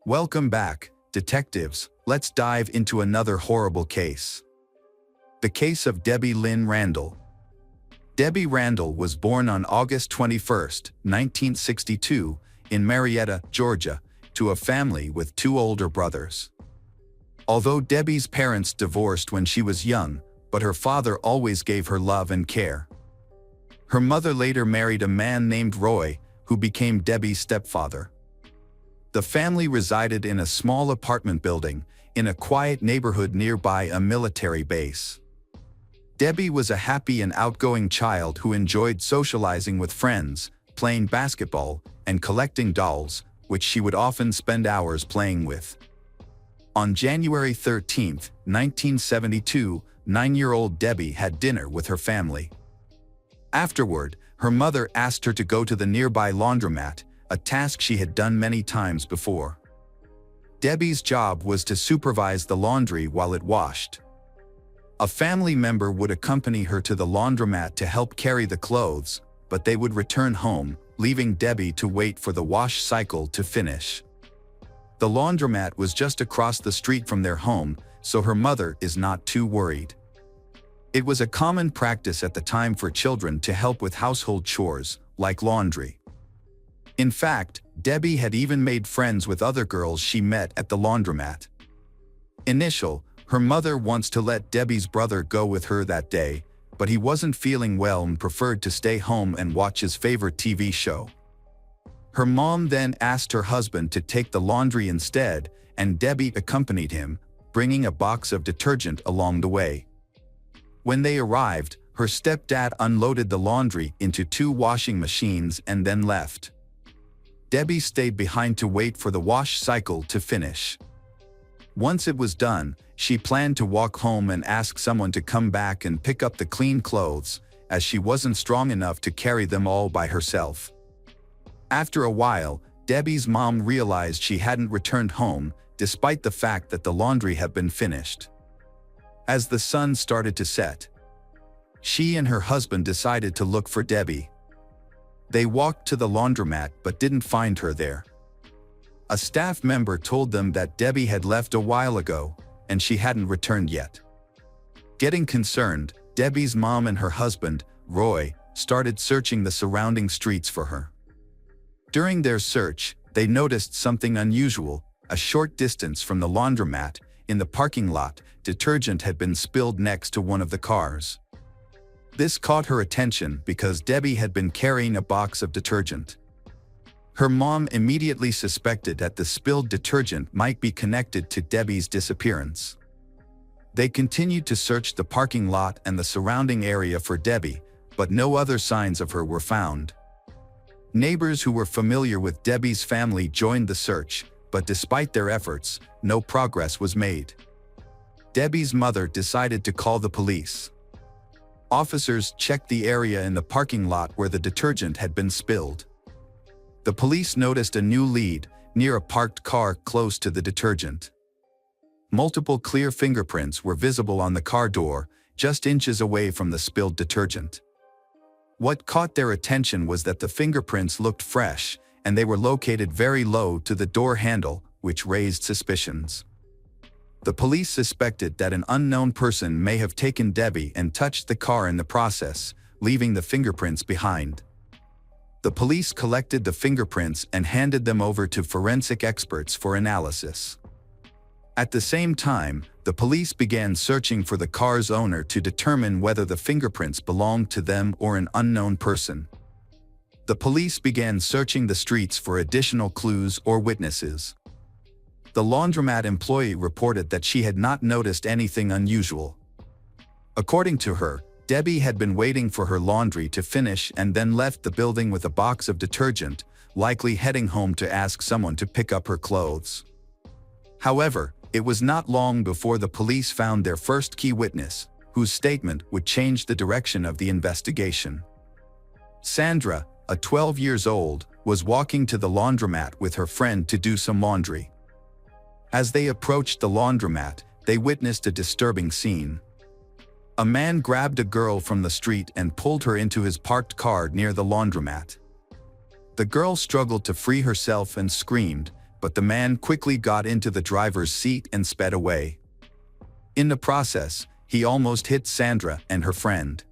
Welcome back, detectives. Let's dive into another horrible case. The case of Debbie Lynn Randall. Debbie Randall was born on August 21, 1962, in Marietta, Georgia, to a family with two older brothers. Although Debbie's parents divorced when she was young, but her father always gave her love and care. Her mother later married a man named Roy, who became Debbie's stepfather. The family resided in a small apartment building in a quiet neighborhood nearby a military base. Debbie was a happy and outgoing child who enjoyed socializing with friends, playing basketball, and collecting dolls, which she would often spend hours playing with. On January 13, 1972, 9-year-old Debbie had dinner with her family. Afterward, her mother asked her to go to the nearby laundromat, a task she had done many times before. Debbie's job was to supervise the laundry while it washed. A family member would accompany her to the laundromat to help carry the clothes, but they would return home, leaving Debbie to wait for the wash cycle to finish. The laundromat was just across the street from their home, so her mother is not too worried. It was a common practice at the time for children to help with household chores, like laundry. In fact, Debbie had even made friends with other girls she met at the laundromat. Her mother wants to let Debbie's brother go with her that day, but he wasn't feeling well and preferred to stay home and watch his favorite TV show. Her mom then asked her husband to take the laundry instead, and Debbie accompanied him, bringing a box of detergent along the way. When they arrived, her stepdad unloaded the laundry into 2 washing machines and then left. Debbie stayed behind to wait for the wash cycle to finish. Once it was done, she planned to walk home and ask someone to come back and pick up the clean clothes, as she wasn't strong enough to carry them all by herself. After a while, Debbie's mom realized she hadn't returned home, despite the fact that the laundry had been finished. As the sun started to set, she and her husband decided to look for Debbie. They walked to the laundromat but didn't find her there. A staff member told them that Debbie had left a while ago, and she hadn't returned yet. Getting concerned, Debbie's mom and her husband, Roy, started searching the surrounding streets for her. During their search, they noticed something unusual. A short distance from the laundromat, in the parking lot, detergent had been spilled next to one of the cars. This caught her attention because Debbie had been carrying a box of detergent. Her mom immediately suspected that the spilled detergent might be connected to Debbie's disappearance. They continued to search the parking lot and the surrounding area for Debbie, but no other signs of her were found. Neighbors who were familiar with Debbie's family joined the search, but despite their efforts, no progress was made. Debbie's mother decided to call the police. Officers checked the area in the parking lot where the detergent had been spilled. The police noticed a new lead near a parked car close to the detergent. Multiple clear fingerprints were visible on the car door, just inches away from the spilled detergent. What caught their attention was that the fingerprints looked fresh, and they were located very low to the door handle, which raised suspicions. The police suspected that an unknown person may have taken Debbie and touched the car in the process, leaving the fingerprints behind. The police collected the fingerprints and handed them over to forensic experts for analysis. At the same time, the police began searching for the car's owner to determine whether the fingerprints belonged to them or an unknown person. The police began searching the streets for additional clues or witnesses. The laundromat employee reported that she had not noticed anything unusual. According to her, Debbie had been waiting for her laundry to finish and then left the building with a box of detergent, likely heading home to ask someone to pick up her clothes. However, it was not long before the police found their first key witness, whose statement would change the direction of the investigation. Sandra, a 12 years old, was walking to the laundromat with her friend to do some laundry. As they approached the laundromat, they witnessed a disturbing scene. A man grabbed a girl from the street and pulled her into his parked car near the laundromat. The girl struggled to free herself and screamed, but the man quickly got into the driver's seat and sped away. In the process, he almost hit Sandra and her friend.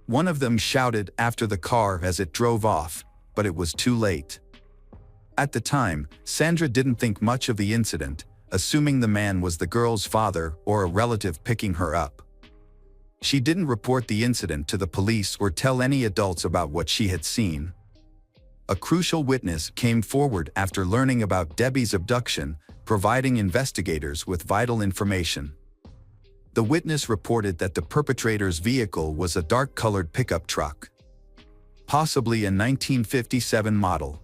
One of them shouted after the car as it drove off, but it was too late. At the time, Sandra didn't think much of the incident, assuming the man was the girl's father or a relative picking her up. She didn't report the incident to the police or tell any adults about what she had seen. A crucial witness came forward after learning about Debbie's abduction, providing investigators with vital information. The witness reported that the perpetrator's vehicle was a dark-colored pickup truck, possibly a 1957 model.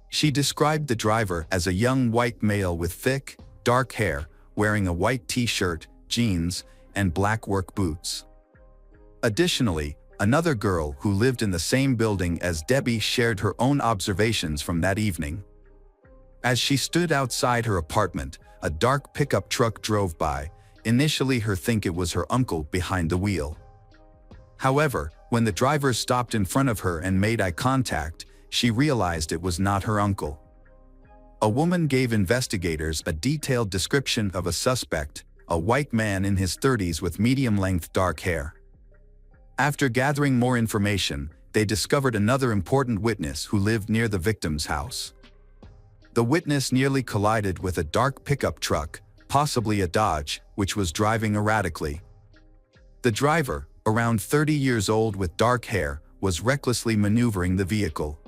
She described the driver as a young white male with thick, dark hair, wearing a white t-shirt, jeans, and black work boots. Additionally, another girl who lived in the same building as Debbie shared her own observations from that evening. As she stood outside her apartment, a dark pickup truck drove by, initially her think it was her uncle behind the wheel. However, when the driver stopped in front of her and made eye contact, she realized it was not her uncle. A woman gave investigators a detailed description of a suspect, a white man in his 30s with medium-length dark hair. After gathering more information, they discovered another important witness who lived near the victim's house. The witness nearly collided with a dark pickup truck, possibly a Dodge, which was driving erratically. The driver, around 30 years old with dark hair, was recklessly maneuvering the vehicle.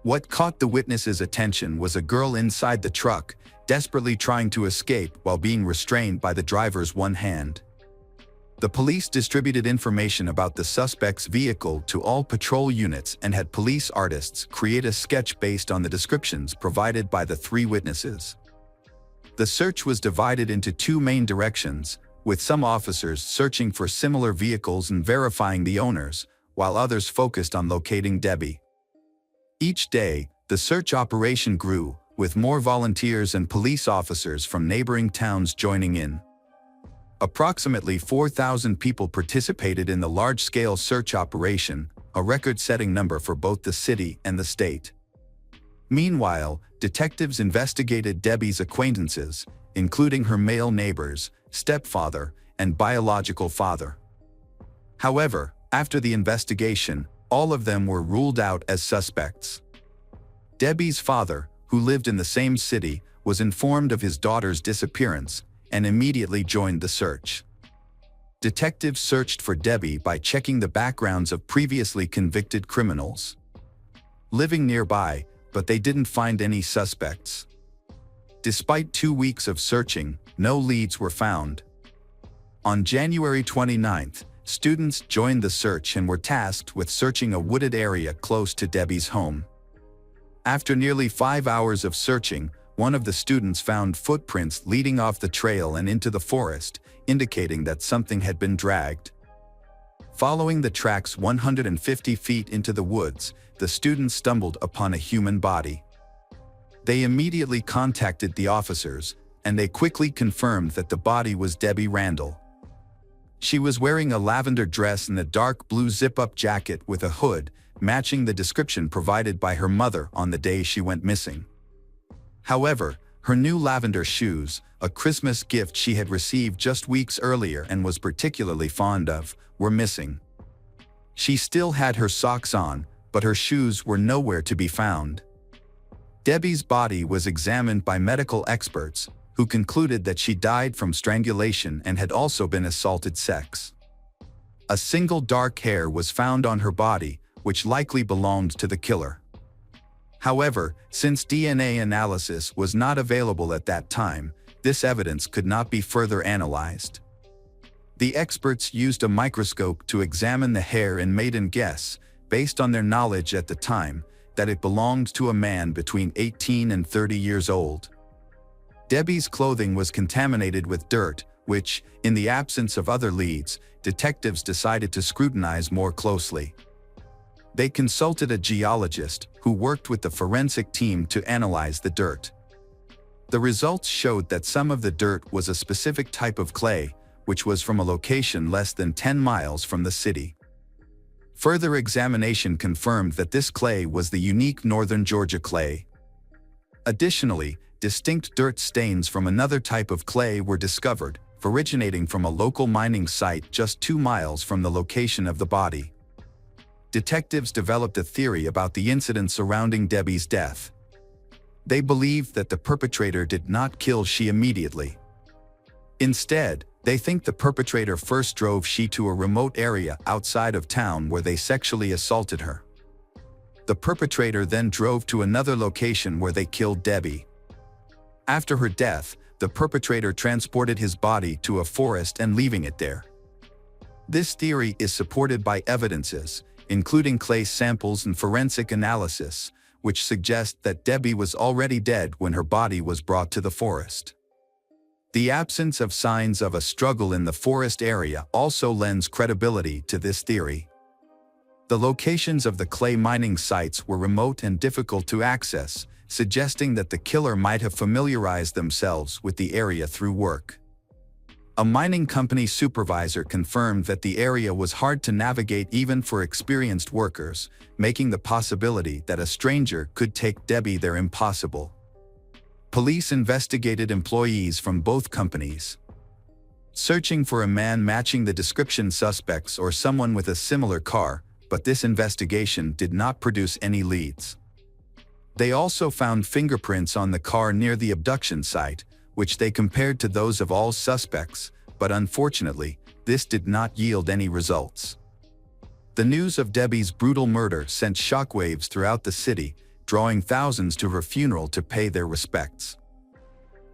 What caught the witness's attention was a girl inside the truck, desperately trying to escape while being restrained by the driver's one hand. The police distributed information about the suspect's vehicle to all patrol units and had police artists create a sketch based on the descriptions provided by the three witnesses. The search was divided into two main directions, with some officers searching for similar vehicles and verifying the owners, while others focused on locating Debbie. Each day, the search operation grew, with more volunteers and police officers from neighboring towns joining in. Approximately 4,000 people participated in the large-scale search operation, a record-setting number for both the city and the state. Meanwhile, detectives investigated Debbie's acquaintances, including her male neighbors, stepfather, and biological father. However, after the investigation, all of them were ruled out as suspects. Debbie's father, who lived in the same city, was informed of his daughter's disappearance and immediately joined the search. Detectives searched for Debbie by checking the backgrounds of previously convicted criminals living nearby, but they didn't find any suspects. Despite 2 weeks of searching, no leads were found. On January 29th, students joined the search and were tasked with searching a wooded area close to Debbie's home. After nearly 5 hours of searching, one of the students found footprints leading off the trail and into the forest, indicating that something had been dragged. Following the tracks 150 feet into the woods, the students stumbled upon a human body. They immediately contacted the officers, and they quickly confirmed that the body was Debbie Randall. She was wearing a lavender dress and a dark blue zip-up jacket with a hood, matching the description provided by her mother on the day she went missing. However, her new lavender shoes, a Christmas gift she had received just weeks earlier and was particularly fond of, were missing. She still had her socks on, but her shoes were nowhere to be found. Debbie's body was examined by medical experts, who concluded that she died from strangulation and had also been assaulted sex. A single dark hair was found on her body, which likely belonged to the killer. However, since DNA analysis was not available at that time, this evidence could not be further analyzed. The experts used a microscope to examine the hair and made a guess, based on their knowledge at the time, that it belonged to a man between 18 and 30 years old. Debbie's clothing was contaminated with dirt, which, in the absence of other leads, detectives decided to scrutinize more closely. They consulted a geologist who worked with the forensic team to analyze the dirt. The results showed that some of the dirt was a specific type of clay, which was from a location less than 10 miles from the city. Further examination confirmed that this clay was the unique Northern Georgia clay. Additionally, distinct dirt stains from another type of clay were discovered, originating from a local mining site just 2 miles from the location of the body. Detectives developed a theory about the incident surrounding Debbie's death. They believed that the perpetrator did not kill she immediately. Instead, they think the perpetrator first drove she to a remote area outside of town where they sexually assaulted her. The perpetrator then drove to another location where they killed Debbie. After her death, the perpetrator transported his body to a forest and leaving it there. This theory is supported by evidences, including clay samples and forensic analysis, which suggest that Debbie was already dead when her body was brought to the forest. The absence of signs of a struggle in the forest area also lends credibility to this theory. The locations of the clay mining sites were remote and difficult to access, suggesting that the killer might have familiarized themselves with the area through work. A mining company supervisor confirmed that the area was hard to navigate even for experienced workers, making the possibility that a stranger could take Debbie there impossible. Police investigated employees from both companies, searching for a man matching the description suspects or someone with a similar car, but this investigation did not produce any leads. They also found fingerprints on the car near the abduction site, which they compared to those of all suspects, but unfortunately, this did not yield any results. The news of Debbie's brutal murder sent shockwaves throughout the city, drawing thousands to her funeral to pay their respects.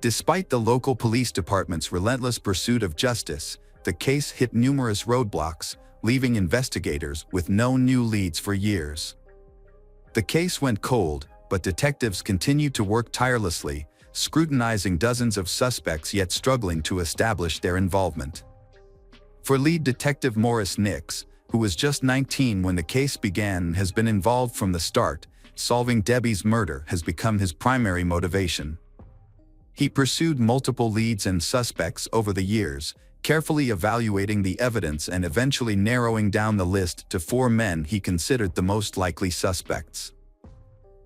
Despite the local police department's relentless pursuit of justice, the case hit numerous roadblocks, leaving investigators with no new leads for years. The case went cold, but detectives continued to work tirelessly, scrutinizing dozens of suspects yet struggling to establish their involvement. For lead detective Morris Nix, who was just 19 when the case began and has been involved from the start, solving Debbie's murder has become his primary motivation. He pursued multiple leads and suspects over the years, carefully evaluating the evidence and eventually narrowing down the list to 4 men he considered the most likely suspects.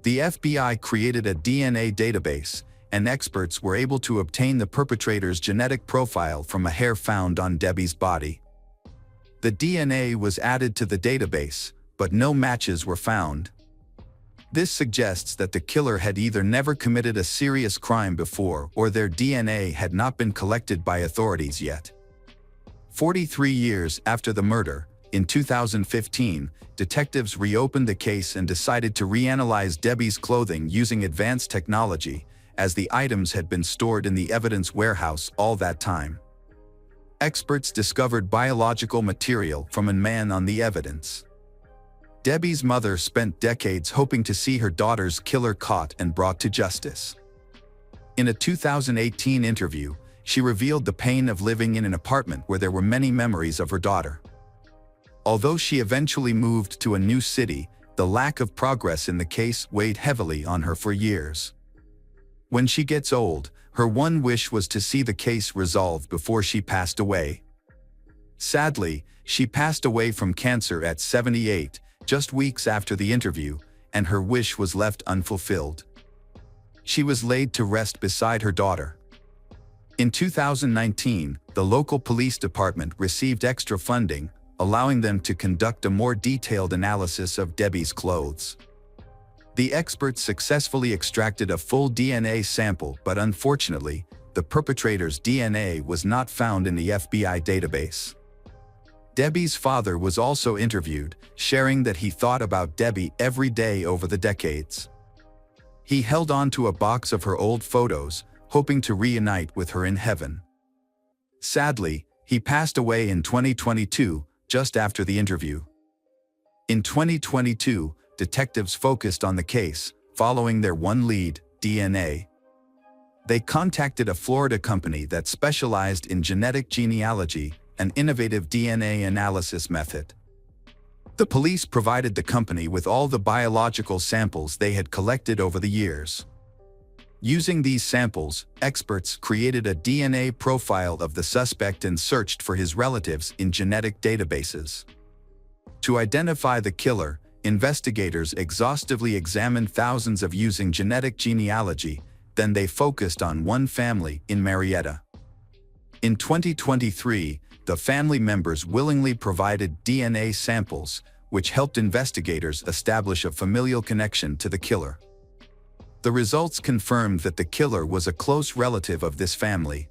The FBI created a DNA database, and experts were able to obtain the perpetrator's genetic profile from a hair found on Debbie's body. The DNA was added to the database, but no matches were found. This suggests that the killer had either never committed a serious crime before or their DNA had not been collected by authorities yet. 43 years after the murder, in 2015, detectives reopened the case and decided to reanalyze Debbie's clothing using advanced technology, as the items had been stored in the evidence warehouse all that time. Experts discovered biological material from a man on the evidence. Debbie's mother spent decades hoping to see her daughter's killer caught and brought to justice. In a 2018 interview, she revealed the pain of living in an apartment where there were many memories of her daughter. Although she eventually moved to a new city, the lack of progress in the case weighed heavily on her for years. When she gets old, her one wish was to see the case resolved before she passed away. Sadly, she passed away from cancer at 78, just weeks after the interview, and her wish was left unfulfilled. She was laid to rest beside her daughter. In 2019, the local police department received extra funding, allowing them to conduct a more detailed analysis of Debbie's clothes. The experts successfully extracted a full DNA sample, but unfortunately, the perpetrator's DNA was not found in the FBI database. Debbie's father was also interviewed, sharing that he thought about Debbie every day over the decades. He held on to a box of her old photos, hoping to reunite with her in heaven. Sadly, he passed away in 2022, just after the interview. In 2022, detectives focused on the case, following their one lead, DNA. They contacted a Florida company that specialized in genetic genealogy, an innovative DNA analysis method. The police provided the company with all the biological samples they had collected over the years. Using these samples, experts created a DNA profile of the suspect and searched for his relatives in genetic databases. To identify the killer, investigators exhaustively examined thousands of using genetic genealogy, then they focused on one family in Marietta. In 2023, the family members willingly provided DNA samples, which helped investigators establish a familial connection to the killer. The results confirmed that the killer was a close relative of this family.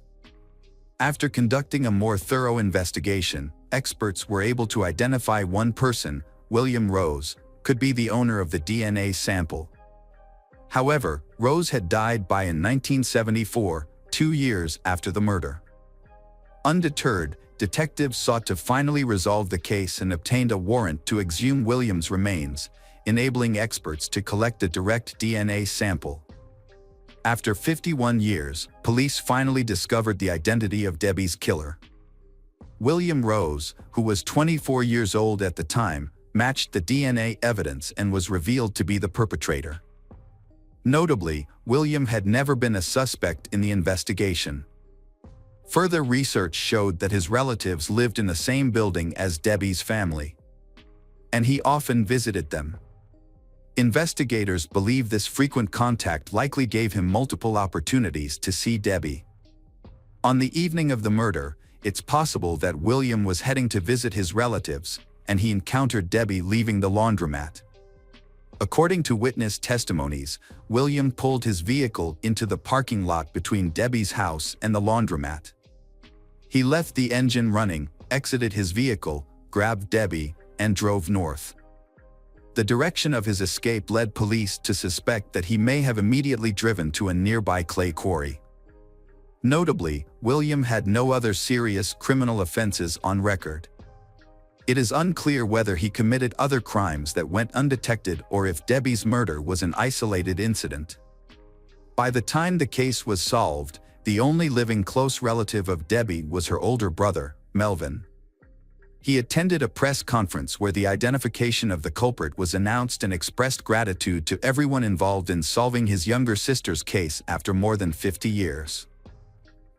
After conducting a more thorough investigation, experts were able to identify one person, William Rose, could be the owner of the DNA sample. However, Rose had died in 1974, 2 years after the murder. Undeterred, detectives sought to finally resolve the case and obtained a warrant to exhume William's remains, enabling experts to collect a direct DNA sample. After 51 years, police finally discovered the identity of Debbie's killer. William Rose, who was 24 years old at the time, matched the DNA evidence and was revealed to be the perpetrator. Notably, William had never been a suspect in the investigation. Further research showed that his relatives lived in the same building as Debbie's family, and he often visited them. Investigators believe this frequent contact likely gave him multiple opportunities to see Debbie. On the evening of the murder, it's possible that William was heading to visit his relatives, and he encountered Debbie leaving the laundromat. According to witness testimonies, William pulled his vehicle into the parking lot between Debbie's house and the laundromat. He left the engine running, exited his vehicle, grabbed Debbie, and drove north. The direction of his escape led police to suspect that he may have immediately driven to a nearby clay quarry. Notably, William had no other serious criminal offenses on record. It is unclear whether he committed other crimes that went undetected or if Debbie's murder was an isolated incident. By the time the case was solved, the only living close relative of Debbie was her older brother, Melvin. He attended a press conference where the identification of the culprit was announced and expressed gratitude to everyone involved in solving his younger sister's case after more than 50 years.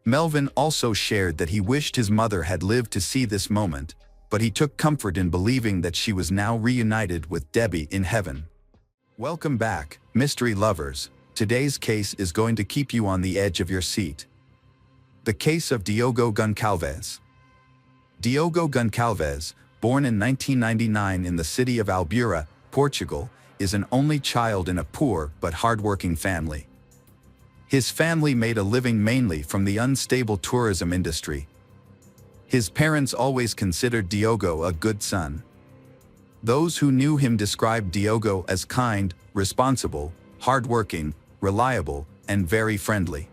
Melvin also shared that he wished his mother had lived to see this moment, but he took comfort in believing that she was now reunited with Debbie in heaven. Welcome back, mystery lovers. Today's case is going to keep you on the edge of your seat. The case of Diogo Goncalves. Diogo Goncalves, born in 1999 in the city of Albura, Portugal, is an only child in a poor but hardworking family. His family made a living mainly from the unstable tourism industry. His parents always considered Diogo a good son. Those who knew him described Diogo as kind, responsible, hardworking, reliable, and very friendly.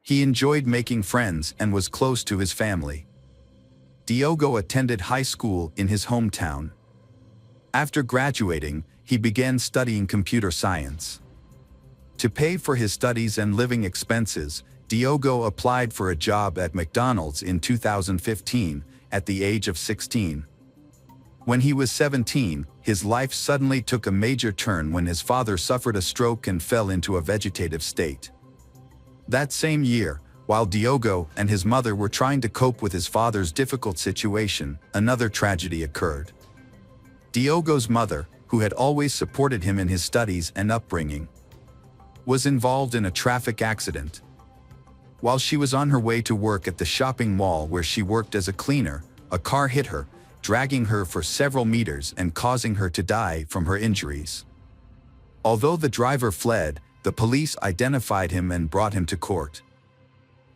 He enjoyed making friends and was close to his family. Diogo attended high school in his hometown. After graduating, he began studying computer science. To pay for his studies and living expenses, Diogo applied for a job at McDonald's in 2015, at the age of 16. When he was 17, his life suddenly took a major turn when his father suffered a stroke and fell into a vegetative state. That same year, while Diogo and his mother were trying to cope with his father's difficult situation, another tragedy occurred. Diogo's mother, who had always supported him in his studies and upbringing, was involved in a traffic accident. While she was on her way to work at the shopping mall where she worked as a cleaner, a car hit her, dragging her for several meters and causing her to die from her injuries. Although the driver fled, the police identified him and brought him to court.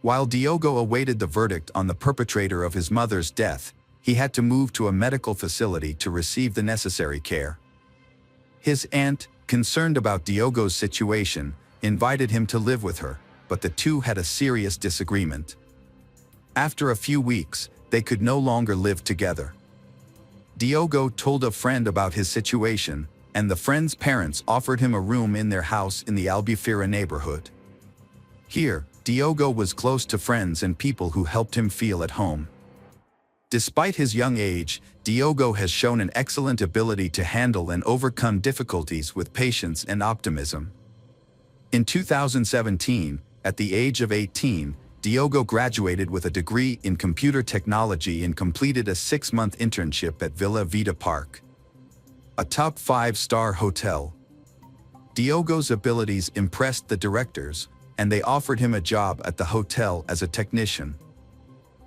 While Diogo awaited the verdict on the perpetrator of his mother's death, he had to move to a medical facility to receive the necessary care. His aunt, concerned about Diogo's situation, invited him to live with her, but the two had a serious disagreement. After a few weeks, they could no longer live together. Diogo told a friend about his situation, and the friend's parents offered him a room in their house in the Albufeira neighborhood. Here, Diogo was close to friends and people who helped him feel at home. Despite his young age, Diogo has shown an excellent ability to handle and overcome difficulties with patience and optimism. In 2017, at the age of 18, Diogo graduated with a degree in computer technology and completed a 6-month internship at Villa Vida Park. a top 5-star hotel. Diogo's abilities impressed the directors, and they offered him a job at the hotel as a technician.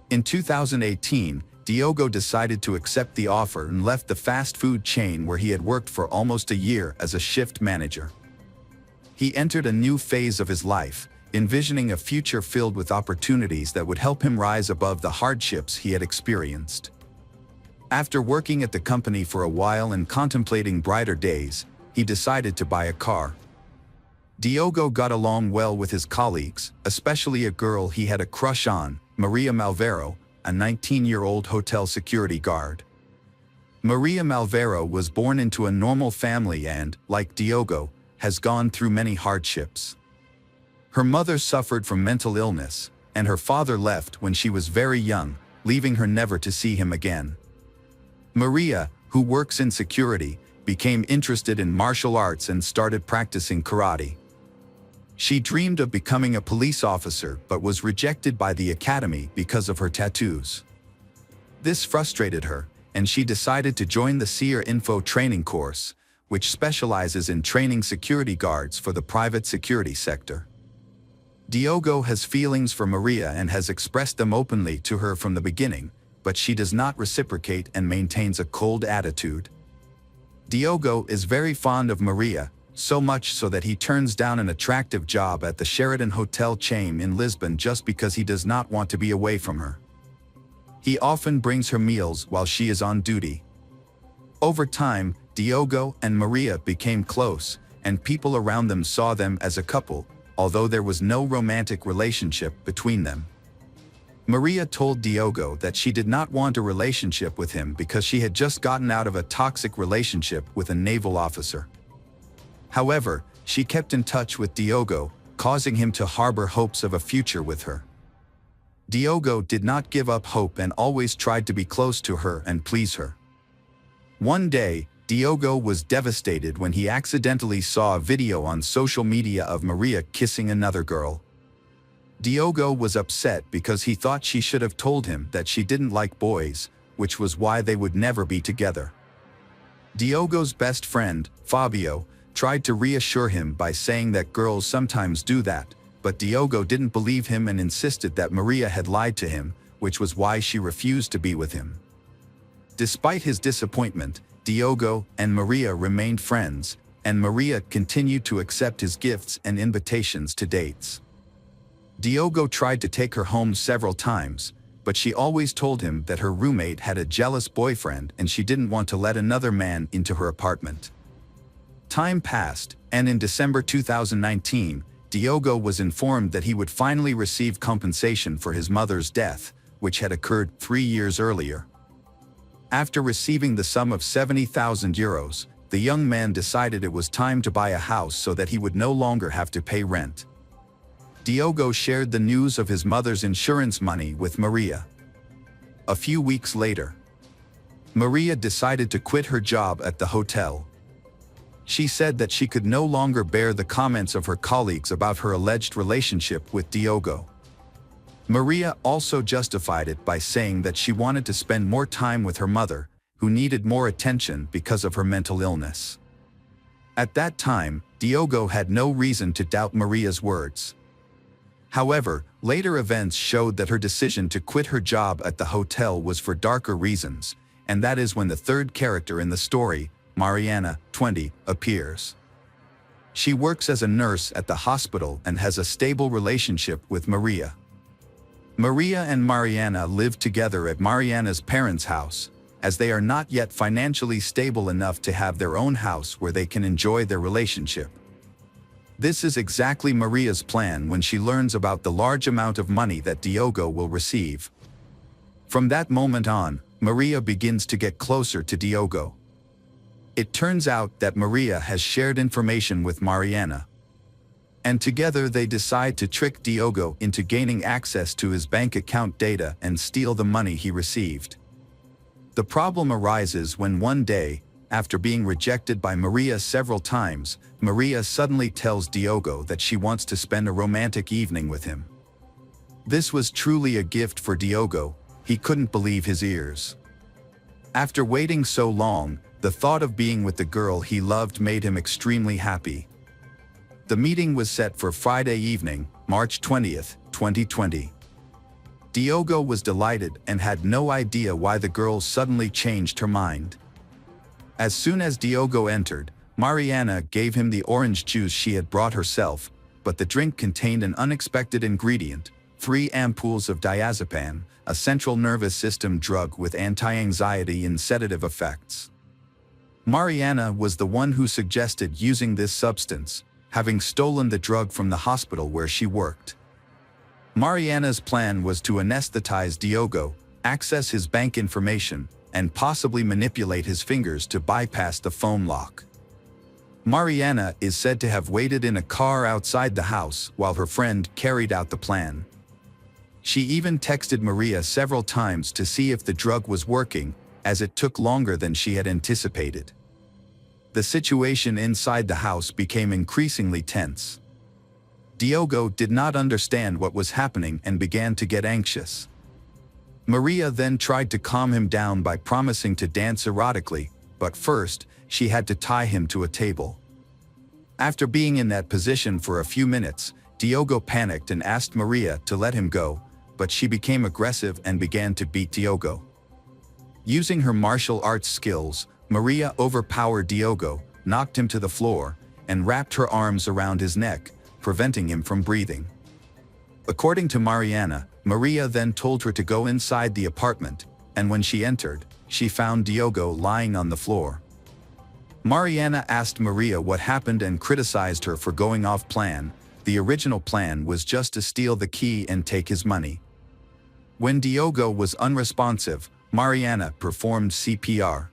In 2018, Diogo decided to accept the offer and left the fast food chain where he had worked for almost a year as a shift manager. He entered a new phase of his life, envisioning a future filled with opportunities that would help him rise above the hardships he had experienced. After working at the company for a while and contemplating brighter days, he decided to buy a car. Diogo got along well with his colleagues, especially a girl he had a crush on, Maria Malvero, a 19-year-old hotel security guard. Maria Malvero was born into a normal family and, like Diogo, has gone through many hardships. Her mother suffered from mental illness, and her father left when she was very young, leaving her never to see him again. Maria, who works in security, became interested in martial arts and started practicing karate. She dreamed of becoming a police officer but was rejected by the academy because of her tattoos. This frustrated her, and she decided to join the SEER Info training course, which specializes in training security guards for the private security sector. Diogo has feelings for Maria and has expressed them openly to her from the beginning, but she does not reciprocate and maintains a cold attitude. Diogo is very fond of Maria, so much so that he turns down an attractive job at the Sheraton hotel chain in Lisbon just because he does not want to be away from her. He often brings her meals while she is on duty. Over time, Diogo and Maria became close, and people around them saw them as a couple, although there was no romantic relationship between them. Maria told Diogo that she did not want a relationship with him because she had just gotten out of a toxic relationship with a naval officer. However, she kept in touch with Diogo, causing him to harbor hopes of a future with her. Diogo did not give up hope and always tried to be close to her and please her. One day, Diogo was devastated when he accidentally saw a video on social media of Maria kissing another girl. Diogo was upset because he thought she should have told him that she didn't like boys, which was why they would never be together. Diogo's best friend, Fabio, tried to reassure him by saying that girls sometimes do that, but Diogo didn't believe him and insisted that Maria had lied to him, which was why she refused to be with him. Despite his disappointment, Diogo and Maria remained friends, and Maria continued to accept his gifts and invitations to dates. Diogo tried to take her home several times, but she always told him that her roommate had a jealous boyfriend and she didn't want to let another man into her apartment. Time passed, and in December 2019, Diogo was informed that he would finally receive compensation for his mother's death, which had occurred 3 years earlier. After receiving the sum of €70,000, the young man decided it was time to buy a house so that he would no longer have to pay rent. Diogo shared the news of his mother's insurance money with Maria. A few weeks later, Maria decided to quit her job at the hotel. She said that she could no longer bear the comments of her colleagues about her alleged relationship with Diogo. Maria also justified it by saying that she wanted to spend more time with her mother, who needed more attention because of her mental illness. At that time, Diogo had no reason to doubt Maria's words. However, later events showed that her decision to quit her job at the hotel was for darker reasons, and that is when the third character in the story, Mariana, 20, appears. She works as a nurse at the hospital and has a stable relationship with Maria. Maria and Mariana live together at Mariana's parents' house, as they are not yet financially stable enough to have their own house where they can enjoy their relationship. This is exactly Maria's plan when she learns about the large amount of money that Diogo will receive. From that moment on, Maria begins to get closer to Diogo. It turns out that Maria has shared information with Mariana, and together they decide to trick Diogo into gaining access to his bank account data and steal the money he received. The problem arises when one day, after being rejected by Maria several times, Maria suddenly tells Diogo that she wants to spend a romantic evening with him. This was truly a gift for Diogo. He couldn't believe his ears. After waiting so long, The thought of being with the girl he loved made him extremely happy. The meeting was set for Friday evening, March 20th, 2020. Diogo was delighted and had no idea why the girl suddenly changed her mind. As soon as Diogo entered, Mariana gave him the orange juice she had brought herself, but the drink contained an unexpected ingredient: 3 ampoules of diazepam, a central nervous system drug with anti-anxiety and sedative effects. Mariana was the one who suggested using this substance, having stolen the drug from the hospital where she worked. Mariana's plan was to anesthetize Diogo, access his bank information, and possibly manipulate his fingers to bypass the phone lock. Mariana is said to have waited in a car outside the house while her friend carried out the plan. She even texted Maria several times to see if the drug was working, as it took longer than she had anticipated. The situation inside the house became increasingly tense. Diogo did not understand what was happening and began to get anxious. Maria then tried to calm him down by promising to dance erotically, but first, she had to tie him to a table. After being in that position for a few minutes, Diogo panicked and asked Maria to let him go, but she became aggressive and began to beat Diogo. Using her martial arts skills, Maria overpowered Diogo, knocked him to the floor, and wrapped her arms around his neck, preventing him from breathing. According to Mariana, Maria then told her to go inside the apartment, and when she entered, she found Diogo lying on the floor. Mariana asked Maria what happened and criticized her for going off plan. The original plan was just to steal the key and take his money. When Diogo was unresponsive, Mariana performed CPR.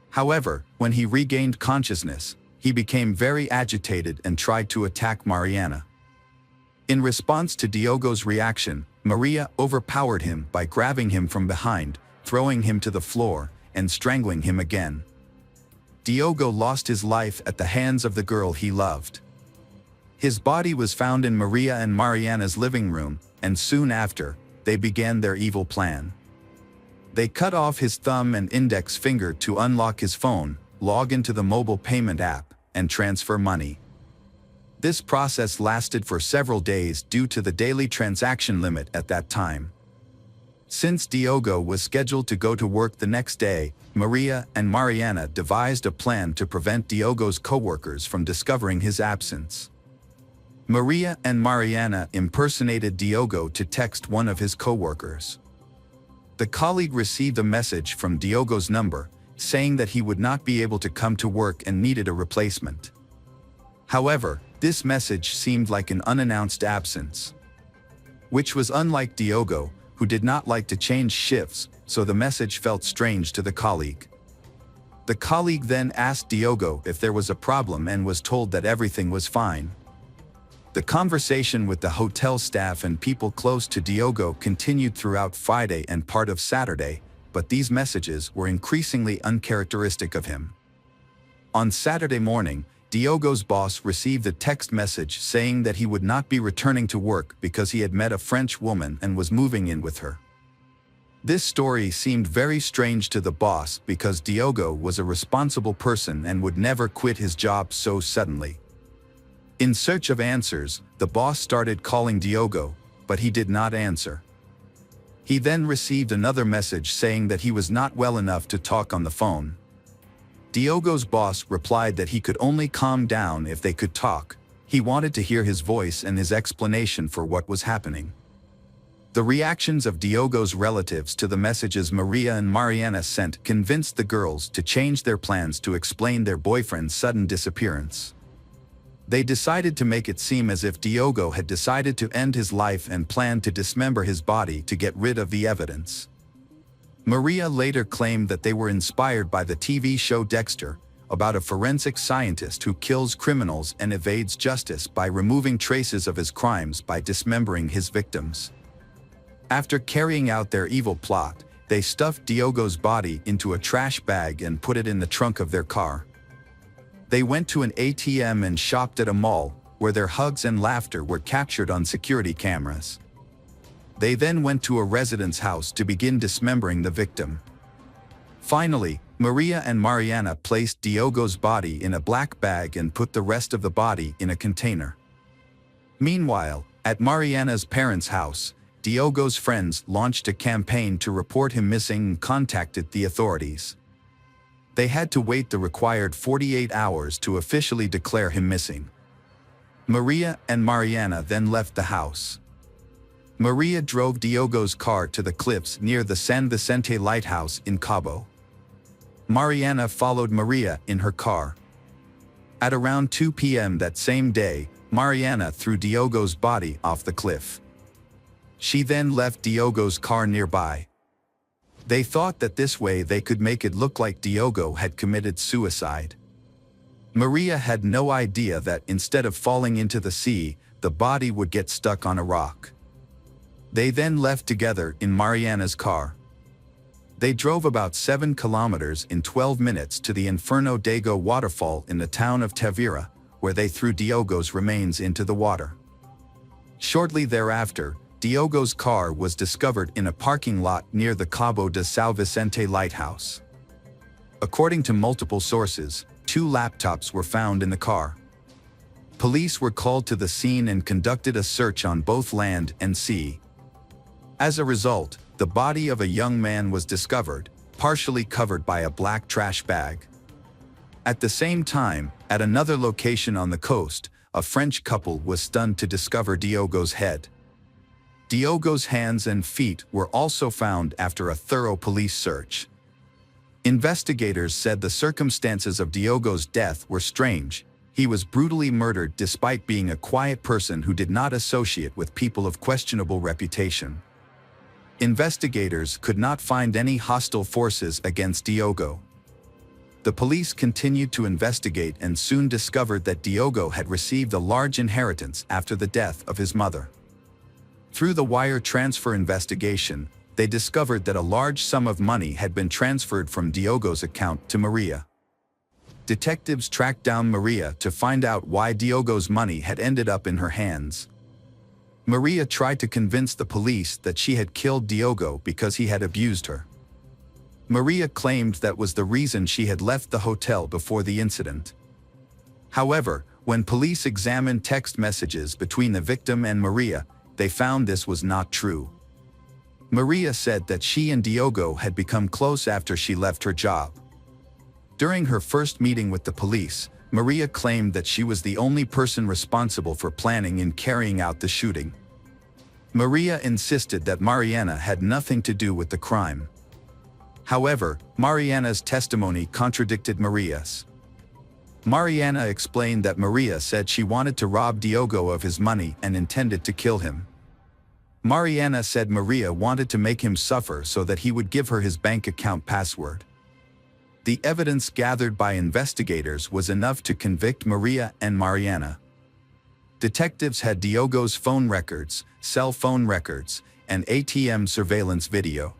However, when he regained consciousness, he became very agitated and tried to attack Mariana. In response to Diogo's reaction, Maria overpowered him by grabbing him from behind, throwing him to the floor, and strangling him again. Diogo lost his life at the hands of the girl he loved. His body was found in Maria and Mariana's living room, and soon after, they began their evil plan. They cut off his thumb and index finger to unlock his phone, log into the mobile payment app, and transfer money. This process lasted for several days due to the daily transaction limit at that time. Since Diogo was scheduled to go to work the next day, Maria and Mariana devised a plan to prevent Diogo's coworkers from discovering his absence. Maria and Mariana impersonated Diogo to text one of his coworkers. The colleague received a message from Diogo's number, saying that he would not be able to come to work and needed a replacement. However, this message seemed like an unannounced absence, which was unlike Diogo, who did not like to change shifts, so the message felt strange to the colleague. The colleague then asked Diogo if there was a problem and was told that everything was fine. The conversation with the hotel staff and people close to Diogo continued throughout Friday and part of Saturday, but these messages were increasingly uncharacteristic of him. On Saturday morning, Diogo's boss received a text message saying that he would not be returning to work because he had met a French woman and was moving in with her. This story seemed very strange to the boss because Diogo was a responsible person and would never quit his job so suddenly. In search of answers, the boss started calling Diogo, but he did not answer. He then received another message saying that he was not well enough to talk on the phone. Diogo's boss replied that he could only calm down if they could talk. He wanted to hear his voice and his explanation for what was happening. The reactions of Diogo's relatives to the messages Maria and Mariana sent convinced the girls to change their plans to explain their boyfriend's sudden disappearance. They decided to make it seem as if Diogo had decided to end his life and planned to dismember his body to get rid of the evidence. Maria later claimed that they were inspired by the TV show Dexter, about a forensic scientist who kills criminals and evades justice by removing traces of his crimes by dismembering his victims. After carrying out their evil plot, they stuffed Diogo's body into a trash bag and put it in the trunk of their car. They went to an ATM and shopped at a mall, where their hugs and laughter were captured on security cameras. They then went to a resident's house to begin dismembering the victim. Finally, Maria and Mariana placed Diogo's body in a black bag and put the rest of the body in a container. Meanwhile, at Mariana's parents' house, Diogo's friends launched a campaign to report him missing and contacted the authorities. They had to wait the required 48 hours to officially declare him missing. Maria and Mariana then left the house. Maria drove Diogo's car to the cliffs near the San Vicente Lighthouse in Cabo. Mariana followed Maria in her car. At around 2 p.m. that same day, Mariana threw Diogo's body off the cliff. She then left Diogo's car nearby. They thought that this way they could make it look like Diogo had committed suicide. Maria had no idea that instead of falling into the sea, the body would get stuck on a rock. They then left together in Mariana's car. They drove about 7 kilometers in 12 minutes to the Inferno Dago waterfall in the town of Tavira, where they threw Diogo's remains into the water. Shortly thereafter, Diogo's car was discovered in a parking lot near the Cabo de São Vicente lighthouse. According to multiple sources, 2 laptops were found in the car. Police were called to the scene and conducted a search on both land and sea. As a result, the body of a young man was discovered, partially covered by a black trash bag. At the same time, at another location on the coast, a French couple was stunned to discover Diogo's head. Diogo's hands and feet were also found after a thorough police search. Investigators said the circumstances of Diogo's death were strange. He was brutally murdered despite being a quiet person who did not associate with people of questionable reputation. Investigators could not find any hostile forces against Diogo. The police continued to investigate and soon discovered that Diogo had received a large inheritance after the death of his mother. Through the wire transfer investigation, they discovered that a large sum of money had been transferred from Diogo's account to Maria. Detectives tracked down Maria to find out why Diogo's money had ended up in her hands. Maria tried to convince the police that she had killed Diogo because he had abused her. Maria claimed that was the reason she had left the hotel before the incident. However, when police examined text messages between the victim and Maria, they found this was not true. Maria said that she and Diogo had become close after she left her job. During her first meeting with the police, Maria claimed that she was the only person responsible for planning and carrying out the shooting. Maria insisted that Mariana had nothing to do with the crime. However, Mariana's testimony contradicted Maria's. Mariana explained that Maria said she wanted to rob Diogo of his money and intended to kill him. Mariana said Maria wanted to make him suffer so that he would give her his bank account password. The evidence gathered by investigators was enough to convict Maria and Mariana. Detectives had Diogo's phone records, cell phone records, and ATM surveillance video.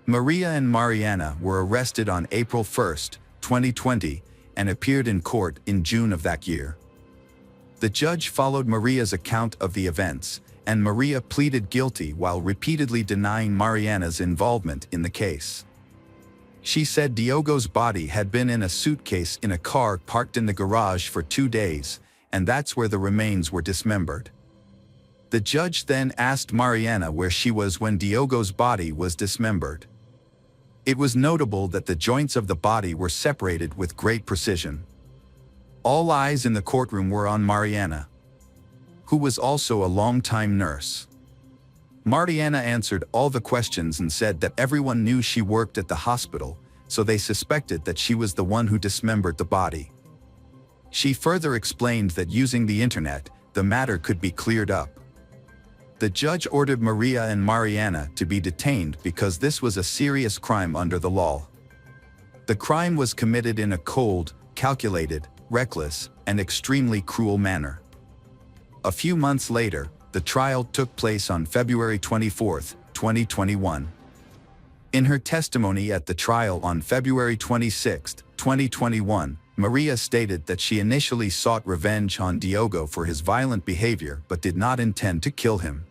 Maria and Mariana were arrested on April 1, 2020, and appeared in court in June of that year. The judge followed Maria's account of the events, and Maria pleaded guilty while repeatedly denying Mariana's involvement in the case. She said Diogo's body had been in a suitcase in a car parked in the garage for 2 days, and that's where the remains were dismembered. The judge then asked Mariana where she was when Diogo's body was dismembered. It was notable that the joints of the body were separated with great precision. All eyes in the courtroom were on Mariana, who was also a longtime nurse. Mariana answered all the questions and said that everyone knew she worked at the hospital, so they suspected that she was the one who dismembered the body. She further explained that using the internet, the matter could be cleared up. The judge ordered Maria and Mariana to be detained because this was a serious crime under the law. The crime was committed in a cold, calculated, reckless, and extremely cruel manner. A few months later, the trial took place on February 24, 2021. In her testimony at the trial on February 26, 2021, Maria stated that she initially sought revenge on Diogo for his violent behavior but did not intend to kill him.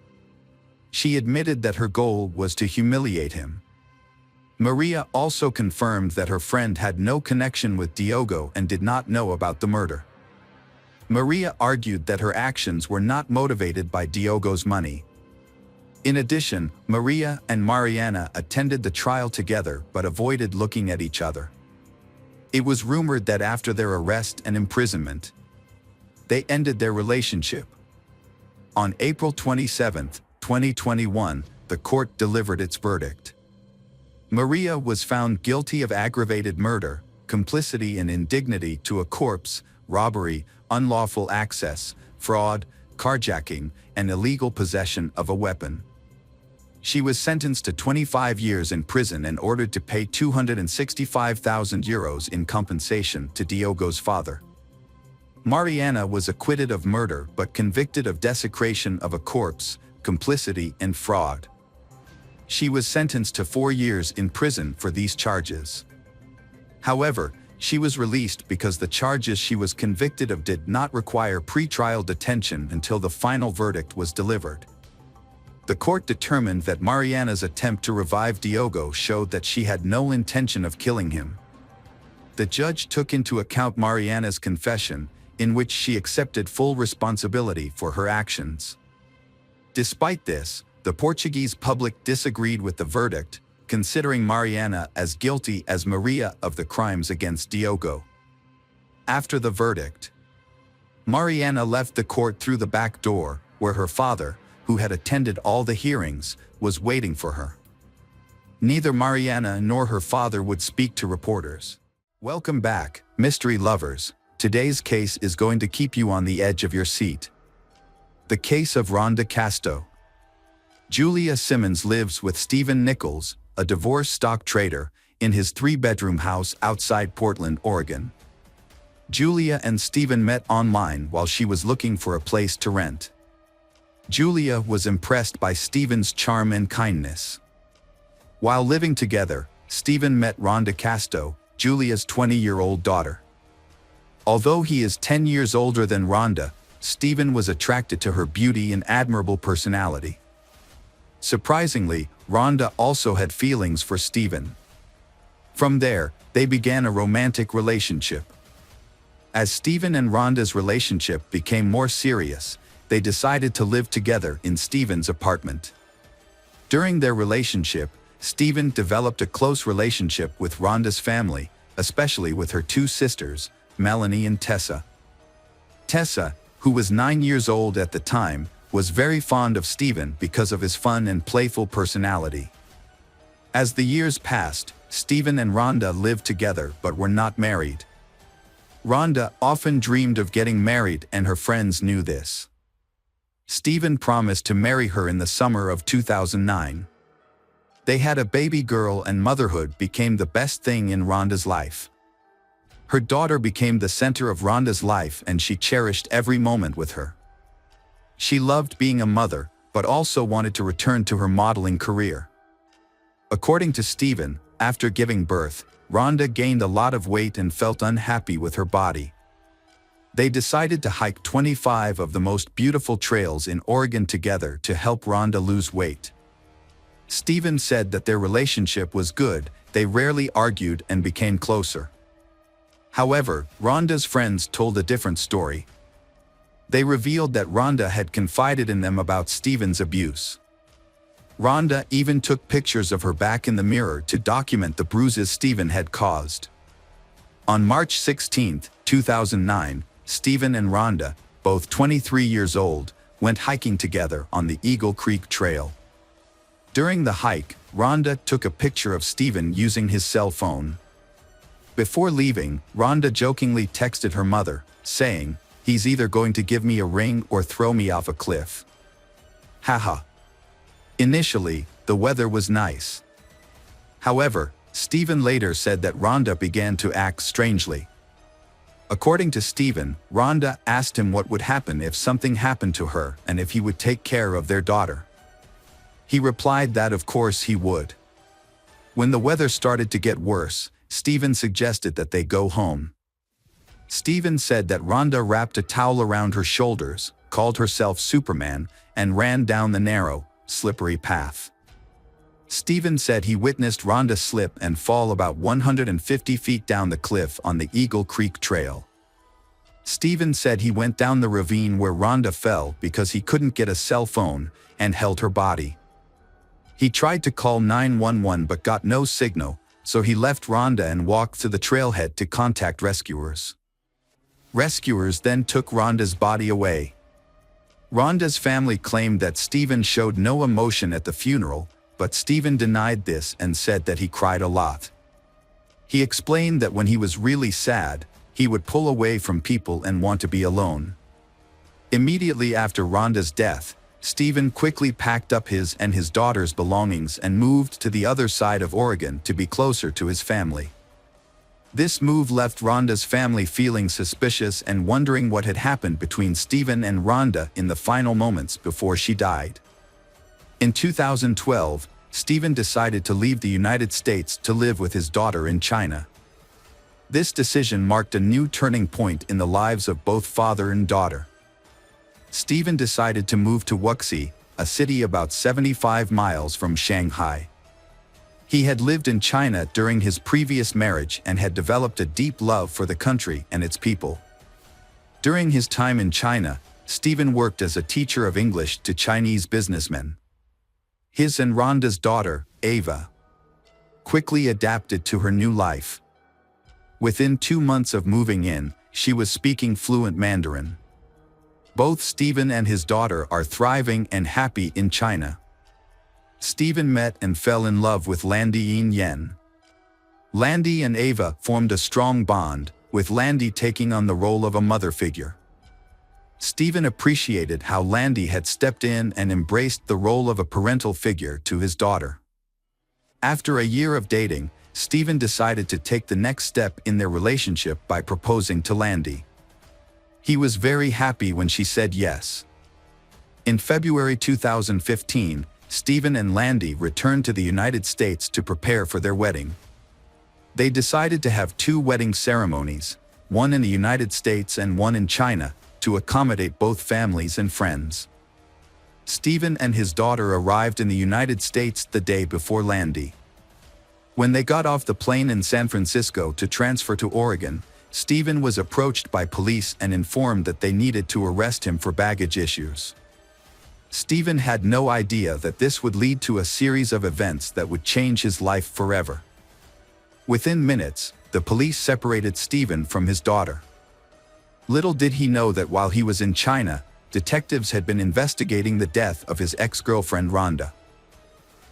She admitted that her goal was to humiliate him. Maria also confirmed that her friend had no connection with Diogo and did not know about the murder. Maria argued that her actions were not motivated by Diogo's money. In addition, Maria and Mariana attended the trial together but avoided looking at each other. It was rumored that after their arrest and imprisonment, they ended their relationship. On April 27, 2021, the court delivered its verdict. Maria was found guilty of aggravated murder, complicity in indignity to a corpse, robbery, unlawful access, fraud, carjacking, and illegal possession of a weapon. She was sentenced to 25 years in prison and ordered to pay €265,000 in compensation to Diogo's father. Mariana was acquitted of murder but convicted of desecration of a corpse, complicity, and fraud. She was sentenced to 4 years in prison for these charges. However, she was released because the charges she was convicted of did not require pre-trial detention until the final verdict was delivered. The court determined that Mariana's attempt to revive Diogo showed that she had no intention of killing him. The judge took into account Mariana's confession, in which she accepted full responsibility for her actions. Despite this, the Portuguese public disagreed with the verdict, considering Mariana as guilty as Maria of the crimes against Diogo. After the verdict, Mariana left the court through the back door, where her father, who had attended all the hearings, was waiting for her. Neither Mariana nor her father would speak to reporters. Welcome back, mystery lovers. Today's case is going to keep you on the edge of your seat. The case of Rhonda Casto. Julia Simmons lives with Stephen Nichols, a divorced stock trader, in his 3-bedroom house outside Portland, Oregon. Julia and Stephen met online while she was looking for a place to rent. Julia was impressed by Stephen's charm and kindness. While living together, Stephen met Rhonda Casto, Julia's 20-year-old daughter. Although he is 10 years older than Rhonda, Stephen was attracted to her beauty and admirable personality. Surprisingly, Rhonda also had feelings for Stephen. From there, they began a romantic relationship. As Stephen and Rhonda's relationship became more serious, they decided to live together in Stephen's apartment. During their relationship, Stephen developed a close relationship with Rhonda's family, especially with her 2 sisters, Melanie and Tessa. Tessa, who was 9 years old at the time, was very fond of Stephen because of his fun and playful personality. As the years passed, Stephen and Rhonda lived together but were not married. Rhonda often dreamed of getting married and her friends knew this. Stephen promised to marry her in the summer of 2009. They had a baby girl and motherhood became the best thing in Rhonda's life. Her daughter became the center of Rhonda's life and she cherished every moment with her. She loved being a mother, but also wanted to return to her modeling career. According to Stephen, after giving birth, Rhonda gained a lot of weight and felt unhappy with her body. They decided to hike 25 of the most beautiful trails in Oregon together to help Rhonda lose weight. Stephen said that their relationship was good, they rarely argued and became closer. However, Rhonda's friends told a different story. They revealed that Rhonda had confided in them about Stephen's abuse. Rhonda even took pictures of her back in the mirror to document the bruises Stephen had caused. On March 16, 2009, Stephen and Rhonda, both 23 years old, went hiking together on the Eagle Creek Trail. During the hike, Rhonda took a picture of Stephen using his cell phone. Before leaving, Rhonda jokingly texted her mother, saying, "He's either going to give me a ring or throw me off a cliff. Haha." Initially, the weather was nice. However, Stephen later said that Rhonda began to act strangely. According to Stephen, Rhonda asked him what would happen if something happened to her and if he would take care of their daughter. He replied that of course he would. When the weather started to get worse, Stephen suggested that they go home. Stephen said that Rhonda wrapped a towel around her shoulders, called herself Superman, and ran down the narrow, slippery path. Stephen said he witnessed Rhonda slip and fall about 150 feet down the cliff on the Eagle Creek Trail. Stephen said he went down the ravine where Rhonda fell because he couldn't get a cell phone and held her body. He tried to call 911 but got no signal, so he left Rhonda and walked to the trailhead to contact rescuers. Rescuers then took Rhonda's body away. Rhonda's family claimed that Stephen showed no emotion at the funeral, but Stephen denied this and said that he cried a lot. He explained that when he was really sad, he would pull away from people and want to be alone. Immediately after Rhonda's death, Stephen quickly packed up his and his daughter's belongings and moved to the other side of Oregon to be closer to his family. This move left Rhonda's family feeling suspicious and wondering what had happened between Stephen and Rhonda in the final moments before she died. In 2012, Stephen decided to leave the United States to live with his daughter in China. This decision marked a new turning point in the lives of both father and daughter. Stephen decided to move to Wuxi, a city about 75 miles from Shanghai. He had lived in China during his previous marriage and had developed a deep love for the country and its people. During his time in China, Stephen worked as a teacher of English to Chinese businessmen. His and Rhonda's daughter, Ava, quickly adapted to her new life. Within 2 months of moving in, she was speaking fluent Mandarin. Both Stephen and his daughter are thriving and happy in China. Stephen met and fell in love with Landy Yin. Landy and Ava formed a strong bond, with Landy taking on the role of a mother figure. Stephen appreciated how Landy had stepped in and embraced the role of a parental figure to his daughter. After a year of dating, Stephen decided to take the next step in their relationship by proposing to Landy. He was very happy when she said yes. In February 2015, Stephen and Landy returned to the United States to prepare for their wedding. They decided to have 2 wedding ceremonies, one in the United States and one in China, to accommodate both families and friends. Stephen and his daughter arrived in the United States the day before Landy. When they got off the plane in San Francisco to transfer to Oregon, Stephen was approached by police and informed that they needed to arrest him for baggage issues. Stephen had no idea that this would lead to a series of events that would change his life forever. Within minutes, the police separated Stephen from his daughter. Little did he know that while he was in China, detectives had been investigating the death of his ex-girlfriend Rhonda.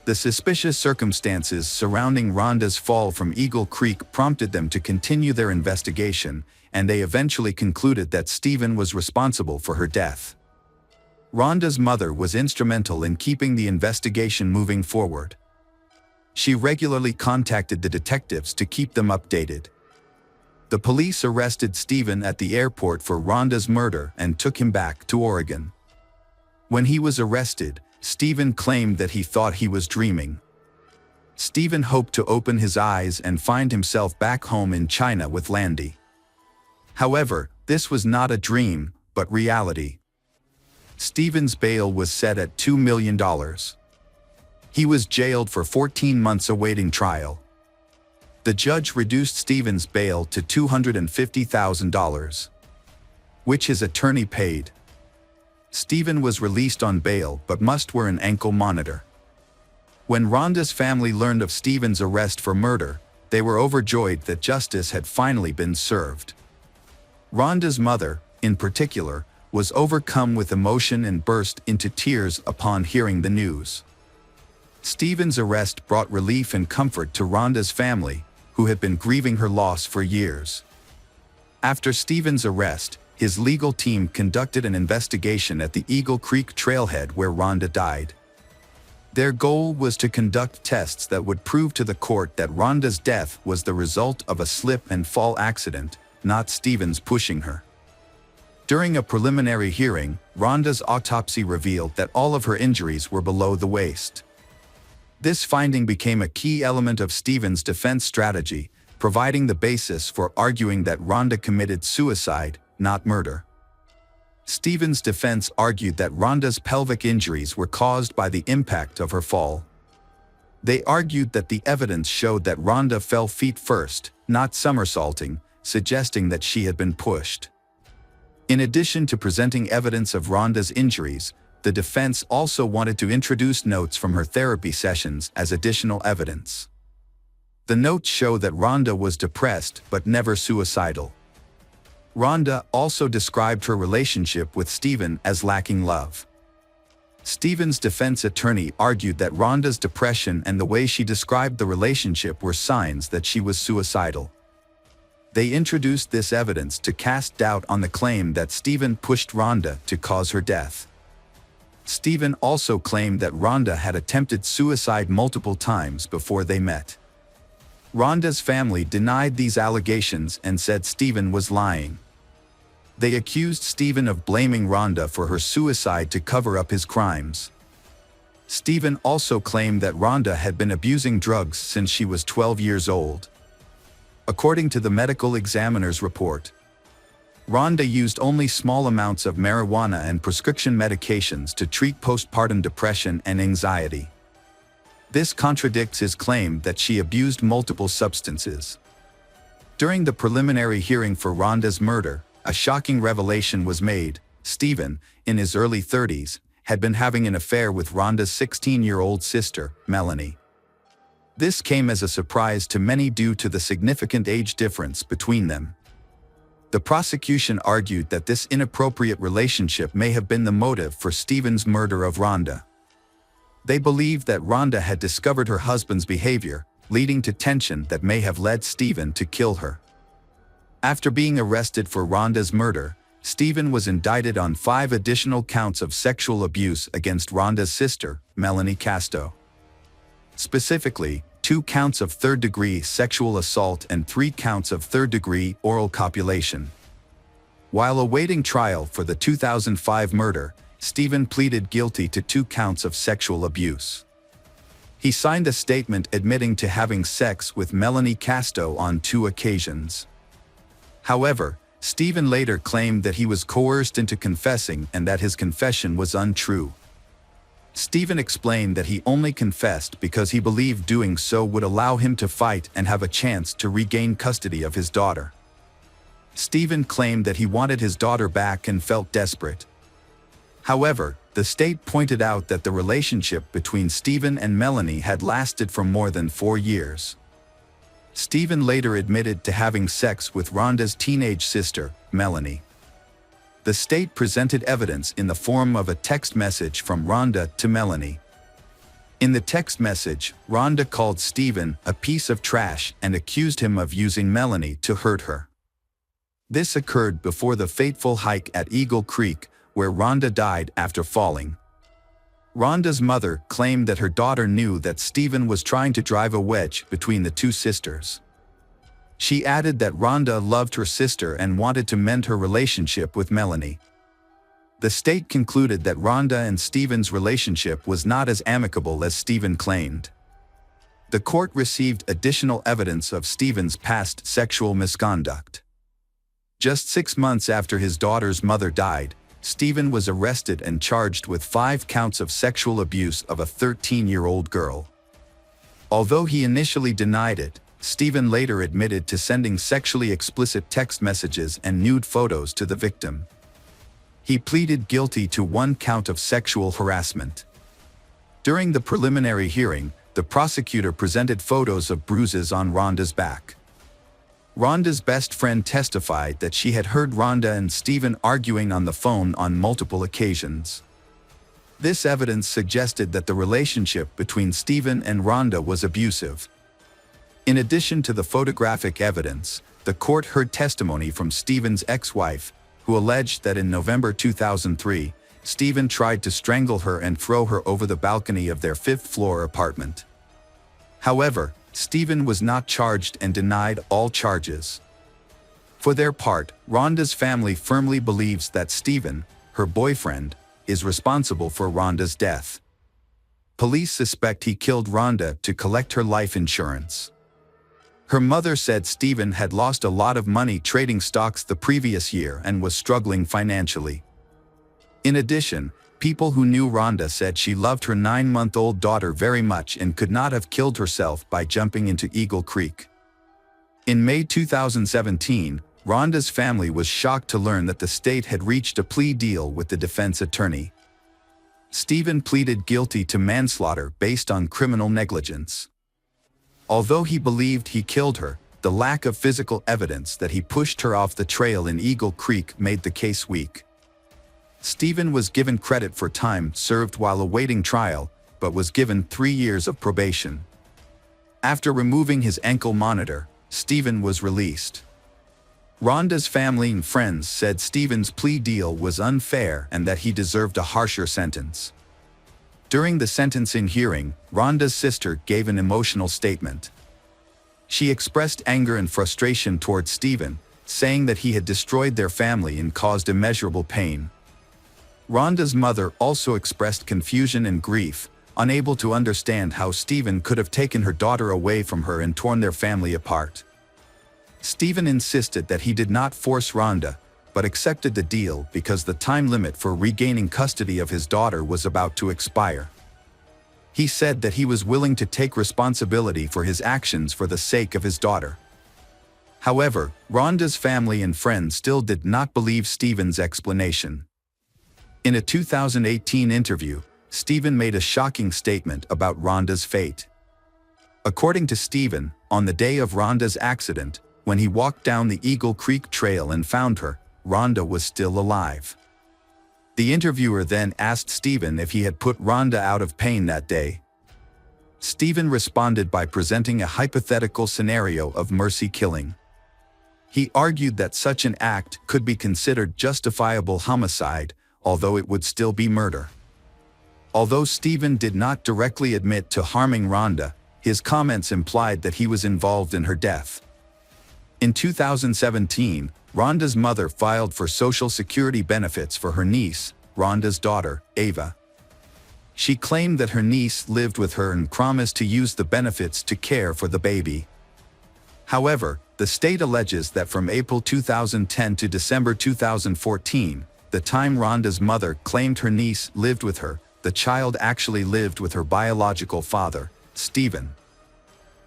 The suspicious circumstances surrounding Rhonda's fall from Eagle Creek prompted them to continue their investigation, and they eventually concluded that Stephen was responsible for her death. Rhonda's mother was instrumental in keeping the investigation moving forward. She regularly contacted the detectives to keep them updated. The police arrested Stephen at the airport for Rhonda's murder and took him back to Oregon. When he was arrested, Stephen claimed that he thought he was dreaming. Stephen hoped to open his eyes and find himself back home in China with Landy. However, this was not a dream, but reality. Stephen's bail was set at $2 million. He was jailed for 14 months awaiting trial. The judge reduced Stephen's bail to $250,000, which his attorney paid. Stephen was released on bail but must wear an ankle monitor. When Rhonda's family learned of Stephen's arrest for murder, they were overjoyed that justice had finally been served. Rhonda's mother, in particular, was overcome with emotion and burst into tears upon hearing the news. Stephen's arrest brought relief and comfort to Rhonda's family, who had been grieving her loss for years. After Stephen's arrest, his legal team conducted an investigation at the Eagle Creek trailhead where Rhonda died. Their goal was to conduct tests that would prove to the court that Rhonda's death was the result of a slip and fall accident, not Stephen's pushing her. During a preliminary hearing, Rhonda's autopsy revealed that all of her injuries were below the waist. This finding became a key element of Stephen's defense strategy, providing the basis for arguing that Rhonda committed suicide, not murder. Stephen's defense argued that Rhonda's pelvic injuries were caused by the impact of her fall. They argued that the evidence showed that Rhonda fell feet first, not somersaulting, suggesting that she had been pushed. In addition to presenting evidence of Rhonda's injuries, the defense also wanted to introduce notes from her therapy sessions as additional evidence. The notes show that Rhonda was depressed but never suicidal. Rhonda also described her relationship with Stephen as lacking love. Stephen's defense attorney argued that Rhonda's depression and the way she described the relationship were signs that she was suicidal. They introduced this evidence to cast doubt on the claim that Stephen pushed Rhonda to cause her death. Stephen also claimed that Rhonda had attempted suicide multiple times before they met. Rhonda's family denied these allegations and said Stephen was lying. They accused Stephen of blaming Rhonda for her suicide to cover up his crimes. Stephen also claimed that Rhonda had been abusing drugs since she was 12 years old. According to the medical examiner's report, Rhonda used only small amounts of marijuana and prescription medications to treat postpartum depression and anxiety. This contradicts his claim that she abused multiple substances. During the preliminary hearing for Rhonda's murder, a shocking revelation was made. Stephen, in his early 30s, had been having an affair with Rhonda's 16-year-old sister, Melanie. This came as a surprise to many due to the significant age difference between them. The prosecution argued that this inappropriate relationship may have been the motive for Stephen's murder of Rhonda. They believed that Rhonda had discovered her husband's behavior, leading to tension that may have led Stephen to kill her. After being arrested for Rhonda's murder, Stephen was indicted on 5 additional counts of sexual abuse against Rhonda's sister, Melanie Casto. Specifically, 2 counts of third-degree sexual assault and 3 counts of third-degree oral copulation. While awaiting trial for the 2005 murder, Stephen pleaded guilty to 2 counts of sexual abuse. He signed a statement admitting to having sex with Melanie Casto on 2 occasions. However, Stephen later claimed that he was coerced into confessing and that his confession was untrue. Stephen explained that he only confessed because he believed doing so would allow him to fight and have a chance to regain custody of his daughter. Stephen claimed that he wanted his daughter back and felt desperate. However, the state pointed out that the relationship between Stephen and Melanie had lasted for more than 4 years. Stephen later admitted to having sex with Rhonda's teenage sister, Melanie. The state presented evidence in the form of a text message from Rhonda to Melanie. In the text message, Rhonda called Stephen a piece of trash and accused him of using Melanie to hurt her. This occurred before the fateful hike at Eagle Creek, where Rhonda died after falling. Rhonda's mother claimed that her daughter knew that Stephen was trying to drive a wedge between the 2 sisters. She added that Rhonda loved her sister and wanted to mend her relationship with Melanie. The state concluded that Rhonda and Stephen's relationship was not as amicable as Stephen claimed. The court received additional evidence of Stephen's past sexual misconduct. Just 6 months after his daughter's mother died, Stephen was arrested and charged with 5 counts of sexual abuse of a 13-year-old girl. Although he initially denied it, Stephen later admitted to sending sexually explicit text messages and nude photos to the victim. He pleaded guilty to 1 count of sexual harassment. During the preliminary hearing, the prosecutor presented photos of bruises on Rhonda's back. Rhonda's best friend testified that she had heard Rhonda and Stephen arguing on the phone on multiple occasions. This evidence suggested that the relationship between Stephen and Rhonda was abusive. In addition to the photographic evidence, the court heard testimony from Stephen's ex-wife, who alleged that in November 2003, Stephen tried to strangle her and throw her over the balcony of their 5th-floor apartment. However, Stephen was not charged and denied all charges. For their part, Rhonda's family firmly believes that Stephen, her boyfriend, is responsible for Rhonda's death. Police suspect he killed Rhonda to collect her life insurance. Her mother said Stephen had lost a lot of money trading stocks the previous year and was struggling financially. In addition, people who knew Rhonda said she loved her 9-month-old daughter very much and could not have killed herself by jumping into Eagle Creek. In May 2017, Rhonda's family was shocked to learn that the state had reached a plea deal with the defense attorney. Stephen pleaded guilty to manslaughter based on criminal negligence. Although he believed he killed her, the lack of physical evidence that he pushed her off the trail in Eagle Creek made the case weak. Stephen was given credit for time served while awaiting trial, but was given 3 years of probation. After removing his ankle monitor, Stephen was released. Rhonda's family and friends said Stephen's plea deal was unfair and that he deserved a harsher sentence. During the sentencing hearing, Rhonda's sister gave an emotional statement. She expressed anger and frustration towards Stephen, saying that he had destroyed their family and caused immeasurable pain. Rhonda's mother also expressed confusion and grief, unable to understand how Stephen could have taken her daughter away from her and torn their family apart. Stephen insisted that he did not force Rhonda, but accepted the deal because the time limit for regaining custody of his daughter was about to expire. He said that he was willing to take responsibility for his actions for the sake of his daughter. However, Rhonda's family and friends still did not believe Stephen's explanation. In a 2018 interview, Stephen made a shocking statement about Rhonda's fate. According to Stephen, on the day of Rhonda's accident, when he walked down the Eagle Creek Trail and found her, Rhonda was still alive. The interviewer then asked Stephen if he had put Rhonda out of pain that day. Stephen responded by presenting a hypothetical scenario of mercy killing. He argued that such an act could be considered justifiable homicide, although it would still be murder. Although Stephen did not directly admit to harming Rhonda, his comments implied that he was involved in her death. In 2017, Rhonda's mother filed for Social Security benefits for her niece, Rhonda's daughter, Ava. She claimed that her niece lived with her and promised to use the benefits to care for the baby. However, the state alleges that from April 2010 to December 2014, the time Rhonda's mother claimed her niece lived with her, the child actually lived with her biological father, Stephen.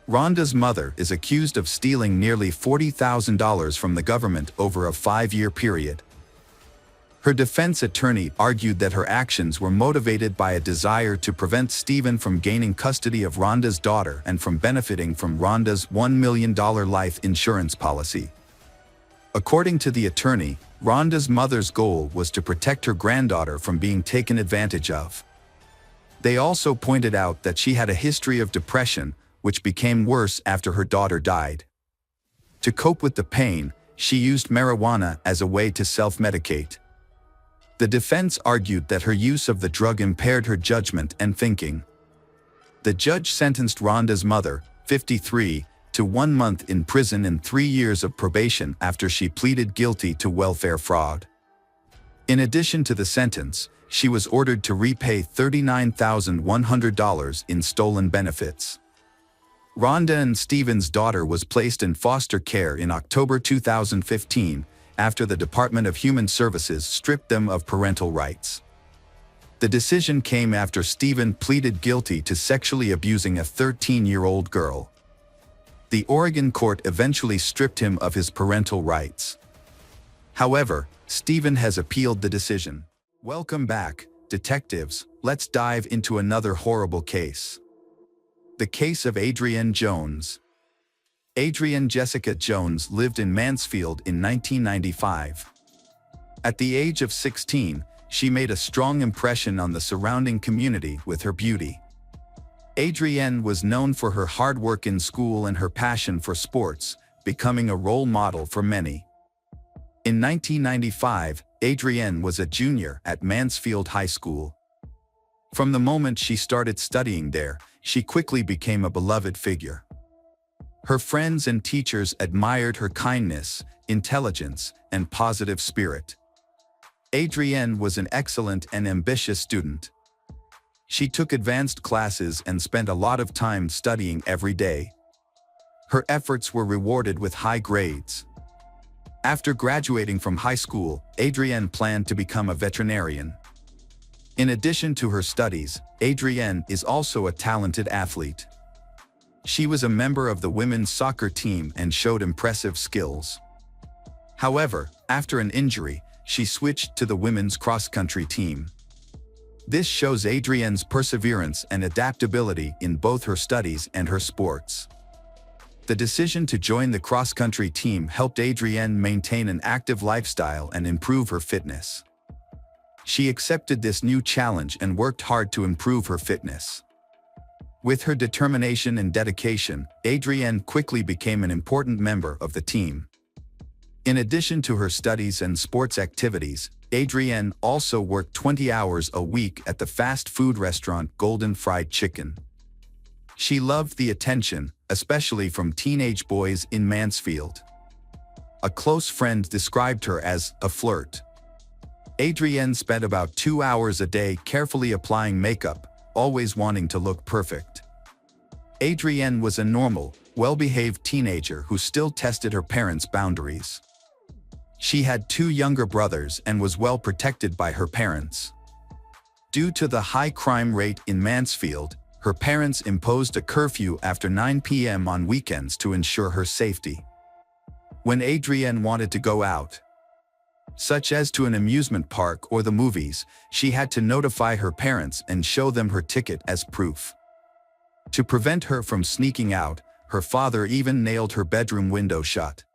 Rhonda's mother is accused of stealing nearly $40,000 from the government over a 5-year period. Her defense attorney argued that her actions were motivated by a desire to prevent Stephen from gaining custody of Rhonda's daughter and from benefiting from Rhonda's $1 million life insurance policy. According to the attorney, Rhonda's mother's goal was to protect her granddaughter from being taken advantage of. They also pointed out that she had a history of depression, which became worse after her daughter died. To cope with the pain, she used marijuana as a way to self-medicate. The defense argued that her use of the drug impaired her judgment and thinking. The judge sentenced Rhonda's mother, 53, to 1 month in prison and 3 years of probation after she pleaded guilty to welfare fraud. In addition to the sentence, she was ordered to repay $39,100 in stolen benefits. Rhonda and Stephen's daughter was placed in foster care in October 2015 after the Department of Human Services stripped them of parental rights. The decision came after Stephen pleaded guilty to sexually abusing a 13-year-old girl. The Oregon court eventually stripped him of his parental rights. However, Stephen has appealed the decision. Welcome back, detectives. Let's dive into another horrible case. The case of Adrienne Jones. Adrienne Jessica Jones lived in Mansfield in 1995. At the age of 16, she made a strong impression on the surrounding community with her beauty. Adrienne was known for her hard work in school and her passion for sports, becoming a role model for many. In 1995, Adrienne was a junior at Mansfield High School. From the moment she started studying there, she quickly became a beloved figure. Her friends and teachers admired her kindness, intelligence, and positive spirit. Adrienne was an excellent and ambitious student. She took advanced classes and spent a lot of time studying every day. Her efforts were rewarded with high grades. After graduating from high school, Adrienne planned to become a veterinarian. In addition to her studies, Adrienne is also a talented athlete. She was a member of the women's soccer team and showed impressive skills. However, after an injury, she switched to the women's cross-country team. This shows Adrienne's perseverance and adaptability in both her studies and her sports. The decision to join the cross-country team helped Adrienne maintain an active lifestyle and improve her fitness. She accepted this new challenge and worked hard to improve her fitness. With her determination and dedication, Adrienne quickly became an important member of the team. In addition to her studies and sports activities, Adrienne also worked 20 hours a week at the fast food restaurant Golden Fried Chicken. She loved the attention, especially from teenage boys in Mansfield. A close friend described her as a flirt. Adrienne spent about 2 hours a day carefully applying makeup, always wanting to look perfect. Adrienne was a normal, well-behaved teenager who still tested her parents' boundaries. She had 2 younger brothers and was well protected by her parents. Due to the high crime rate in Mansfield, her parents imposed a curfew after 9 p.m. on weekends to ensure her safety. When Adrienne wanted to go out, such as to an amusement park or the movies, she had to notify her parents and show them her ticket as proof. To prevent her from sneaking out, her father even nailed her bedroom window shut.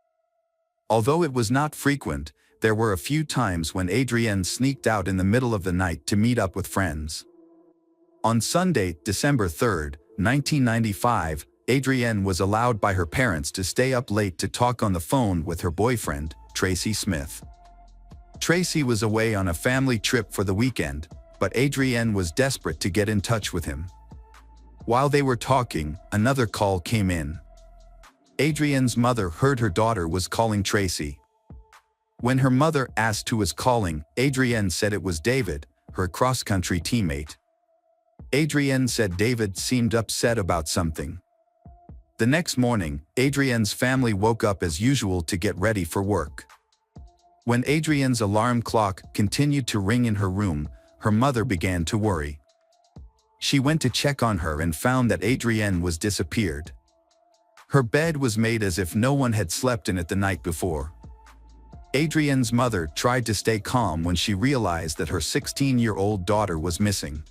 Although it was not frequent, there were a few times when Adrienne sneaked out in the middle of the night to meet up with friends. On Sunday, December 3, 1995, Adrienne was allowed by her parents to stay up late to talk on the phone with her boyfriend, Tracy Smith. Tracy was away on a family trip for the weekend, but Adrienne was desperate to get in touch with him. While they were talking, another call came in. Adrienne's mother heard her daughter was calling Tracy. When her mother asked who was calling, Adrienne said it was David, her cross-country teammate. Adrienne said David seemed upset about something. The next morning, Adrienne's family woke up as usual to get ready for work. When Adrienne's alarm clock continued to ring in her room, her mother began to worry. She went to check on her and found that Adrienne was disappeared. Her bed was made as if no one had slept in it the night before. Adrienne's mother tried to stay calm when she realized that her 16-year-old daughter was missing.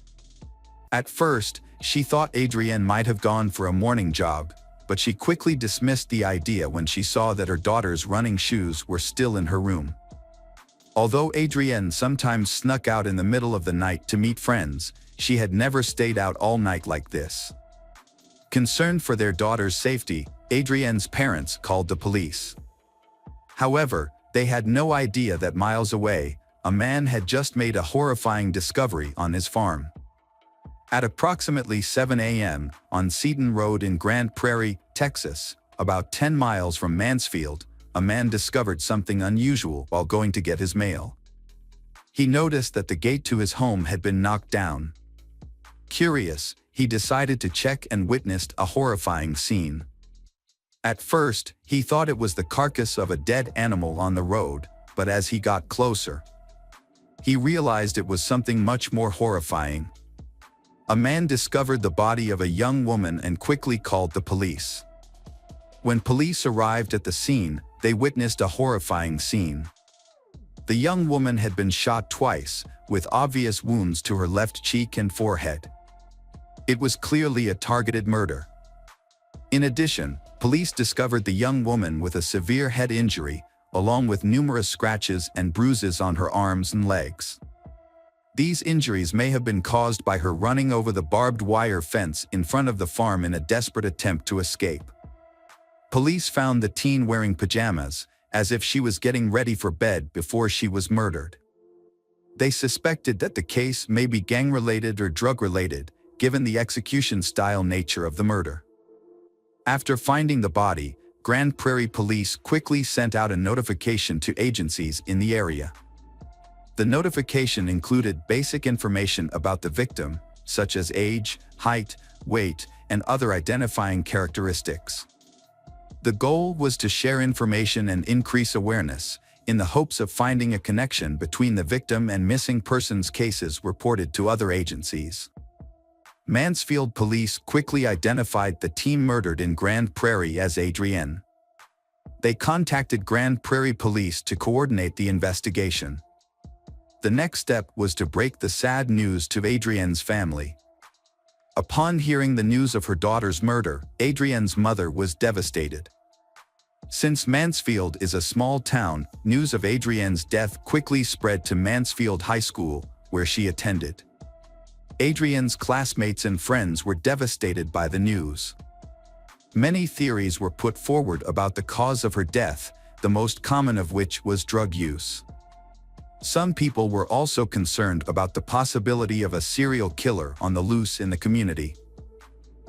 At first, she thought Adrienne might have gone for a morning jog, but she quickly dismissed the idea when she saw that her daughter's running shoes were still in her room. Although Adrienne sometimes snuck out in the middle of the night to meet friends, she had never stayed out all night like this. Concerned for their daughter's safety, Adrienne's parents called the police. However, they had no idea that miles away, a man had just made a horrifying discovery on his farm. At approximately 7 a.m., on Seton Road in Grand Prairie, Texas, about 10 miles from Mansfield, a man discovered something unusual while going to get his mail. He noticed that the gate to his home had been knocked down. Curious, he decided to check and witnessed a horrifying scene. At first, he thought it was the carcass of a dead animal on the road, but as he got closer, he realized it was something much more horrifying. A man discovered the body of a young woman and quickly called the police. When police arrived at the scene, they witnessed a horrifying scene. The young woman had been shot twice, with obvious wounds to her left cheek and forehead. It was clearly a targeted murder. In addition, police discovered the young woman with a severe head injury, along with numerous scratches and bruises on her arms and legs. These injuries may have been caused by her running over the barbed wire fence in front of the farm in a desperate attempt to escape. Police found the teen wearing pajamas, as if she was getting ready for bed before she was murdered. They suspected that the case may be gang-related or drug-related, given the execution-style nature of the murder. After finding the body, Grand Prairie Police quickly sent out a notification to agencies in the area. The notification included basic information about the victim, such as age, height, weight, and other identifying characteristics. The goal was to share information and increase awareness, in the hopes of finding a connection between the victim and missing persons cases reported to other agencies. Mansfield police quickly identified the teen murdered in Grand Prairie as Adrienne. They contacted Grand Prairie police to coordinate the investigation. The next step was to break the sad news to Adrienne's family. Upon hearing the news of her daughter's murder, Adrienne's mother was devastated. Since Mansfield is a small town, news of Adrienne's death quickly spread to Mansfield High School, where she attended. Adrienne's classmates and friends were devastated by the news. Many theories were put forward about the cause of her death, the most common of which was drug use. Some people were also concerned about the possibility of a serial killer on the loose in the community.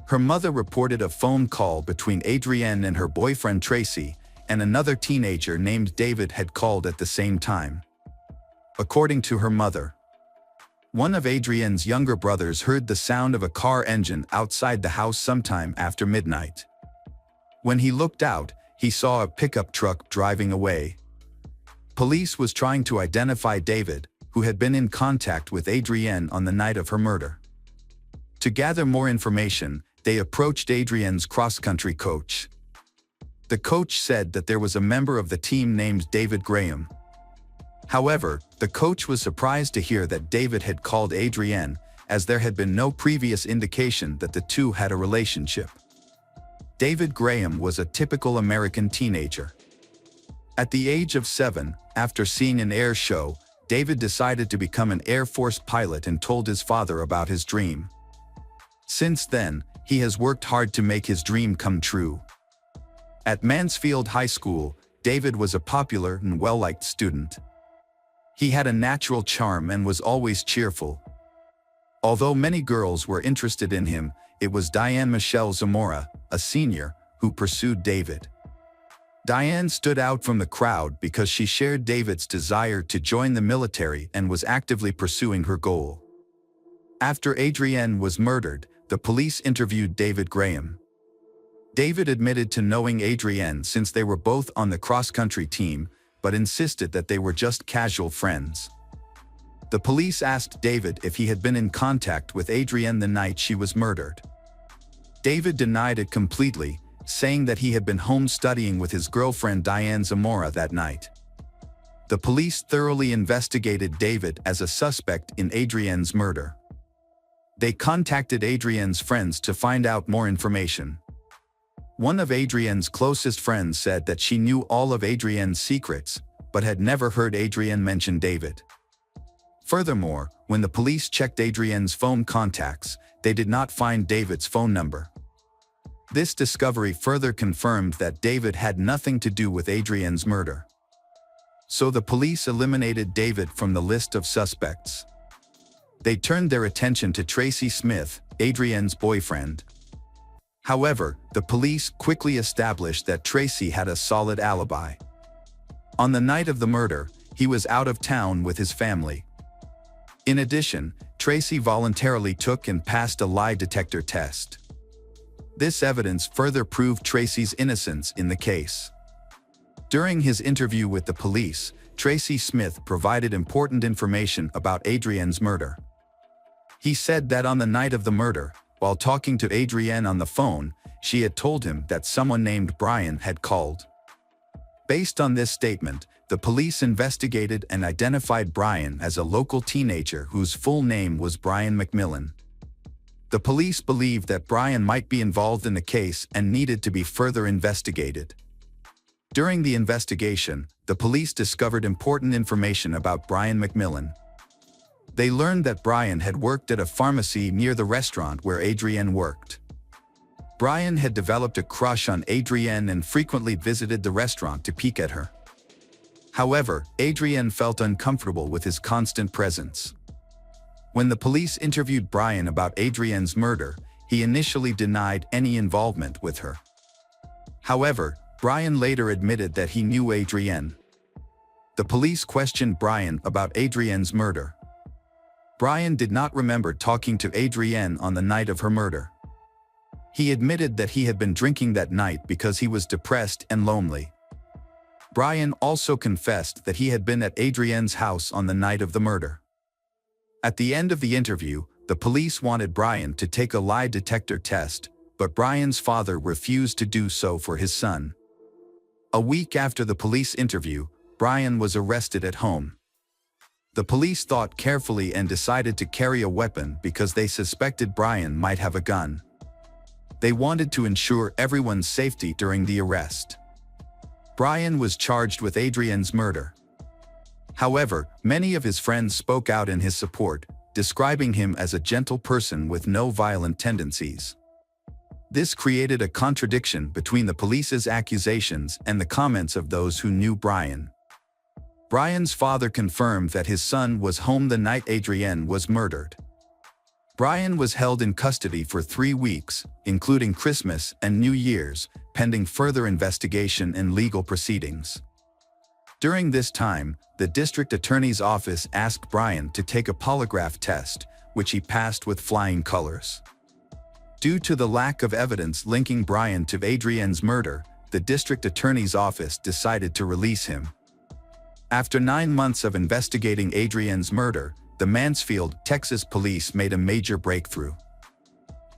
Her mother reported a phone call between Adrienne and her boyfriend Tracy, and another teenager named David had called at the same time. According to her mother, one of Adrienne's younger brothers heard the sound of a car engine outside the house sometime after midnight. When he looked out, he saw a pickup truck driving away. Police was trying to identify David, who had been in contact with Adrienne on the night of her murder. To gather more information, they approached Adrienne's cross-country coach. The coach said that there was a member of the team named David Graham. However, the coach was surprised to hear that David had called Adrienne, as there had been no previous indication that the two had a relationship. David Graham was a typical American teenager. At the age of 7, after seeing an air show, David decided to become an Air Force pilot and told his father about his dream. Since then, he has worked hard to make his dream come true. At Mansfield High School, David was a popular and well-liked student. He had a natural charm and was always cheerful. Although many girls were interested in him, it was Diane Michelle Zamora, a senior, who pursued David. Diane stood out from the crowd because she shared David's desire to join the military and was actively pursuing her goal. After Adrienne was murdered, the police interviewed David Graham. David admitted to knowing Adrienne since they were both on the cross-country team, but insisted that they were just casual friends. The police asked David if he had been in contact with Adrienne the night she was murdered. David denied it completely, saying that he had been home studying with his girlfriend Diane Zamora that night. The police thoroughly investigated David as a suspect in Adrienne's murder. They contacted Adrienne's friends to find out more information. One of Adrienne's closest friends said that she knew all of Adrienne's secrets, but had never heard Adrienne mention David. Furthermore, when the police checked Adrienne's phone contacts, they did not find David's phone number. This discovery further confirmed that David had nothing to do with Adrienne's murder. So the police eliminated David from the list of suspects. They turned their attention to Tracy Smith, Adrienne's boyfriend. However, the police quickly established that Tracy had a solid alibi. On the night of the murder, he was out of town with his family. In addition, Tracy voluntarily took and passed a lie detector test. This evidence further proved Tracy's innocence in the case. During his interview with the police, Tracy Smith provided important information about Adrienne's murder. He said that on the night of the murder, while talking to Adrienne on the phone, she had told him that someone named Brian had called. Based on this statement, the police investigated and identified Brian as a local teenager whose full name was Brian McMillan. The police believed that Brian might be involved in the case and needed to be further investigated. During the investigation, the police discovered important information about Brian McMillan. They learned that Brian had worked at a pharmacy near the restaurant where Adrienne worked. Brian had developed a crush on Adrienne and frequently visited the restaurant to peek at her. However, Adrienne felt uncomfortable with his constant presence. When the police interviewed Brian about Adrienne's murder, he initially denied any involvement with her. However, Brian later admitted that he knew Adrienne. The police questioned Brian about Adrienne's murder. Brian did not remember talking to Adrienne on the night of her murder. He admitted that he had been drinking that night because he was depressed and lonely. Brian also confessed that he had been at Adrienne's house on the night of the murder. At the end of the interview, the police wanted Brian to take a lie detector test, but Brian's father refused to do so for his son. A week after the police interview, Brian was arrested at home. The police thought carefully and decided to carry a weapon because they suspected Brian might have a gun. They wanted to ensure everyone's safety during the arrest. Brian was charged with Adrienne's murder. However, many of his friends spoke out in his support, describing him as a gentle person with no violent tendencies. This created a contradiction between the police's accusations and the comments of those who knew Brian. Brian's father confirmed that his son was home the night Adrienne was murdered. Brian was held in custody for 3 weeks, including Christmas and New Year's, pending further investigation and legal proceedings. During this time, the district attorney's office asked Brian to take a polygraph test, which he passed with flying colors. Due to the lack of evidence linking Brian to Adrienne's murder, the district attorney's office decided to release him. After 9 months of investigating Adrienne's murder, the Mansfield, Texas police made a major breakthrough.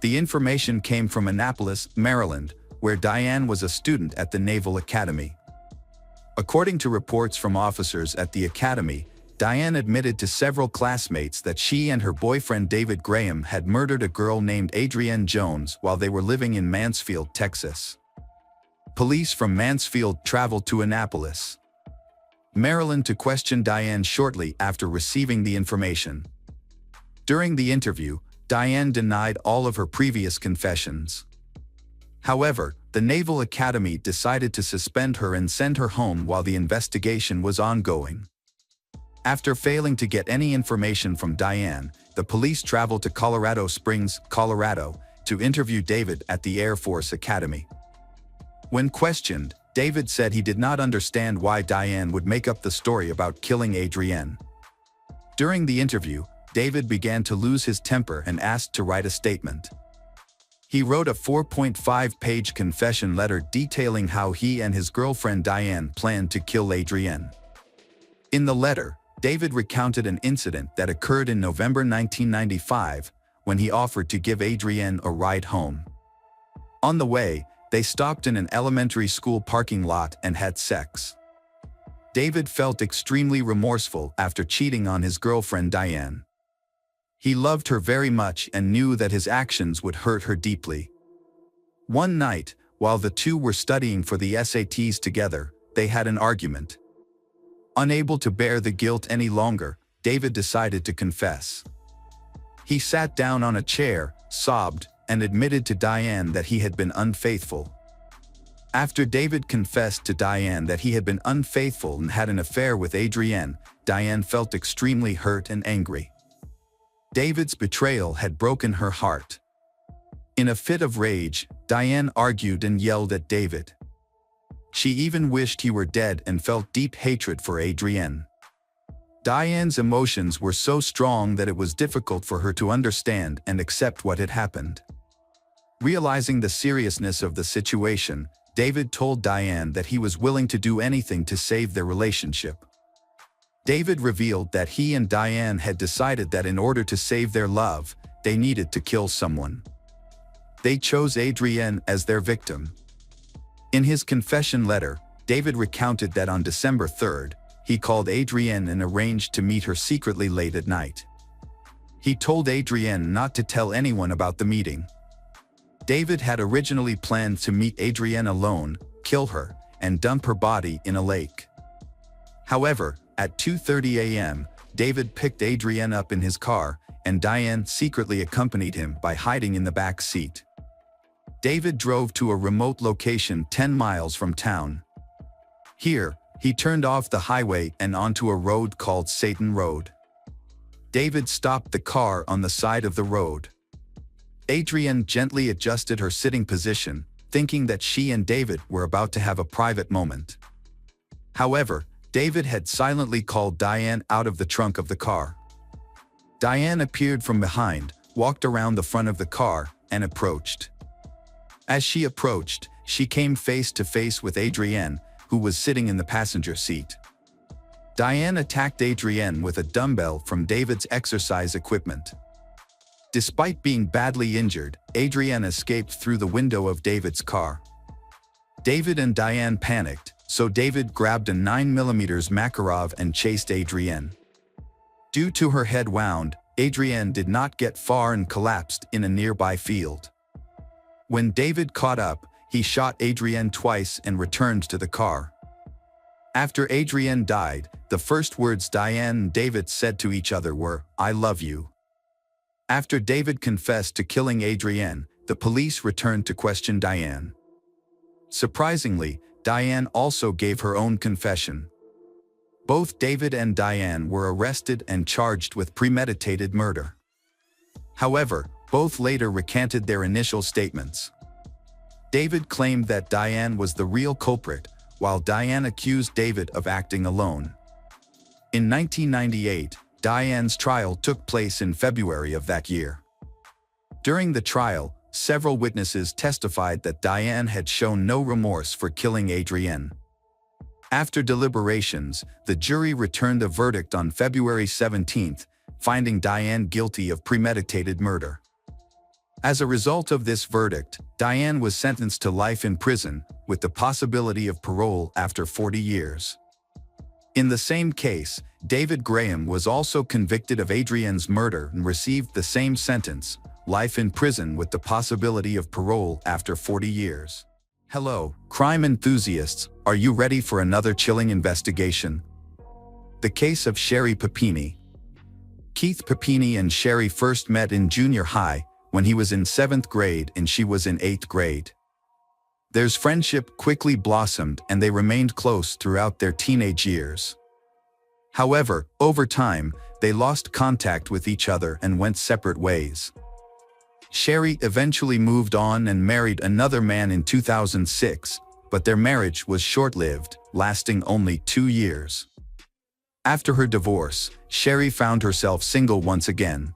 The information came from Annapolis, Maryland, where Diane was a student at the Naval Academy. According to reports from officers at the academy, Diane admitted to several classmates that she and her boyfriend David Graham had murdered a girl named Adrienne Jones while they were living in Mansfield, Texas. Police from Mansfield traveled to Annapolis, Maryland to question Diane shortly after receiving the information. During the interview, Diane denied all of her previous confessions. However, the Naval Academy decided to suspend her and send her home while the investigation was ongoing. After failing to get any information from Diane, the police traveled to Colorado Springs, Colorado, to interview David at the Air Force Academy. When questioned, David said he did not understand why Diane would make up the story about killing Adrienne. During the interview, David began to lose his temper and asked to write a statement. He wrote a 4.5-page confession letter detailing how he and his girlfriend Diane planned to kill Adrienne. In the letter, David recounted an incident that occurred in November 1995, when he offered to give Adrienne a ride home. On the way, they stopped in an elementary school parking lot and had sex. David felt extremely remorseful after cheating on his girlfriend Diane. He loved her very much and knew that his actions would hurt her deeply. One night, while the two were studying for the SATs together, they had an argument. Unable to bear the guilt any longer, David decided to confess. He sat down on a chair, sobbed, and admitted to Diane that he had been unfaithful. After David confessed to Diane that he had been unfaithful and had an affair with Adrienne, Diane felt extremely hurt and angry. David's betrayal had broken her heart. In a fit of rage, Diane argued and yelled at David. She even wished he were dead and felt deep hatred for Adrienne. Diane's emotions were so strong that it was difficult for her to understand and accept what had happened. Realizing the seriousness of the situation, David told Diane that he was willing to do anything to save their relationship. David revealed that he and Diane had decided that in order to save their love, they needed to kill someone. They chose Adrienne as their victim. In his confession letter, David recounted that on December 3rd, he called Adrienne and arranged to meet her secretly late at night. He told Adrienne not to tell anyone about the meeting. David had originally planned to meet Adrienne alone, kill her, and dump her body in a lake. However, at 2:30 a.m., David picked Adrienne up in his car, and Diane secretly accompanied him by hiding in the back seat. David drove to a remote location 10 miles from town. Here, he turned off the highway and onto a road called Satan Road. David stopped the car on the side of the road. Adrienne gently adjusted her sitting position, thinking that she and David were about to have a private moment. However, David had silently called Diane out of the trunk of the car. Diane appeared from behind, walked around the front of the car, and approached. As she approached, she came face to face with Adrienne, who was sitting in the passenger seat. Diane attacked Adrienne with a dumbbell from David's exercise equipment. Despite being badly injured, Adrienne escaped through the window of David's car. David and Diane panicked, so David grabbed a 9mm Makarov and chased Adrienne. Due to her head wound, Adrienne did not get far and collapsed in a nearby field. When David caught up, he shot Adrienne twice and returned to the car. After Adrienne died, the first words Diane and David said to each other were, "I love you." After David confessed to killing Adrienne, the police returned to question Diane. Surprisingly, Diane also gave her own confession. Both David and Diane were arrested and charged with premeditated murder. However, both later recanted their initial statements. David claimed that Diane was the real culprit, while Diane accused David of acting alone. In 1998, Diane's trial took place in February of that year. During the trial, several witnesses testified that Diane had shown no remorse for killing Adrienne. After deliberations, the jury returned a verdict on February 17, finding Diane guilty of premeditated murder. As a result of this verdict, Diane was sentenced to life in prison, with the possibility of parole after 40 years. In the same case, David Graham was also convicted of Adrienne's murder and received the same sentence, life in prison with the possibility of parole after 40 years. Hello, crime enthusiasts, are you ready for another chilling investigation? The case of Sherry Papini. Keith Papini and Sherry first met in junior high, when he was in 7th grade and she was in 8th grade. Their friendship quickly blossomed and they remained close throughout their teenage years. However, over time, they lost contact with each other and went separate ways. Sherry eventually moved on and married another man in 2006, but their marriage was short-lived, lasting only 2 years. After her divorce, Sherry found herself single once again.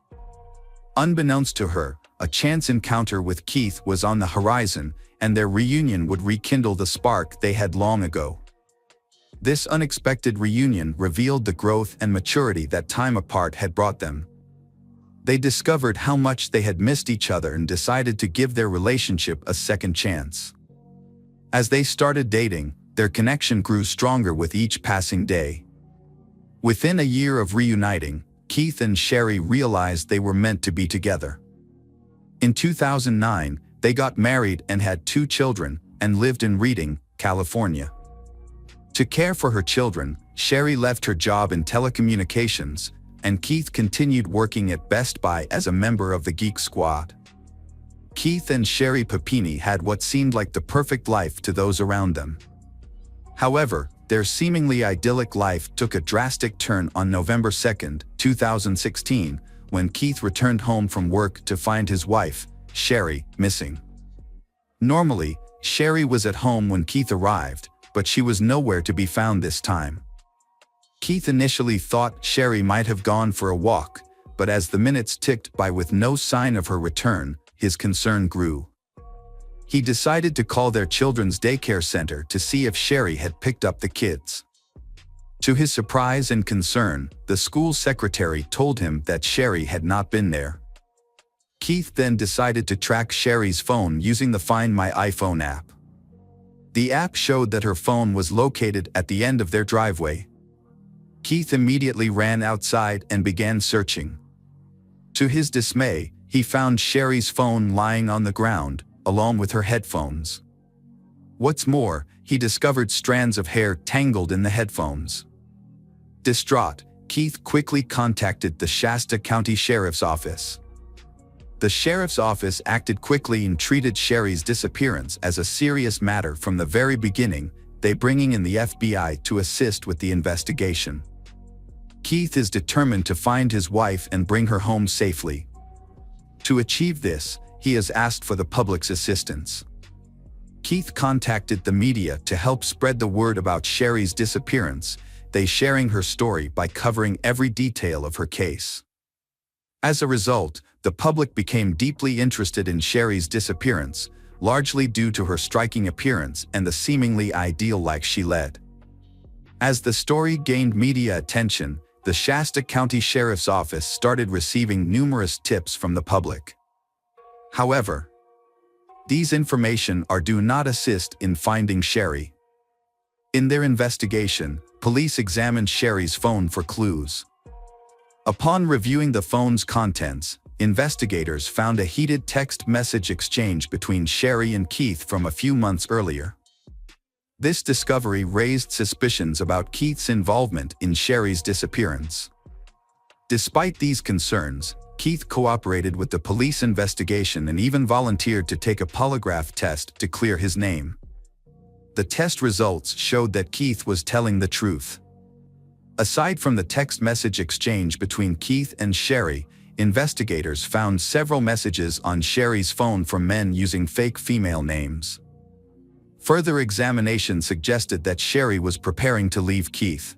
Unbeknownst to her, a chance encounter with Keith was on the horizon, and their reunion would rekindle the spark they had long ago. This unexpected reunion revealed the growth and maturity that time apart had brought them. They discovered how much they had missed each other and decided to give their relationship a second chance. As they started dating, their connection grew stronger with each passing day. Within a year of reuniting, Keith and Sherry realized they were meant to be together. In 2009, they got married and had 2 children, and lived in Reading, California. To care for her children, Sherry left her job in telecommunications, and Keith continued working at Best Buy as a member of the Geek Squad. Keith and Sherry Papini had what seemed like the perfect life to those around them. However, their seemingly idyllic life took a drastic turn on November 2, 2016, when Keith returned home from work to find his wife, Sherry, missing. Normally, Sherry was at home when Keith arrived, but she was nowhere to be found this time. Keith initially thought Sherry might have gone for a walk, but as the minutes ticked by with no sign of her return, his concern grew. He decided to call their children's daycare center to see if Sherry had picked up the kids. To his surprise and concern, the school secretary told him that Sherry had not been there. Keith then decided to track Sherry's phone using the Find My iPhone app. The app showed that her phone was located at the end of their driveway. Keith immediately ran outside and began searching. To his dismay, he found Sherry's phone lying on the ground, along with her headphones. What's more, he discovered strands of hair tangled in the headphones. Distraught, Keith quickly contacted the Shasta County Sheriff's Office. The sheriff's office acted quickly and treated Sherry's disappearance as a serious matter from the very beginning, they bringing in the FBI to assist with the investigation. Keith is determined to find his wife and bring her home safely. To achieve this, he has asked for the public's assistance. Keith contacted the media to help spread the word about Sherry's disappearance, they sharing her story by covering every detail of her case. As a result, the public became deeply interested in Sherry's disappearance, largely due to her striking appearance and the seemingly ideal life she led. As the story gained media attention, the Shasta County Sheriff's Office started receiving numerous tips from the public. However, these information do not assist in finding Sherry. In their investigation, police examined Sherry's phone for clues. Upon reviewing the phone's contents, investigators found a heated text message exchange between Sherry and Keith from a few months earlier. This discovery raised suspicions about Keith's involvement in Sherry's disappearance. Despite these concerns, Keith cooperated with the police investigation and even volunteered to take a polygraph test to clear his name. The test results showed that Keith was telling the truth. Aside from the text message exchange between Keith and Sherry, investigators found several messages on Sherry's phone from men using fake female names. Further examination suggested that Sherry was preparing to leave Keith.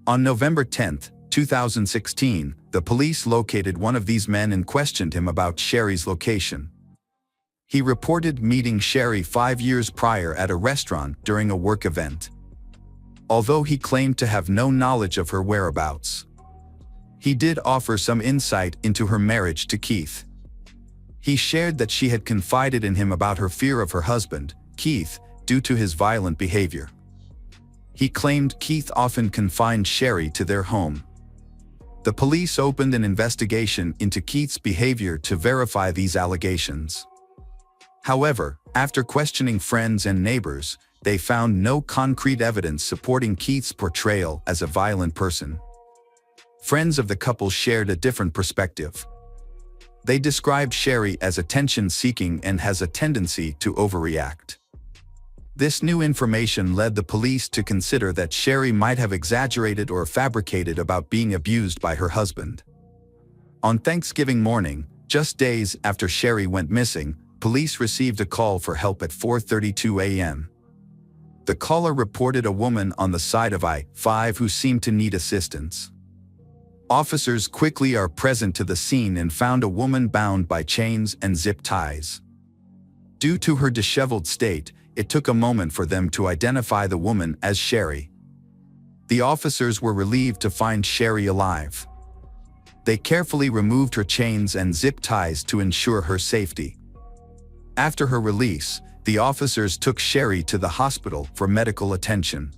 On November 10, 2016, the police located one of these men and questioned him about Sherry's location. He reported meeting Sherry 5 years prior at a restaurant during a work event. Although he claimed to have no knowledge of her whereabouts, he did offer some insight into her marriage to Keith. He shared that she had confided in him about her fear of her husband, Keith, due to his violent behavior. He claimed Keith often confined Sherry to their home. The police opened an investigation into Keith's behavior to verify these allegations. However, after questioning friends and neighbors, they found no concrete evidence supporting Keith's portrayal as a violent person. Friends of the couple shared a different perspective. They described Sherry as attention-seeking and has a tendency to overreact. This new information led the police to consider that Sherry might have exaggerated or fabricated about being abused by her husband. On Thanksgiving morning, just days after Sherry went missing, police received a call for help at 4:32 a.m. The caller reported a woman on the side of I-5 who seemed to need assistance. Officers quickly are present to the scene and found a woman bound by chains and zip ties. Due to her disheveled state, it took a moment for them to identify the woman as Sherry. The officers were relieved to find Sherry alive. They carefully removed her chains and zip ties to ensure her safety. After her release, the officers took Sherry to the hospital for medical attention.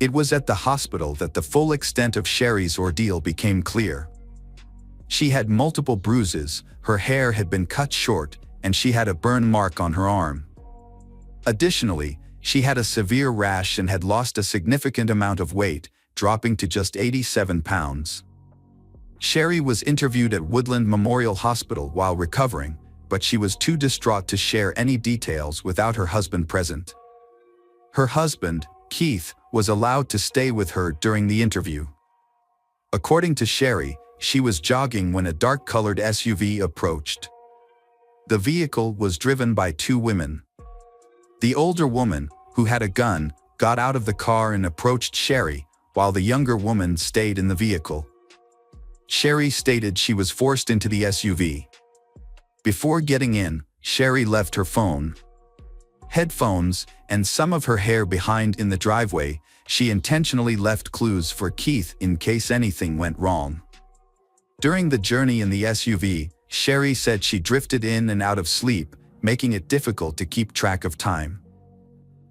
It was at the hospital that the full extent of Sherry's ordeal became clear. She had multiple bruises, her hair had been cut short, and she had a burn mark on her arm. Additionally, she had a severe rash and had lost a significant amount of weight, dropping to just 87 pounds. Sherry was interviewed at Woodland Memorial Hospital while recovering, but she was too distraught to share any details without her husband present. Her husband, Keith, was allowed to stay with her during the interview. According to Sherry, she was jogging when a dark-colored SUV approached. The vehicle was driven by 2 women. The older woman, who had a gun, got out of the car and approached Sherry, while the younger woman stayed in the vehicle. Sherry stated she was forced into the SUV. Before getting in, Sherry left her phone, headphones, and some of her hair behind in the driveway. She intentionally left clues for Keith in case anything went wrong. During the journey in the SUV, Sherry said she drifted in and out of sleep, making it difficult to keep track of time.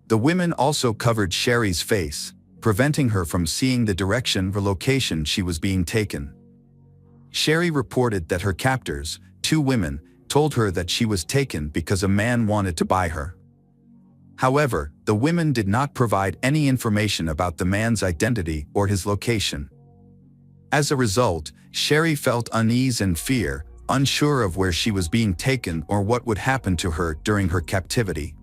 The women also covered Sherry's face, preventing her from seeing the direction or location she was being taken. Sherry reported that her captors, 2 women, told her that she was taken because a man wanted to buy her. However, the women did not provide any information about the man's identity or his location. As a result, Sherry felt unease and fear, unsure of where she was being taken or what would happen to her during her captivity.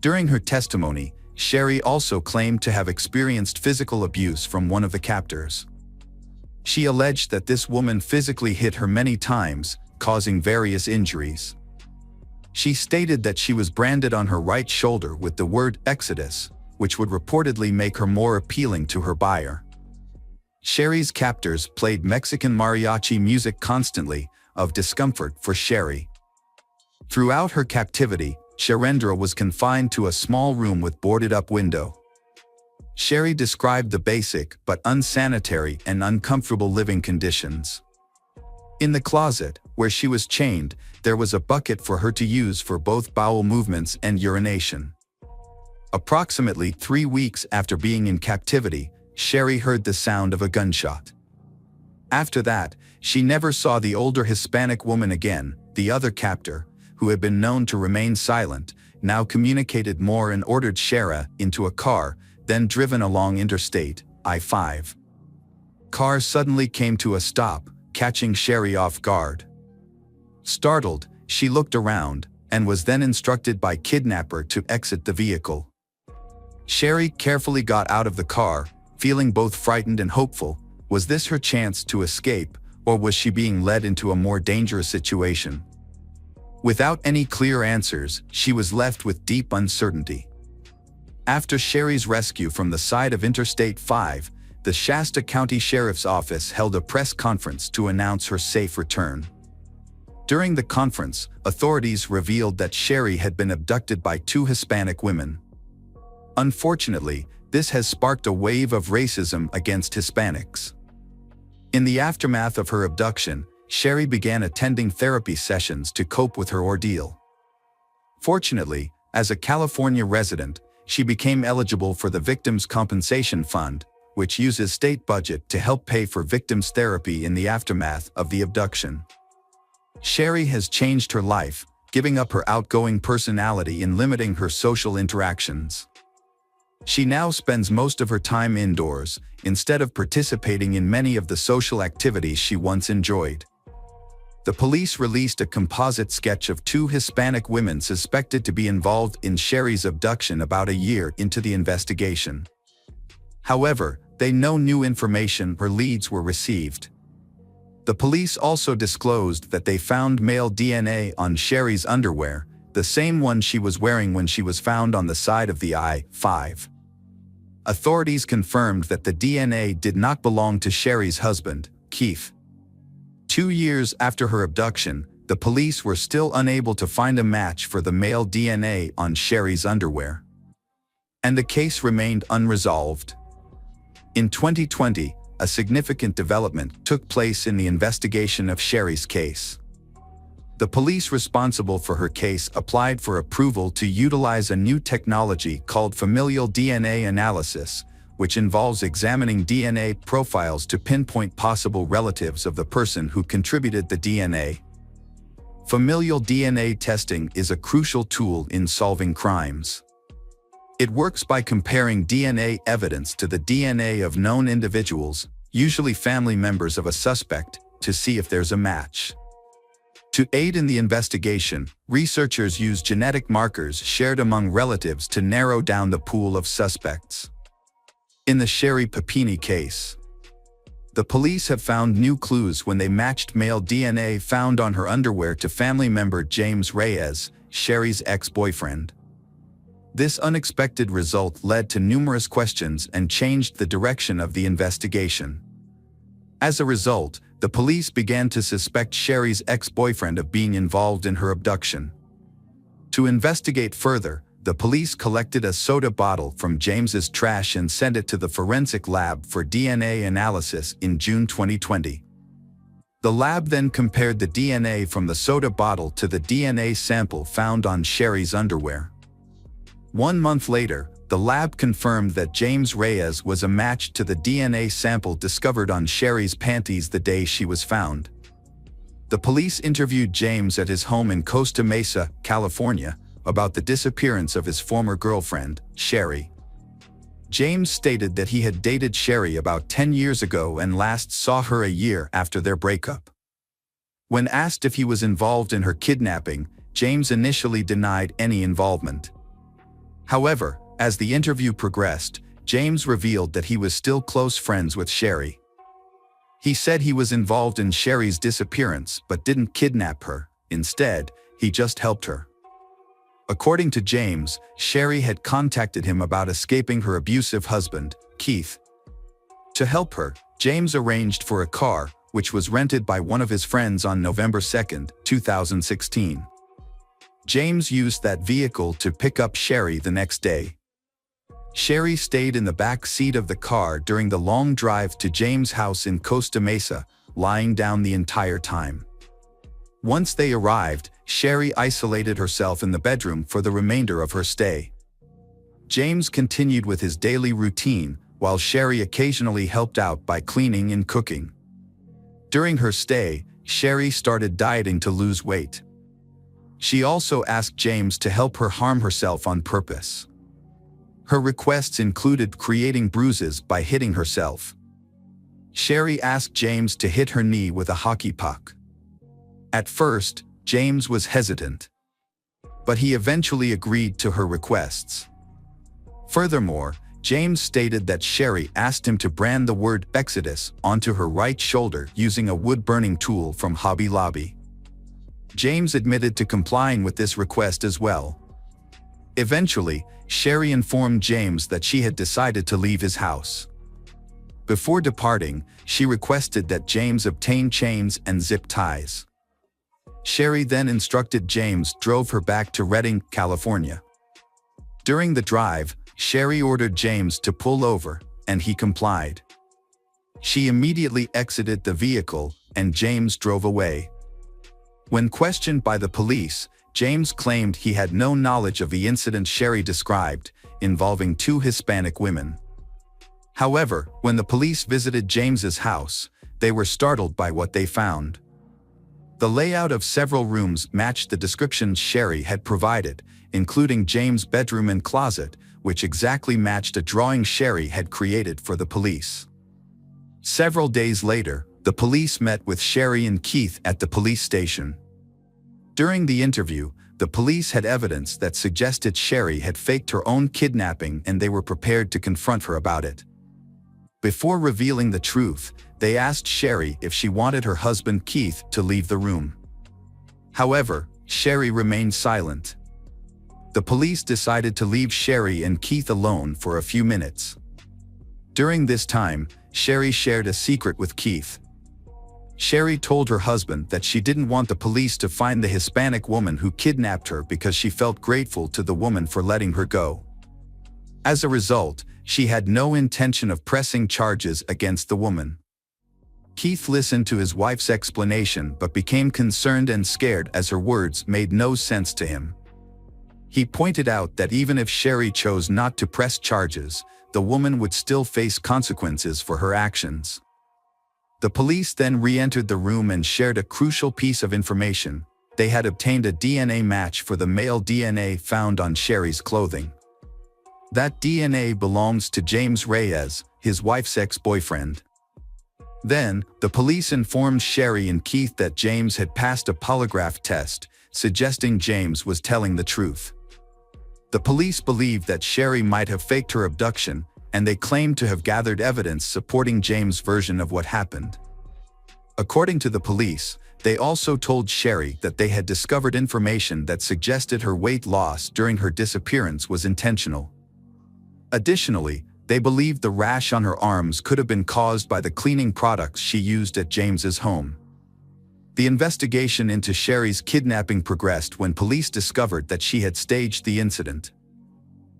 During her testimony, Sherry also claimed to have experienced physical abuse from one of the captors. She alleged that this woman physically hit her many times, causing various injuries. She stated that she was branded on her right shoulder with the word Exodus, which would reportedly make her more appealing to her buyer. Sherry's captors played Mexican mariachi music constantly, of discomfort for Sherry. Throughout her captivity, Sharendra was confined to a small room with boarded-up window. Sherry described the basic but unsanitary and uncomfortable living conditions. In the closet, where she was chained, there was a bucket for her to use for both bowel movements and urination. Approximately 3 weeks after being in captivity, Sherry heard the sound of a gunshot. After that, she never saw the older Hispanic woman again. The other captor, who had been known to remain silent, now communicated more and ordered Shara into a car, then driven along Interstate I-5. Car suddenly came to a stop, catching Sherry off guard. Startled, she looked around, and was then instructed by kidnapper to exit the vehicle. Sherry carefully got out of the car, feeling both frightened and hopeful. Was this her chance to escape, or was she being led into a more dangerous situation? Without any clear answers, she was left with deep uncertainty. After Sherry's rescue from the side of Interstate 5, the Shasta County Sheriff's Office held a press conference to announce her safe return. During the conference, authorities revealed that Sherry had been abducted by 2 Hispanic women. Unfortunately, this has sparked a wave of racism against Hispanics. In the aftermath of her abduction, Sherry began attending therapy sessions to cope with her ordeal. Fortunately, as a California resident, she became eligible for the Victims' Compensation Fund, which uses state budget to help pay for victims' therapy in the aftermath of the abduction. Sherry has changed her life, giving up her outgoing personality and limiting her social interactions. She now spends most of her time indoors, instead of participating in many of the social activities she once enjoyed. The police released a composite sketch of 2 Hispanic women suspected to be involved in Sherry's abduction about a year into the investigation. However, no new information or leads were received. The police also disclosed that they found male DNA on Sherry's underwear, the same one she was wearing when she was found on the side of the I-5. Authorities confirmed that the DNA did not belong to Sherry's husband, Keith. 2 years after her abduction, the police were still unable to find a match for the male DNA on Sherry's underwear. And the case remained unresolved. In 2020, a significant development took place in the investigation of Sherry's case. The police responsible for her case applied for approval to utilize a new technology called familial DNA analysis, which involves examining DNA profiles to pinpoint possible relatives of the person who contributed the DNA. Familial DNA testing is a crucial tool in solving crimes. It works by comparing DNA evidence to the DNA of known individuals, usually family members of a suspect, to see if there's a match. To aid in the investigation, researchers use genetic markers shared among relatives to narrow down the pool of suspects. In the Sherry Papini case, the police have found new clues when they matched male DNA found on her underwear to family member James Reyes, Sherry's ex-boyfriend. This unexpected result led to numerous questions and changed the direction of the investigation. As a result, the police began to suspect Sherry's ex-boyfriend of being involved in her abduction. To investigate further, the police collected a soda bottle from James's trash and sent it to the forensic lab for DNA analysis in June 2020. The lab then compared the DNA from the soda bottle to the DNA sample found on Sherry's underwear. 1 month later, the lab confirmed that James Reyes was a match to the DNA sample discovered on Sherry's panties the day she was found. The police interviewed James at his home in Costa Mesa, California, about the disappearance of his former girlfriend, Sherry. James stated that he had dated Sherry about 10 years ago and last saw her a year after their breakup. When asked if he was involved in her kidnapping, James initially denied any involvement. However, as the interview progressed, James revealed that he was still close friends with Sherry. He said he was involved in Sherry's disappearance but didn't kidnap her. Instead, he just helped her. According to James, Sherry had contacted him about escaping her abusive husband, Keith. To help her, James arranged for a car, which was rented by one of his friends on November 2, 2016. James used that vehicle to pick up Sherry the next day. Sherry stayed in the back seat of the car during the long drive to James' house in Costa Mesa, lying down the entire time. Once they arrived, Sherry isolated herself in the bedroom for the remainder of her stay. James continued with his daily routine, while Sherry occasionally helped out by cleaning and cooking. During her stay, Sherry started dieting to lose weight. She also asked James to help her harm herself on purpose. Her requests included creating bruises by hitting herself. Sherry asked James to hit her knee with a hockey puck. At first, James was hesitant, but he eventually agreed to her requests. Furthermore, James stated that Sherry asked him to brand the word Exodus onto her right shoulder using a wood-burning tool from Hobby Lobby. James admitted to complying with this request as well. Eventually, Sherry informed James that she had decided to leave his house. Before departing, she requested that James obtain chains and zip ties. Sherry then instructed James drove her back to Redding, California. During the drive, Sherry ordered James to pull over, and he complied. She immediately exited the vehicle, and James drove away. When questioned by the police, James claimed he had no knowledge of the incident Sherry described, involving two Hispanic women. However, when the police visited James's house, they were startled by what they found. The layout of several rooms matched the descriptions Sherry had provided, including James' bedroom and closet, which exactly matched a drawing Sherry had created for the police. Several days later, the police met with Sherry and Keith at the police station. During the interview, the police had evidence that suggested Sherry had faked her own kidnapping, and they were prepared to confront her about it. Before revealing the truth, they asked Sherry if she wanted her husband Keith to leave the room. However, Sherry remained silent. The police decided to leave Sherry and Keith alone for a few minutes. During this time, Sherry shared a secret with Keith. Sherry told her husband that she didn't want the police to find the Hispanic woman who kidnapped her because she felt grateful to the woman for letting her go. As a result, she had no intention of pressing charges against the woman. Keith listened to his wife's explanation but became concerned and scared as her words made no sense to him. He pointed out that even if Sherry chose not to press charges, the woman would still face consequences for her actions. The police then re-entered the room and shared a crucial piece of information. They had obtained a DNA match for the male DNA found on Sherry's clothing. That DNA belongs to James Reyes, his wife's ex-boyfriend. Then, the police informed Sherry and Keith that James had passed a polygraph test, suggesting James was telling the truth. The police believed that Sherry might have faked her abduction, and they claimed to have gathered evidence supporting James' version of what happened. According to the police, they also told Sherry that they had discovered information that suggested her weight loss during her disappearance was intentional. Additionally, they believed the rash on her arms could have been caused by the cleaning products she used at James's home. The investigation into Sherry's kidnapping progressed when police discovered that she had staged the incident.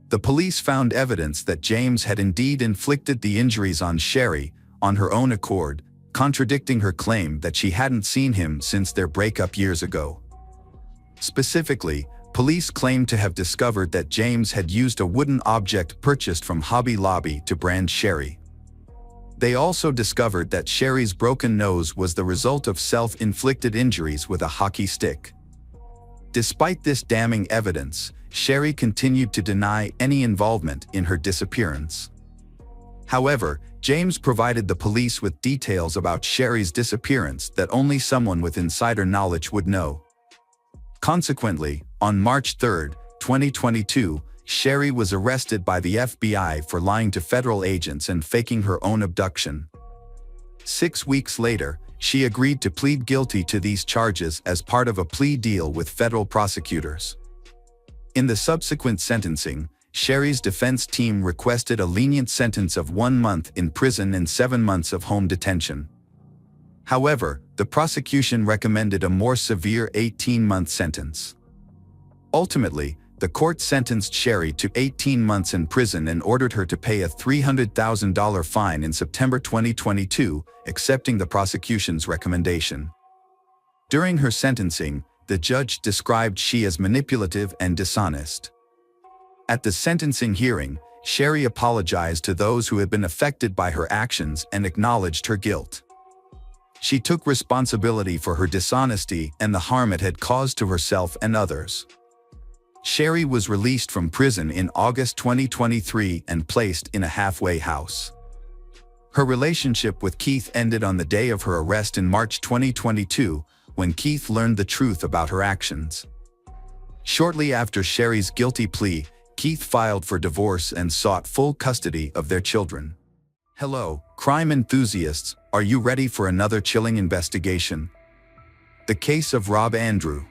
The police found evidence that James had indeed inflicted the injuries on Sherry on her own accord, contradicting her claim that she hadn't seen him since their breakup years ago. Specifically, police claimed to have discovered that James had used a wooden object purchased from Hobby Lobby to brand Sherry. They also discovered that Sherry's broken nose was the result of self-inflicted injuries with a hockey stick. Despite this damning evidence, Sherry continued to deny any involvement in her disappearance. However, James provided the police with details about Sherry's disappearance that only someone with insider knowledge would know. Consequently, on March 3, 2022, Sherry was arrested by the FBI for lying to federal agents and faking her own abduction. 6 weeks later, she agreed to plead guilty to these charges as part of a plea deal with federal prosecutors. In the subsequent sentencing, Sherry's defense team requested a lenient sentence of 1 month in prison and 7 months of home detention. However, the prosecution recommended a more severe 18-month sentence. Ultimately, the court sentenced Sherry to 18 months in prison and ordered her to pay a $300,000 fine in September 2022, accepting the prosecution's recommendation. During her sentencing, the judge described she as manipulative and dishonest. At the sentencing hearing, Sherry apologized to those who had been affected by her actions and acknowledged her guilt. She took responsibility for her dishonesty and the harm it had caused to herself and others. Sherry was released from prison in August 2023 and placed in a halfway house. Her relationship with Keith ended on the day of her arrest in March 2022, when Keith learned the truth about her actions. Shortly after Sherry's guilty plea, Keith filed for divorce and sought full custody of their children. Hello, crime enthusiasts, are you ready for another chilling investigation? The case of Rob Andrew.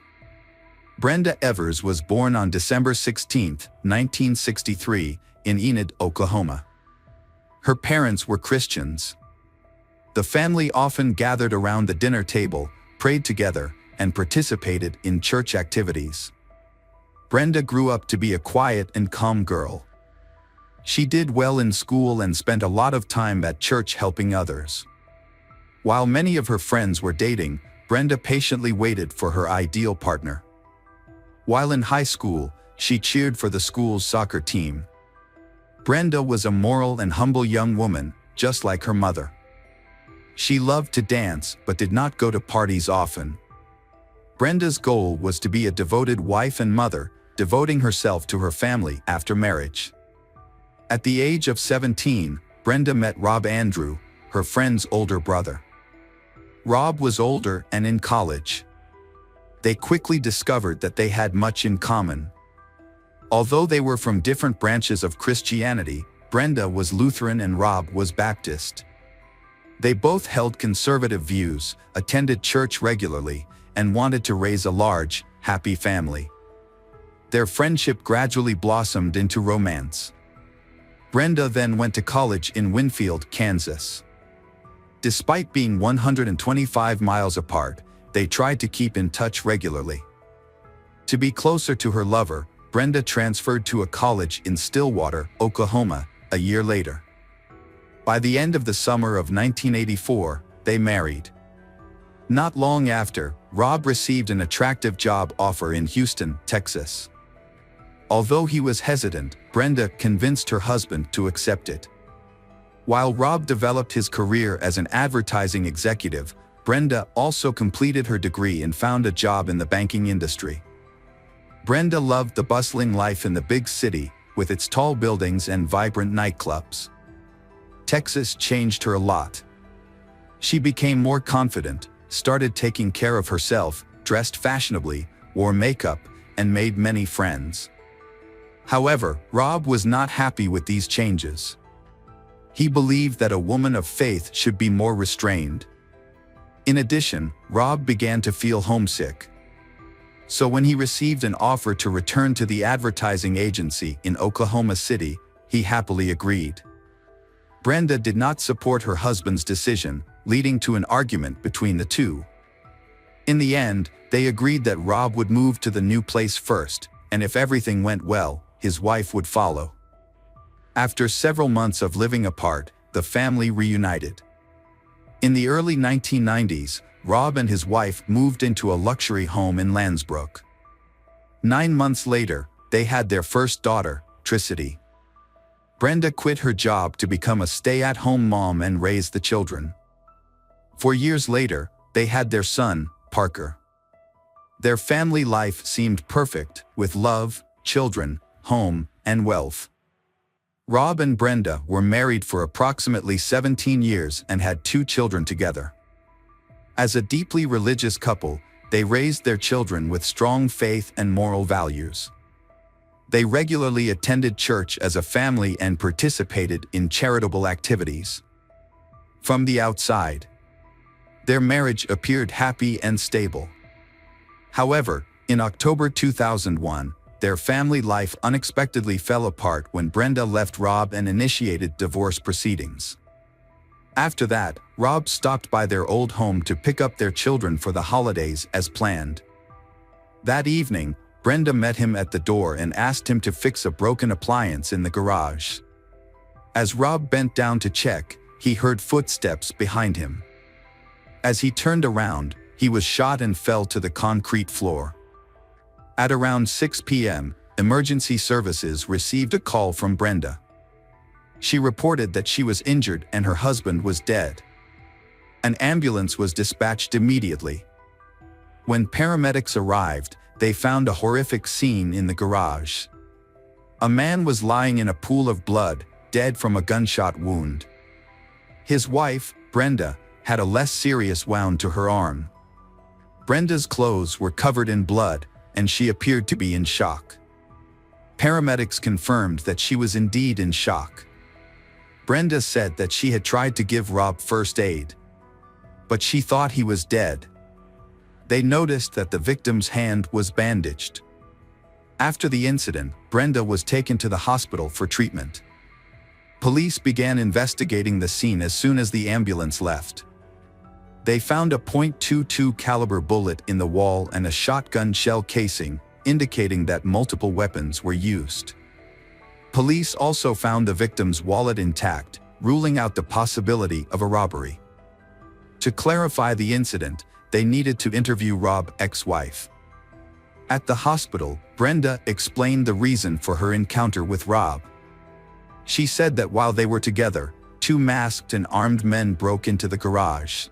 Brenda Evers was born on December 16, 1963, in Enid, Oklahoma. Her parents were Christians. The family often gathered around the dinner table, prayed together, and participated in church activities. Brenda grew up to be a quiet and calm girl. She did well in school and spent a lot of time at church helping others. While many of her friends were dating, Brenda patiently waited for her ideal partner. While in high school, she cheered for the school's soccer team. Brenda was a moral and humble young woman, just like her mother. She loved to dance but did not go to parties often. Brenda's goal was to be a devoted wife and mother, devoting herself to her family after marriage. At the age of 17, Brenda met Rob Andrew, her friend's older brother. Rob was older and in college. They quickly discovered that they had much in common. Although they were from different branches of Christianity, Brenda was Lutheran and Rob was Baptist. They both held conservative views, attended church regularly, and wanted to raise a large, happy family. Their friendship gradually blossomed into romance. Brenda then went to college in Winfield, Kansas. Despite being 125 miles apart, they tried to keep in touch regularly. To be closer to her lover, Brenda transferred to a college in Stillwater, Oklahoma, a year later. By the end of the summer of 1984, they married. Not long after, Rob received an attractive job offer in Houston, Texas. Although he was hesitant, Brenda convinced her husband to accept it. While Rob developed his career as an advertising executive, Brenda also completed her degree and found a job in the banking industry. Brenda loved the bustling life in the big city, with its tall buildings and vibrant nightclubs. Texas changed her a lot. She became more confident, started taking care of herself, dressed fashionably, wore makeup, and made many friends. However, Rob was not happy with these changes. He believed that a woman of faith should be more restrained. In addition, Rob began to feel homesick. So when he received an offer to return to the advertising agency in Oklahoma City, he happily agreed. Brenda did not support her husband's decision, leading to an argument between the two. In the end, they agreed that Rob would move to the new place first, and if everything went well, his wife would follow. After several months of living apart, the family reunited. In the early 1990s, Rob and his wife moved into a luxury home in Landsbrook. 9 months later, they had their first daughter, Tricity. Brenda quit her job to become a stay-at-home mom and raise the children. 4 years later, they had their son, Parker. Their family life seemed perfect, with love, children, home, and wealth. Rob and Brenda were married for approximately 17 years and had 2 children together. As a deeply religious couple, they raised their children with strong faith and moral values. They regularly attended church as a family and participated in charitable activities. From the outside, their marriage appeared happy and stable. However, in October 2001, their family life unexpectedly fell apart when Brenda left Rob and initiated divorce proceedings. After that, Rob stopped by their old home to pick up their children for the holidays as planned. That evening, Brenda met him at the door and asked him to fix a broken appliance in the garage. As Rob bent down to check, he heard footsteps behind him. As he turned around, he was shot and fell to the concrete floor. At around 6 p.m., emergency services received a call from Brenda. She reported that she was injured and her husband was dead. An ambulance was dispatched immediately. When paramedics arrived, they found a horrific scene in the garage. A man was lying in a pool of blood, dead from a gunshot wound. His wife, Brenda, had a less serious wound to her arm. Brenda's clothes were covered in blood, and she appeared to be in shock. Paramedics confirmed that she was indeed in shock. Brenda said that she had tried to give Rob first aid, but she thought he was dead. They noticed that the victim's hand was bandaged. After the incident, Brenda was taken to the hospital for treatment. Police began investigating the scene as soon as the ambulance left. They found a .22 caliber bullet in the wall and a shotgun shell casing, indicating that multiple weapons were used. Police also found the victim's wallet intact, ruling out the possibility of a robbery. To clarify the incident, they needed to interview Rob's ex-wife. At the hospital, Brenda explained the reason for her encounter with Rob. She said that while they were together, two masked and armed men broke into the garage.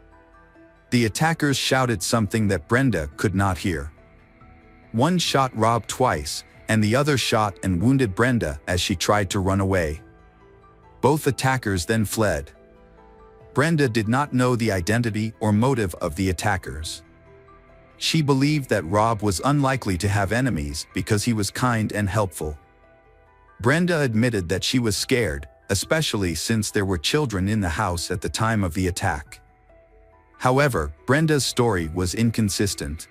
The attackers shouted something that Brenda could not hear. One shot Rob twice, and the other shot and wounded Brenda as she tried to run away. Both attackers then fled. Brenda did not know the identity or motive of the attackers. She believed that Rob was unlikely to have enemies because he was kind and helpful. Brenda admitted that she was scared, especially since there were children in the house at the time of the attack. However, Brenda's story was inconsistent.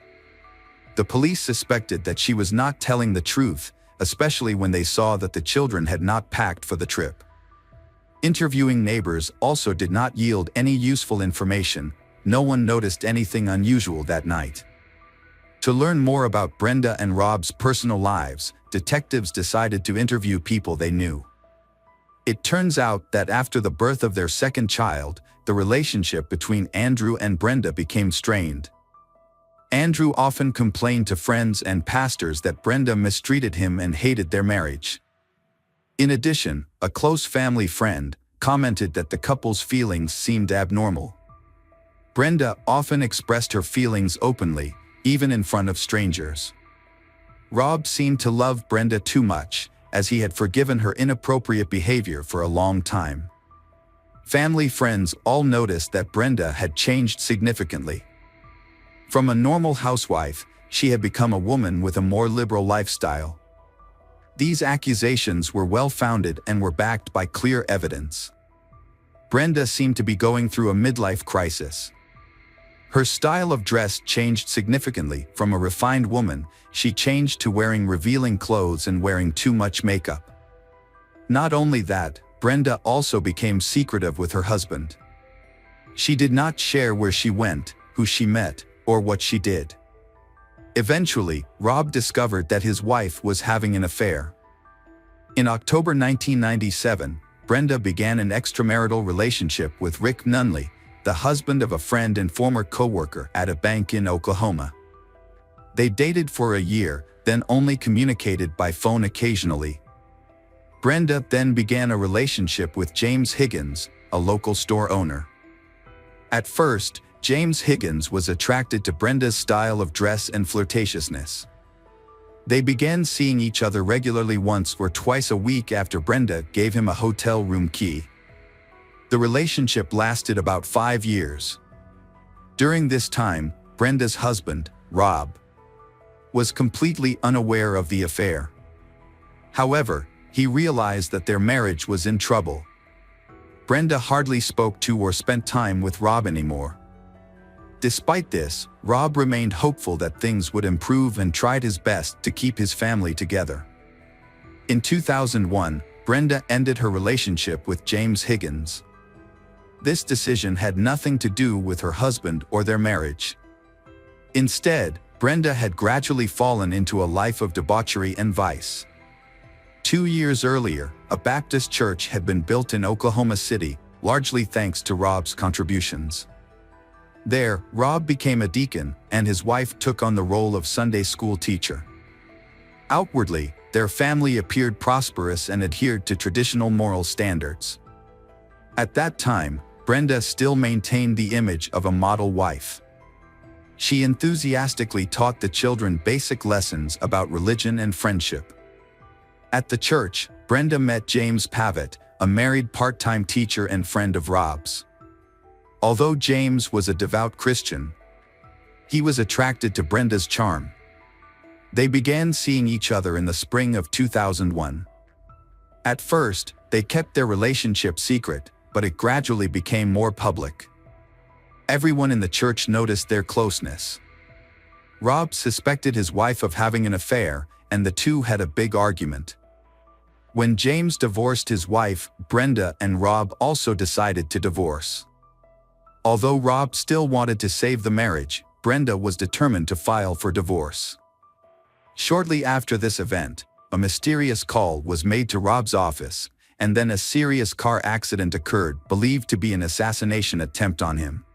The police suspected that she was not telling the truth, especially when they saw that the children had not packed for the trip. Interviewing neighbors also did not yield any useful information. No one noticed anything unusual that night. To learn more about Brenda and Rob's personal lives, detectives decided to interview people they knew. It turns out that after the birth of their second child, the relationship between Andrew and Brenda became strained. Andrew often complained to friends and pastors that Brenda mistreated him and hated their marriage. In addition, a close family friend commented that the couple's feelings seemed abnormal. Brenda often expressed her feelings openly, even in front of strangers. Rob seemed to love Brenda too much, as he had forgiven her inappropriate behavior for a long time. Family friends all noticed that Brenda had changed significantly. From a normal housewife, she had become a woman with a more liberal lifestyle. These accusations were well-founded and were backed by clear evidence. Brenda seemed to be going through a midlife crisis. Her style of dress changed significantly. From a refined woman, she changed to wearing revealing clothes and wearing too much makeup. Not only that, Brenda also became secretive with her husband. She did not share where she went, who she met, or what she did. Eventually, Rob discovered that his wife was having an affair. In October 1997, Brenda began an extramarital relationship with Rick Nunley, the husband of a friend and former co-worker at a bank in Oklahoma. They dated for a year, then only communicated by phone occasionally. Brenda then began a relationship with James Higgins, a local store owner. At first, James Higgins was attracted to Brenda's style of dress and flirtatiousness. They began seeing each other regularly once or twice a week after Brenda gave him a hotel room key. The relationship lasted about 5 years. During this time, Brenda's husband, Rob, was completely unaware of the affair. However, he realized that their marriage was in trouble. Brenda hardly spoke to or spent time with Rob anymore. Despite this, Rob remained hopeful that things would improve and tried his best to keep his family together. In 2001, Brenda ended her relationship with James Higgins. This decision had nothing to do with her husband or their marriage. Instead, Brenda had gradually fallen into a life of debauchery and vice. 2 years earlier, a Baptist church had been built in Oklahoma City, largely thanks to Rob's contributions. There, Rob became a deacon, and his wife took on the role of Sunday school teacher. Outwardly, their family appeared prosperous and adhered to traditional moral standards. At that time, Brenda still maintained the image of a model wife. She enthusiastically taught the children basic lessons about religion and friendship. At the church, Brenda met James Pavitt, a married part-time teacher and friend of Rob's. Although James was a devout Christian, he was attracted to Brenda's charm. They began seeing each other in the spring of 2001. At first, they kept their relationship secret, but it gradually became more public. Everyone in the church noticed their closeness. Rob suspected his wife of having an affair, and the two had a big argument. When James divorced his wife, Brenda and Rob also decided to divorce. Although Rob still wanted to save the marriage, Brenda was determined to file for divorce. Shortly after this event, a mysterious call was made to Rob's office, and then a serious car accident occurred, believed to be an assassination attempt on him.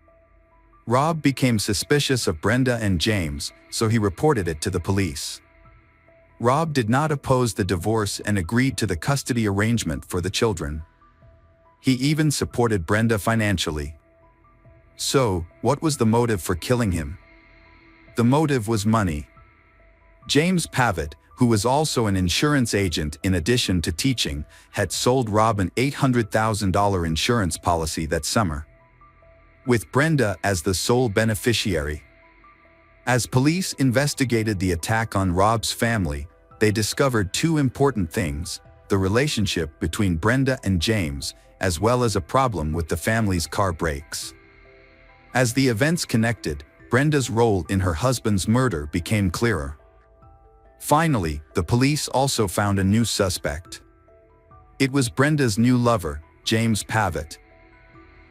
Rob became suspicious of Brenda and James, so he reported it to the police. Rob did not oppose the divorce and agreed to the custody arrangement for the children. He even supported Brenda financially. So, what was the motive for killing him? The motive was money. James Pavitt, who was also an insurance agent in addition to teaching, had sold Rob an $800,000 insurance policy that summer, with Brenda as the sole beneficiary. As police investigated the attack on Rob's family, they discovered two important things: the relationship between Brenda and James, as well as a problem with the family's car brakes. As the events connected, Brenda's role in her husband's murder became clearer. Finally, the police also found a new suspect. It was Brenda's new lover, James Pavitt.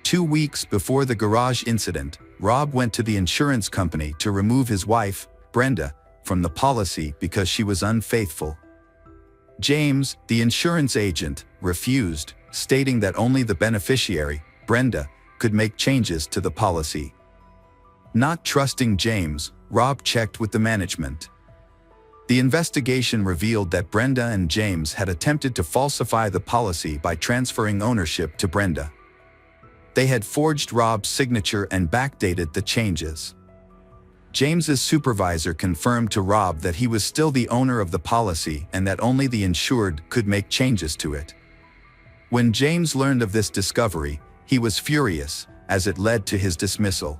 2 weeks before the garage incident, Rob went to the insurance company to remove his wife, Brenda, from the policy because she was unfaithful. James, the insurance agent, refused, stating that only the beneficiary, Brenda, could make changes to the policy. Not trusting James, Rob checked with the management. The investigation revealed that Brenda and James had attempted to falsify the policy by transferring ownership to Brenda. They had forged Rob's signature and backdated the changes. James's supervisor confirmed to Rob that he was still the owner of the policy and that only the insured could make changes to it. When James learned of this discovery, he was furious, as it led to his dismissal.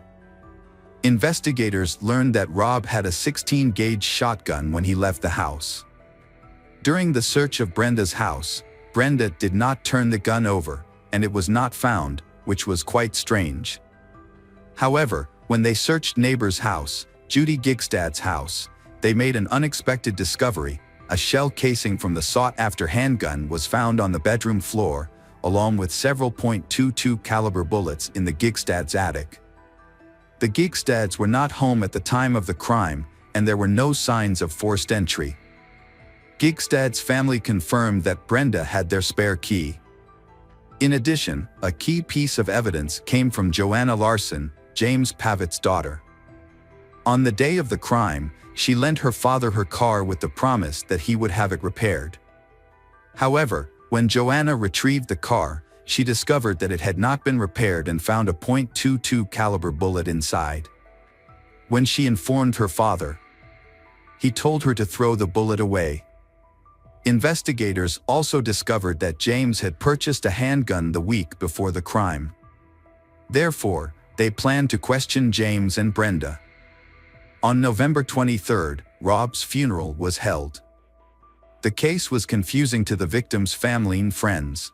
Investigators learned that Rob had a 16-gauge shotgun when he left the house. During the search of Brenda's house, Brenda did not turn the gun over, and it was not found, which was quite strange. However, when they searched neighbor's house, Judy Gigstad's house, they made an unexpected discovery. A shell casing from the sought-after handgun was found on the bedroom floor, along with several .22 caliber bullets in the Gigstad's attic. The Gigstads were not home at the time of the crime, and there were no signs of forced entry. Gigstad's family confirmed that Brenda had their spare key. In addition, a key piece of evidence came from Joanna Larson, James Pavitt's daughter. On the day of the crime, she lent her father her car with the promise that he would have it repaired. However, when Joanna retrieved the car, she discovered that it had not been repaired and found a .22 caliber bullet inside. When she informed her father, he told her to throw the bullet away. Investigators also discovered that James had purchased a handgun the week before the crime. Therefore, they planned to question James and Brenda. On November 23, Rob's funeral was held. The case was confusing to the victim's family and friends.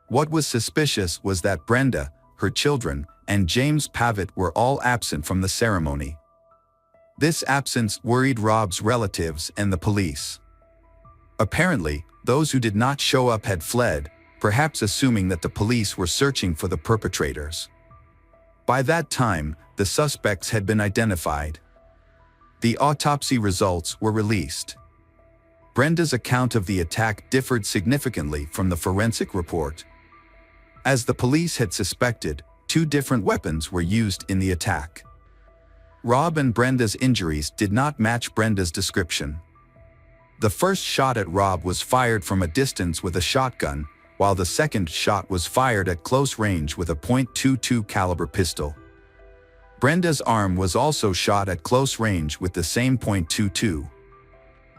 What was suspicious was that Brenda, her children, and James Pavitt were all absent from the ceremony. This absence worried Rob's relatives and the police. Apparently, those who did not show up had fled, perhaps assuming that the police were searching for the perpetrators. By that time, the suspects had been identified. The autopsy results were released. Brenda's account of the attack differed significantly from the forensic report. As the police had suspected, two different weapons were used in the attack. Rob and Brenda's injuries did not match Brenda's description. The first shot at Rob was fired from a distance with a shotgun, while the second shot was fired at close range with a .22 caliber pistol. Brenda's arm was also shot at close range with the same .22.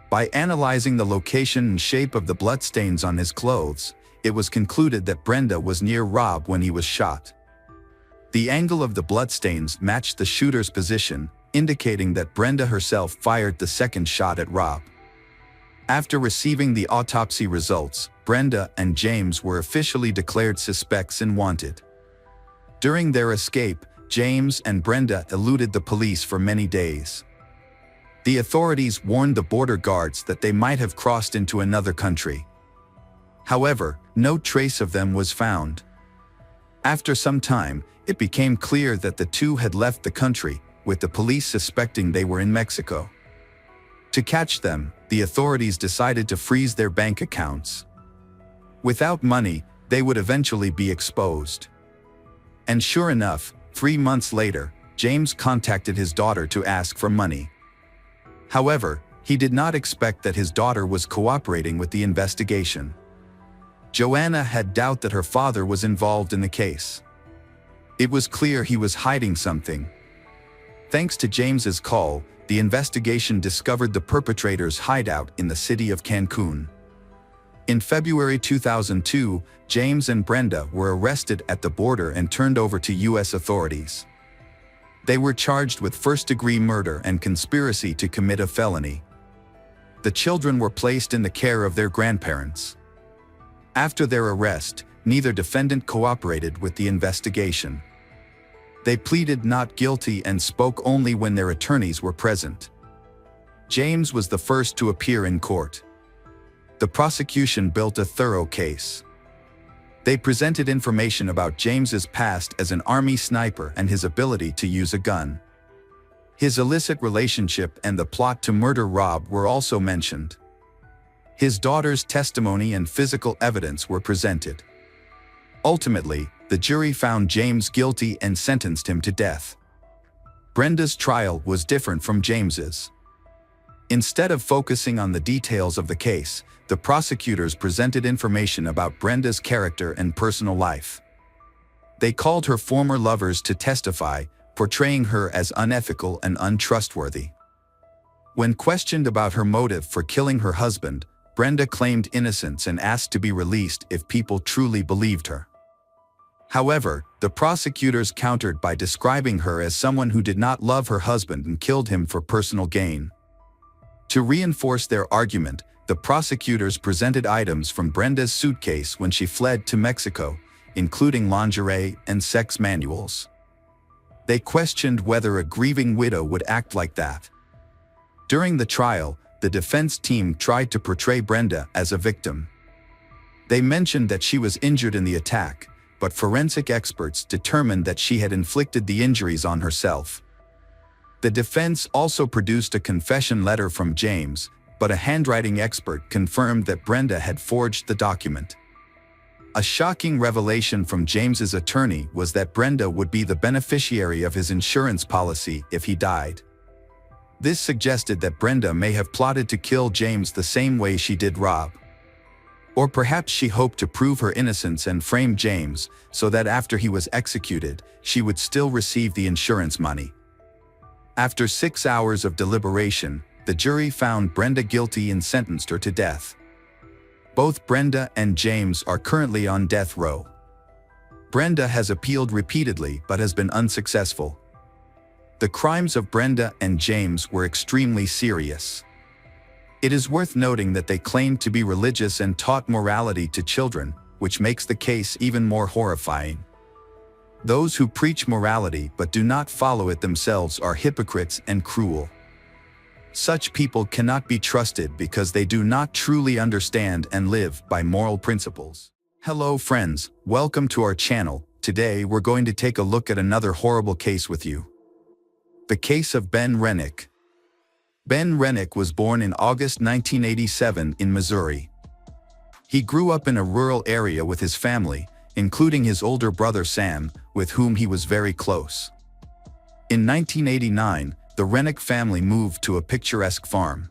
By analyzing the location and shape of the bloodstains on his clothes, it was concluded that Brenda was near Rob when he was shot. The angle of the bloodstains matched the shooter's position, indicating that Brenda herself fired the second shot at Rob. After receiving the autopsy results, Brenda and James were officially declared suspects and wanted. During their escape, James and Brenda eluded the police for many days. The authorities warned the border guards that they might have crossed into another country. However, no trace of them was found. After some time, it became clear that the two had left the country, with the police suspecting they were in Mexico. To catch them, the authorities decided to freeze their bank accounts. Without money, they would eventually be exposed. And sure enough, 3 months later, James contacted his daughter to ask for money. However, he did not expect that his daughter was cooperating with the investigation. Joanna had doubt that her father was involved in the case. It was clear he was hiding something. Thanks to James's call, the investigation discovered the perpetrator's hideout in the city of Cancun. In February 2002, James and Brenda were arrested at the border and turned over to U.S. authorities. They were charged with first-degree murder and conspiracy to commit a felony. The children were placed in the care of their grandparents. After their arrest, neither defendant cooperated with the investigation. They pleaded not guilty and spoke only when their attorneys were present. James was the first to appear in court. The prosecution built a thorough case. They presented information about James's past as an army sniper and his ability to use a gun. His illicit relationship and the plot to murder Rob were also mentioned. His daughter's testimony and physical evidence were presented. Ultimately, the jury found James guilty and sentenced him to death. Brenda's trial was different from James's. Instead of focusing on the details of the case, the prosecutors presented information about Brenda's character and personal life. They called her former lovers to testify, portraying her as unethical and untrustworthy. When questioned about her motive for killing her husband, Brenda claimed innocence and asked to be released if people truly believed her. However, the prosecutors countered by describing her as someone who did not love her husband and killed him for personal gain. To reinforce their argument, the prosecutors presented items from Brenda's suitcase when she fled to Mexico, including lingerie and sex manuals. They questioned whether a grieving widow would act like that. During the trial, the defense team tried to portray Brenda as a victim. They mentioned that she was injured in the attack, but forensic experts determined that she had inflicted the injuries on herself. The defense also produced a confession letter from James, but a handwriting expert confirmed that Brenda had forged the document. A shocking revelation from James's attorney was that Brenda would be the beneficiary of his insurance policy if he died. This suggested that Brenda may have plotted to kill James the same way she did Rob. Or perhaps she hoped to prove her innocence and frame James so that after he was executed, she would still receive the insurance money. After 6 hours of deliberation, the jury found Brenda guilty and sentenced her to death. Both Brenda and James are currently on death row. Brenda has appealed repeatedly but has been unsuccessful. The crimes of Brenda and James were extremely serious. It is worth noting that they claimed to be religious and taught morality to children, which makes the case even more horrifying. Those who preach morality but do not follow it themselves are hypocrites and cruel. Such people cannot be trusted because they do not truly understand and live by moral principles. Hello friends, welcome to our channel. Today we're going to take a look at another horrible case with you. The case of Ben Rennick. Ben Rennick was born in August 1987 in Missouri. He grew up in a rural area with his family, including his older brother Sam, with whom he was very close. In 1989, the Rennick family moved to a picturesque farm.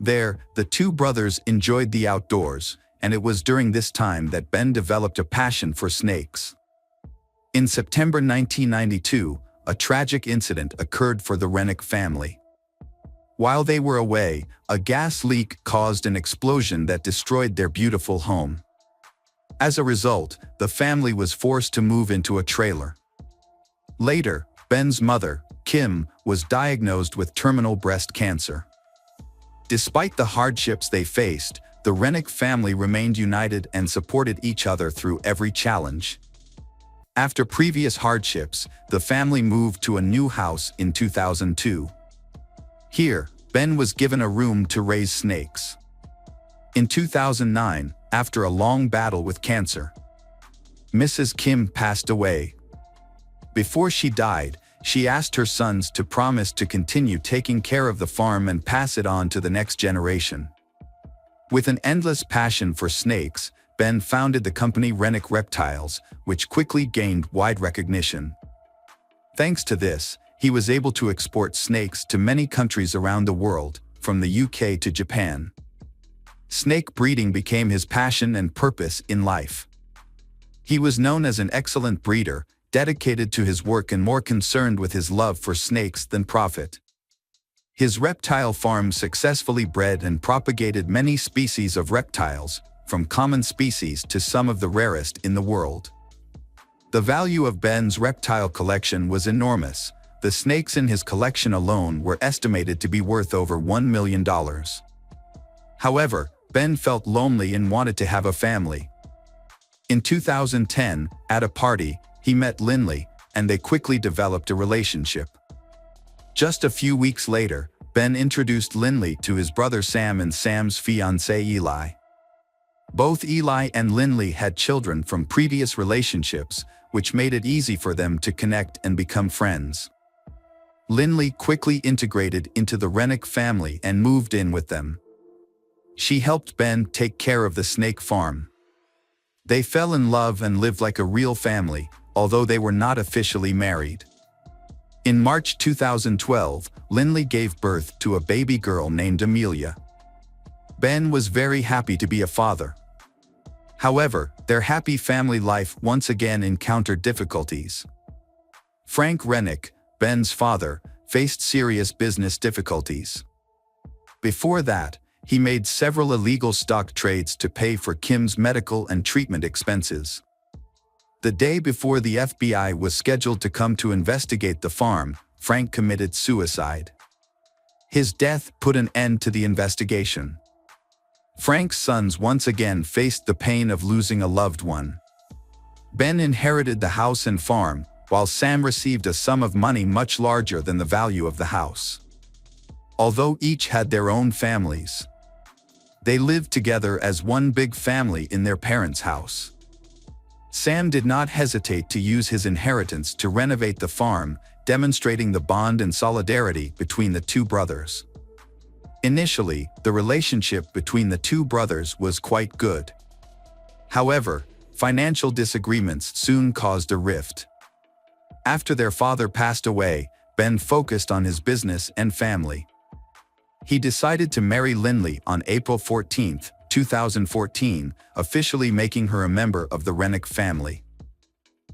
There, the two brothers enjoyed the outdoors, and it was during this time that Ben developed a passion for snakes. In September 1992, a tragic incident occurred for the Rennick family. While they were away, a gas leak caused an explosion that destroyed their beautiful home. As a result, the family was forced to move into a trailer. Later, Ben's mother, Kim, was diagnosed with terminal breast cancer. Despite the hardships they faced, the Rennick family remained united and supported each other through every challenge. After previous hardships, the family moved to a new house in 2002. Here, Ben was given a room to raise snakes. In 2009, after a long battle with cancer, Mrs. Kim passed away. Before she died, she asked her sons to promise to continue taking care of the farm and pass it on to the next generation. With an endless passion for snakes, Ben founded the company Rennick Reptiles, which quickly gained wide recognition. Thanks to this, he was able to export snakes to many countries around the world, from the UK to Japan. Snake breeding became his passion and purpose in life. He was known as an excellent breeder, dedicated to his work and more concerned with his love for snakes than profit. His reptile farm successfully bred and propagated many species of reptiles, from common species to some of the rarest in the world. The value of Ben's reptile collection was enormous. The snakes in his collection alone were estimated to be worth over $1 million. However, Ben felt lonely and wanted to have a family. In 2010, at a party, he met Lindley, and they quickly developed a relationship. Just a few weeks later, Ben introduced Lindley to his brother Sam and Sam's fiancé Eli. Both Eli and Lindley had children from previous relationships, which made it easy for them to connect and become friends. Lindley quickly integrated into the Rennick family and moved in with them. She helped Ben take care of the snake farm. They fell in love and lived like a real family, although they were not officially married. In March 2012, Lindley gave birth to a baby girl named Amelia. Ben was very happy to be a father. However, their happy family life once again encountered difficulties. Frank Rennick, Ben's father, faced serious business difficulties. Before that, he made several illegal stock trades to pay for Kim's medical and treatment expenses. The day before the FBI was scheduled to come to investigate the farm, Frank committed suicide. His death put an end to the investigation. Frank's sons once again faced the pain of losing a loved one. Ben inherited the house and farm, while Sam received a sum of money much larger than the value of the house. Although each had their own families, they lived together as one big family in their parents' house. Sam did not hesitate to use his inheritance to renovate the farm, demonstrating the bond and solidarity between the two brothers. Initially, the relationship between the two brothers was quite good. However, financial disagreements soon caused a rift. After their father passed away, Ben focused on his business and family. He decided to marry Lindley on April 14, 2014, officially making her a member of the Rennick family.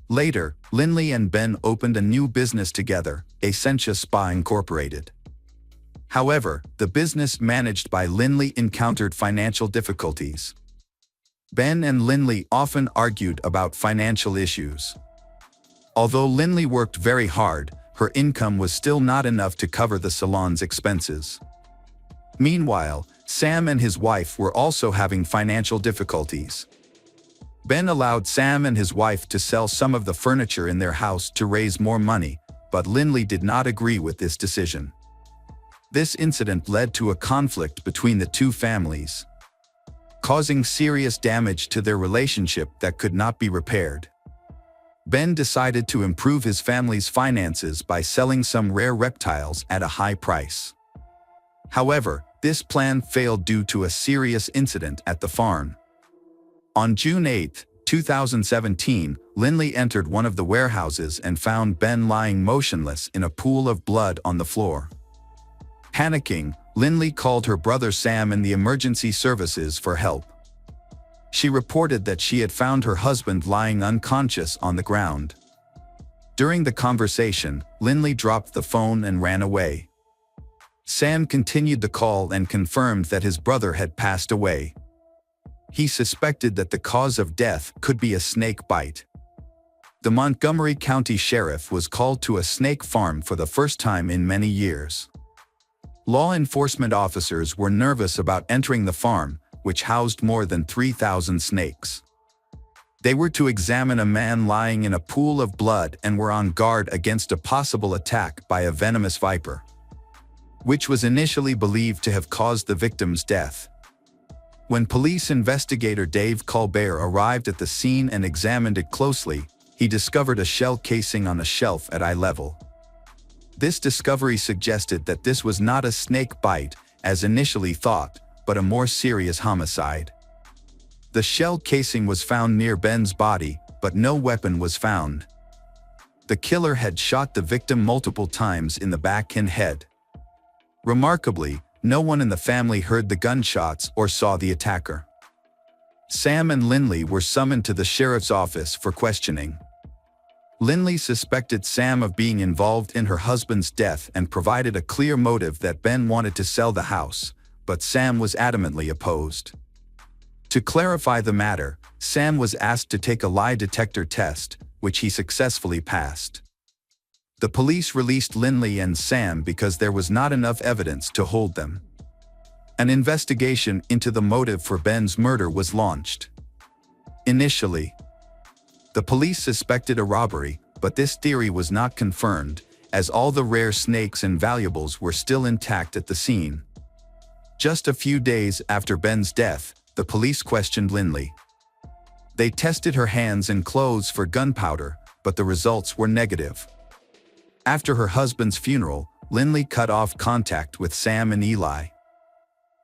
Later, Lindley and Ben opened a new business together, Essentia Spa Incorporated. However, the business managed by Lindley encountered financial difficulties. Ben and Lindley often argued about financial issues. Although Lindley worked very hard, her income was still not enough to cover the salon's expenses. Meanwhile, Sam and his wife were also having financial difficulties. Ben allowed Sam and his wife to sell some of the furniture in their house to raise more money, but Lindley did not agree with this decision. This incident led to a conflict between the two families, causing serious damage to their relationship that could not be repaired. Ben decided to improve his family's finances by selling some rare reptiles at a high price. However, this plan failed due to a serious incident at the farm. On June 8, 2017, Lindley entered one of the warehouses and found Ben lying motionless in a pool of blood on the floor. Panicking, Lindley called her brother Sam and the emergency services for help. She reported that she had found her husband lying unconscious on the ground. During the conversation, Lindley dropped the phone and ran away. Sam continued the call and confirmed that his brother had passed away. He suspected that the cause of death could be a snake bite. The Montgomery County Sheriff was called to a snake farm for the first time in many years. Law enforcement officers were nervous about entering the farm, which housed more than 3,000 snakes. They were to examine a man lying in a pool of blood and were on guard against a possible attack by a venomous viper, which was initially believed to have caused the victim's death. When police investigator Dave Colbert arrived at the scene and examined it closely, he discovered a shell casing on a shelf at eye level. This discovery suggested that this was not a snake bite, as initially thought, but a more serious homicide. The shell casing was found near Ben's body, but no weapon was found. The killer had shot the victim multiple times in the back and head. Remarkably, no one in the family heard the gunshots or saw the attacker. Sam and Lindley were summoned to the sheriff's office for questioning. Lindley suspected Sam of being involved in her husband's death and provided a clear motive that Ben wanted to sell the house, but Sam was adamantly opposed. To clarify the matter, Sam was asked to take a lie detector test, which he successfully passed. The police released Lindley and Sam because there was not enough evidence to hold them. An investigation into the motive for Ben's murder was launched. Initially, the police suspected a robbery, but this theory was not confirmed, as all the rare snakes and valuables were still intact at the scene. Just a few days after Ben's death, the police questioned Lindley. They tested her hands and clothes for gunpowder, but the results were negative. After her husband's funeral, Lindley cut off contact with Sam and Eli.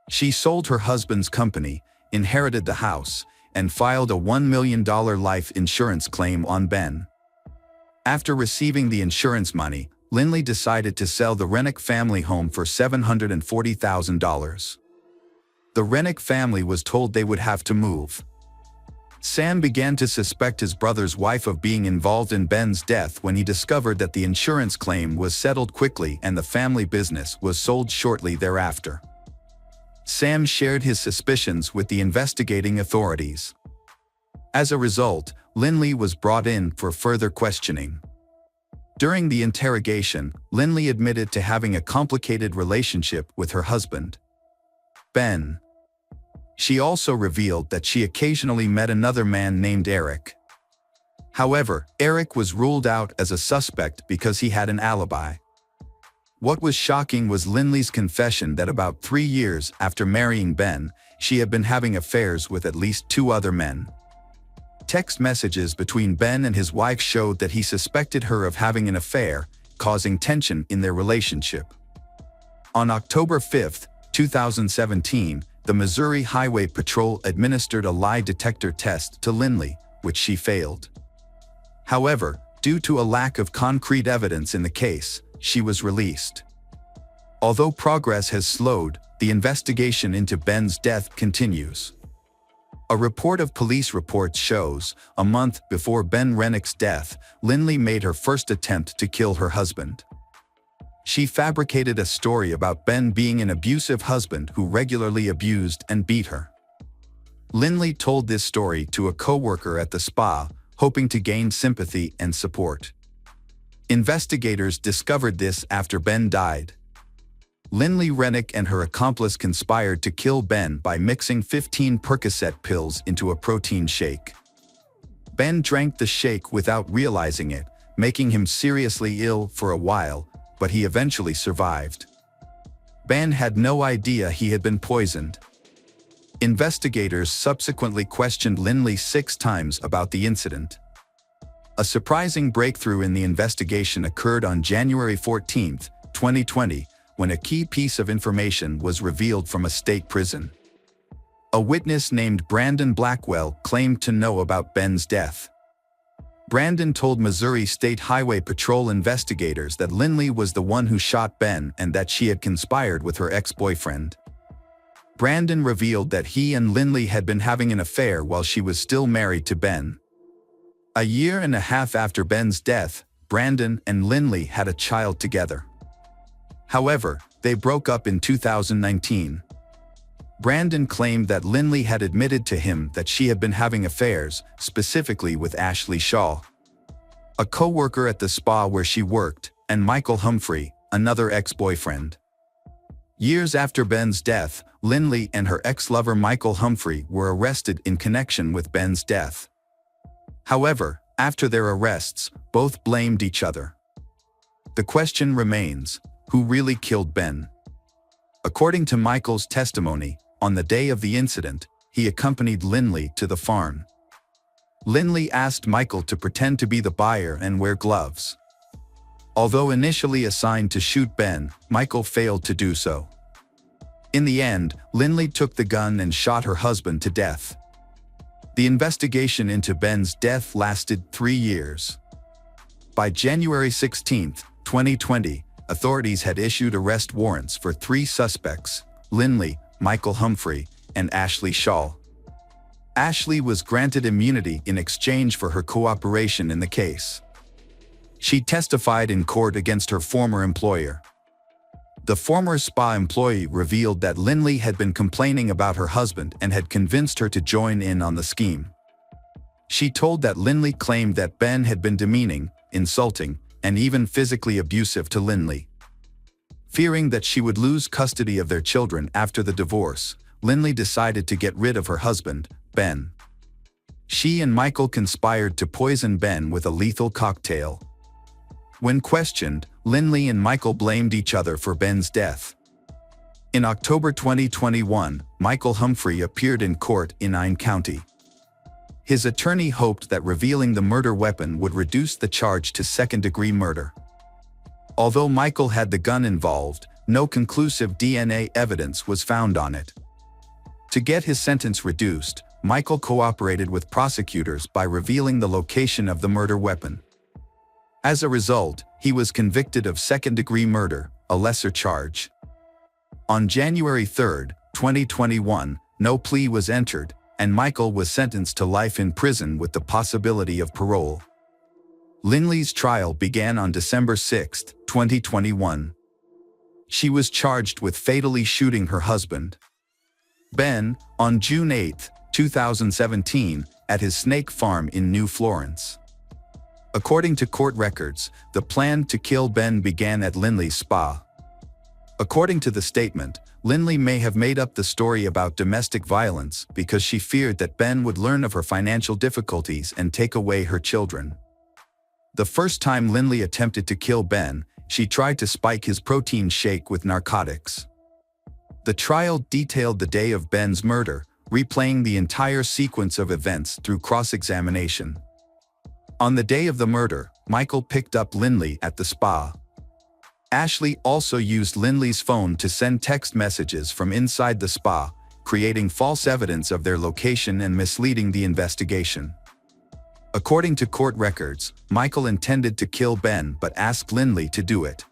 She sold her husband's company, inherited the house, and filed a $1 million life insurance claim on Ben. After receiving the insurance money, Lindley decided to sell the Rennick family home for $740,000. The Rennick family was told they would have to move. Sam began to suspect his brother's wife of being involved in Ben's death when he discovered that the insurance claim was settled quickly and the family business was sold shortly thereafter. Sam shared his suspicions with the investigating authorities. As a result, Lindley was brought in for further questioning. During the interrogation, Lindley admitted to having a complicated relationship with her husband, Ben. She also revealed that she occasionally met another man named Eric. However, Eric was ruled out as a suspect because he had an alibi. What was shocking was Lindley's confession that about 3 years after marrying Ben, she had been having affairs with at least 2 other men. Text messages between Ben and his wife showed that he suspected her of having an affair, causing tension in their relationship. On October 5, 2017, the Missouri Highway Patrol administered a lie detector test to Lindley, which she failed. However, due to a lack of concrete evidence in the case, she was released. Although progress has slowed, the investigation into Ben's death continues. A report of police reports shows, a month before Ben Rennick's death, Lindley made her first attempt to kill her husband. She fabricated a story about Ben being an abusive husband who regularly abused and beat her. Lindley told this story to a coworker at the spa, hoping to gain sympathy and support. Investigators discovered this after Ben died. Lindley Rennick and her accomplice conspired to kill Ben by mixing 15 Percocet pills into a protein shake. Ben drank the shake without realizing it, making him seriously ill for a while, but he eventually survived. Ben had no idea he had been poisoned. Investigators subsequently questioned Lindley 6 times about the incident. A surprising breakthrough in the investigation occurred on January 14, 2020, when a key piece of information was revealed from a state prison. A witness named Brandon Blackwell claimed to know about Ben's death. Brandon told Missouri State Highway Patrol investigators that Lindley was the one who shot Ben and that she had conspired with her ex-boyfriend. Brandon revealed that he and Lindley had been having an affair while she was still married to Ben. A year and a half after Ben's death, Brandon and Lindley had a child together. However, they broke up in 2019. Brandon claimed that Lindley had admitted to him that she had been having affairs, specifically with Ashley Shaw, a co-worker at the spa where she worked, and Michael Humphrey, another ex-boyfriend. Years after Ben's death, Lindley and her ex-lover Michael Humphrey were arrested in connection with Ben's death. However, after their arrests, both blamed each other. The question remains, who really killed Ben? According to Michael's testimony, on the day of the incident, he accompanied Lindley to the farm. Lindley asked Michael to pretend to be the buyer and wear gloves. Although initially assigned to shoot Ben, Michael failed to do so. In the end, Lindley took the gun and shot her husband to death. The investigation into Ben's death lasted 3 years. By January 16, 2020, authorities had issued arrest warrants for 3 suspects: Lindley, Michael Humphrey, and Ashley Shaw. Ashley was granted immunity in exchange for her cooperation in the case. She testified in court against her former employer. The former spa employee revealed that Lindley had been complaining about her husband and had convinced her to join in on the scheme. She told that Lindley claimed that Ben had been demeaning, insulting, and even physically abusive to Lindley. Fearing that she would lose custody of their children after the divorce, Lindley decided to get rid of her husband, Ben. She and Michael conspired to poison Ben with a lethal cocktail. When questioned, Lindley and Michael blamed each other for Ben's death. In October 2021, Michael Humphrey appeared in court in Ine County. His attorney hoped that revealing the murder weapon would reduce the charge to second-degree murder. Although Michael had the gun involved, no conclusive DNA evidence was found on it. To get his sentence reduced, Michael cooperated with prosecutors by revealing the location of the murder weapon. As a result, he was convicted of second-degree murder, a lesser charge. On January 3, 2021, no plea was entered, and Michael was sentenced to life in prison with the possibility of parole. Lindley's trial began on December 6, 2021. She was charged with fatally shooting her husband, Ben, on June 8, 2017, at his snake farm in New Florence. According to court records, the plan to kill Ben began at Lindley's spa. According to the statement, Lindley may have made up the story about domestic violence because she feared that Ben would learn of her financial difficulties and take away her children. The first time Lindley attempted to kill Ben, she tried to spike his protein shake with narcotics. The trial detailed the day of Ben's murder, replaying the entire sequence of events through cross-examination. On the day of the murder, Michael picked up Lindley at the spa. Ashley also used Lindley's phone to send text messages from inside the spa, creating false evidence of their location and misleading the investigation. According to court records, Michael intended to kill Ben but asked Lindley to do it.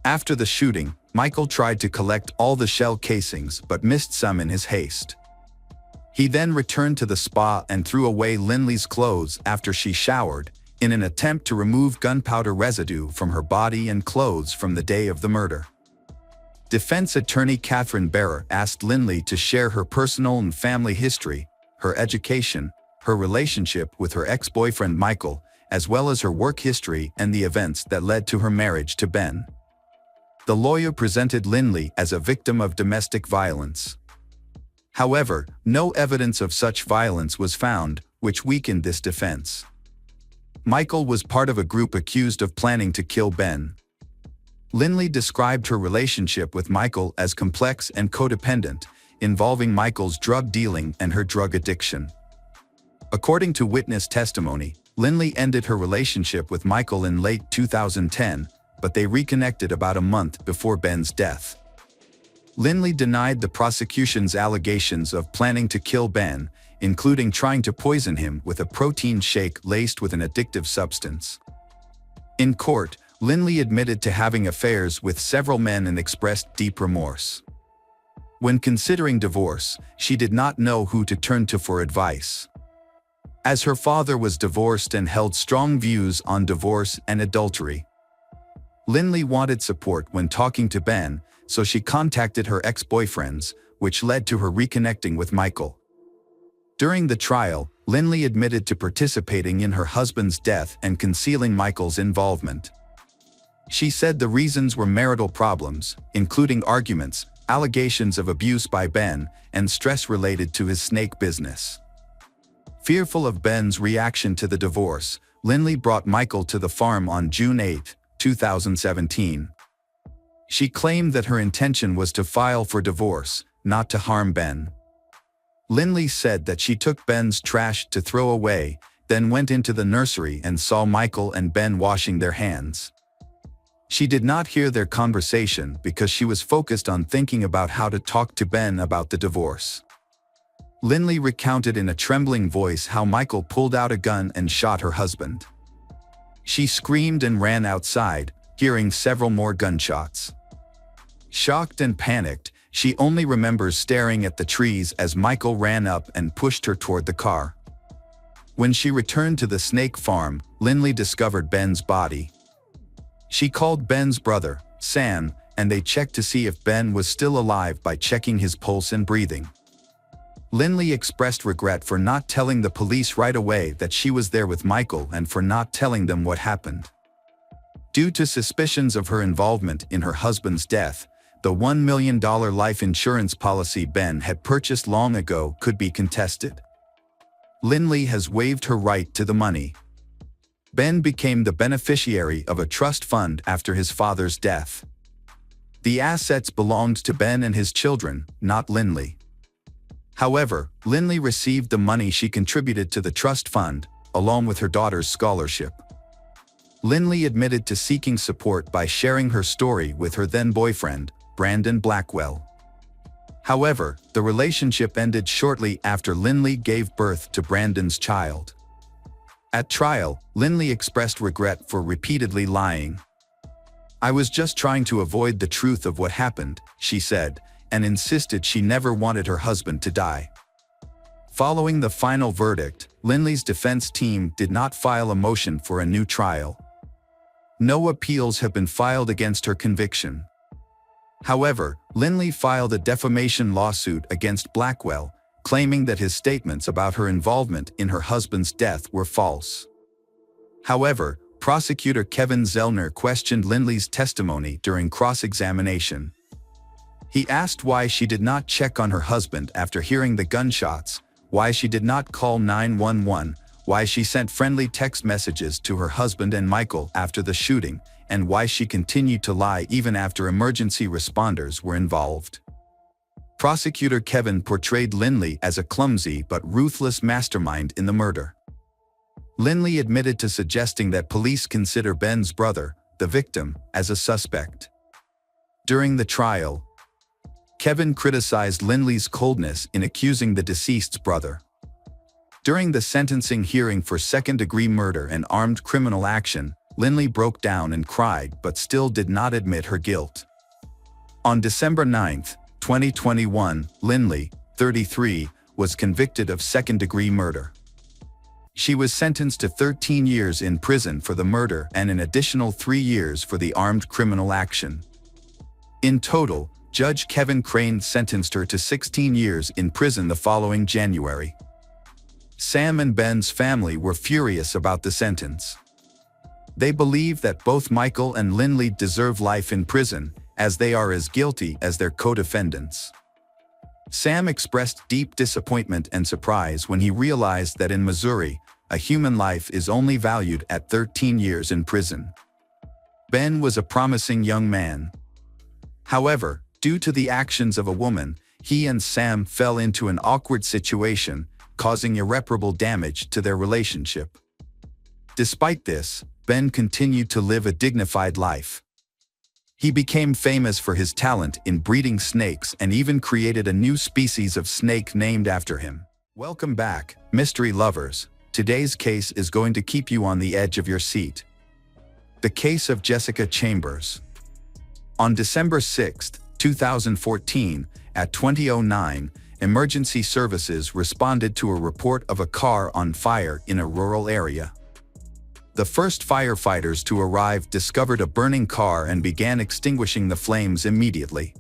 After the shooting, Michael tried to collect all the shell casings but missed some in his haste. He then returned to the spa and threw away Lindley's clothes after she showered, in an attempt to remove gunpowder residue from her body and clothes from the day of the murder. Defense attorney Catherine Barrer asked Lindley to share her personal and family history, her education, her relationship with her ex-boyfriend Michael, as well as her work history and the events that led to her marriage to Ben. The lawyer presented Lindley as a victim of domestic violence. However, no evidence of such violence was found, which weakened this defense. Michael was part of a group accused of planning to kill Ben. Lindley described her relationship with Michael as complex and codependent, involving Michael's drug dealing and her drug addiction. According to witness testimony, Lindley ended her relationship with Michael in late 2010, but they reconnected about a month before Ben's death. Lindley denied the prosecution's allegations of planning to kill Ben, including trying to poison him with a protein shake laced with an addictive substance. In court, Lindley admitted to having affairs with several men and expressed deep remorse. When considering divorce, she did not know who to turn to for advice. As her father was divorced and held strong views on divorce and adultery, Lindley wanted support when talking to Ben, so she contacted her ex-boyfriends, which led to her reconnecting with Michael. During the trial, Lindley admitted to participating in her husband's death and concealing Michael's involvement. She said the reasons were marital problems, including arguments, allegations of abuse by Ben, and stress related to his snake business. Fearful of Ben's reaction to the divorce, Lindley brought Michael to the farm on June 8, 2017. She claimed that her intention was to file for divorce, not to harm Ben. Lindley said that she took Ben's trash to throw away, then went into the nursery and saw Michael and Ben washing their hands. She did not hear their conversation because she was focused on thinking about how to talk to Ben about the divorce. Lindley recounted in a trembling voice how Michael pulled out a gun and shot her husband. She screamed and ran outside, hearing several more gunshots. Shocked and panicked, she only remembers staring at the trees as Michael ran up and pushed her toward the car. When she returned to the snake farm, Lindley discovered Ben's body. She called Ben's brother, Sam, and they checked to see if Ben was still alive by checking his pulse and breathing. Lindley expressed regret for not telling the police right away that she was there with Michael and for not telling them what happened. Due to suspicions of her involvement in her husband's death, the $1 million life insurance policy Ben had purchased long ago could be contested. Lindley has waived her right to the money. Ben became the beneficiary of a trust fund after his father's death. The assets belonged to Ben and his children, not Lindley. However, Lindley received the money she contributed to the trust fund, along with her daughter's scholarship. Lindley admitted to seeking support by sharing her story with her then-boyfriend, Brandon Blackwell. However, the relationship ended shortly after Lindley gave birth to Brandon's child. At trial, Lindley expressed regret for repeatedly lying. "I was just trying to avoid the truth of what happened," she said, and insisted she never wanted her husband to die. Following the final verdict, Lindley's defense team did not file a motion for a new trial. No appeals have been filed against her conviction. However, Lindley filed a defamation lawsuit against Blackwell, claiming that his statements about her involvement in her husband's death were false. However, prosecutor Kevin Zellner questioned Lindley's testimony during cross-examination. He asked why she did not check on her husband after hearing the gunshots, why she did not call 911, why she sent friendly text messages to her husband and Michael after the shooting, and why she continued to lie even after emergency responders were involved. Prosecutor Kevin portrayed Lindley as a clumsy but ruthless mastermind in the murder. Lindley admitted to suggesting that police consider Ben's brother, the victim, as a suspect. During the trial, Kevin criticized Lindley's coldness in accusing the deceased's brother. During the sentencing hearing for second-degree murder and armed criminal action, Lindley broke down and cried but still did not admit her guilt. On December 9, 2021, Lindley, 33, was convicted of second-degree murder. She was sentenced to 13 years in prison for the murder and an additional 3 years for the armed criminal action. In total, Judge Kevin Crane sentenced her to 16 years in prison the following January. Sam and Ben's family were furious about the sentence. They believe that both Michael and Lindley deserve life in prison, as they are as guilty as their co-defendants. Sam expressed deep disappointment and surprise when he realized that in Missouri, a human life is only valued at 13 years in prison. Ben was a promising young man. However, due to the actions of a woman, he and Sam fell into an awkward situation, causing irreparable damage to their relationship. Despite this, Ben continued to live a dignified life. He became famous for his talent in breeding snakes and even created a new species of snake named after him. Welcome back, mystery lovers. Today's case is going to keep you on the edge of your seat. The case of Jessica Chambers. On December 6, 2014, at 20:09, emergency services responded to a report of a car on fire in a rural area. The first firefighters to arrive discovered a burning car and began extinguishing the flames immediately.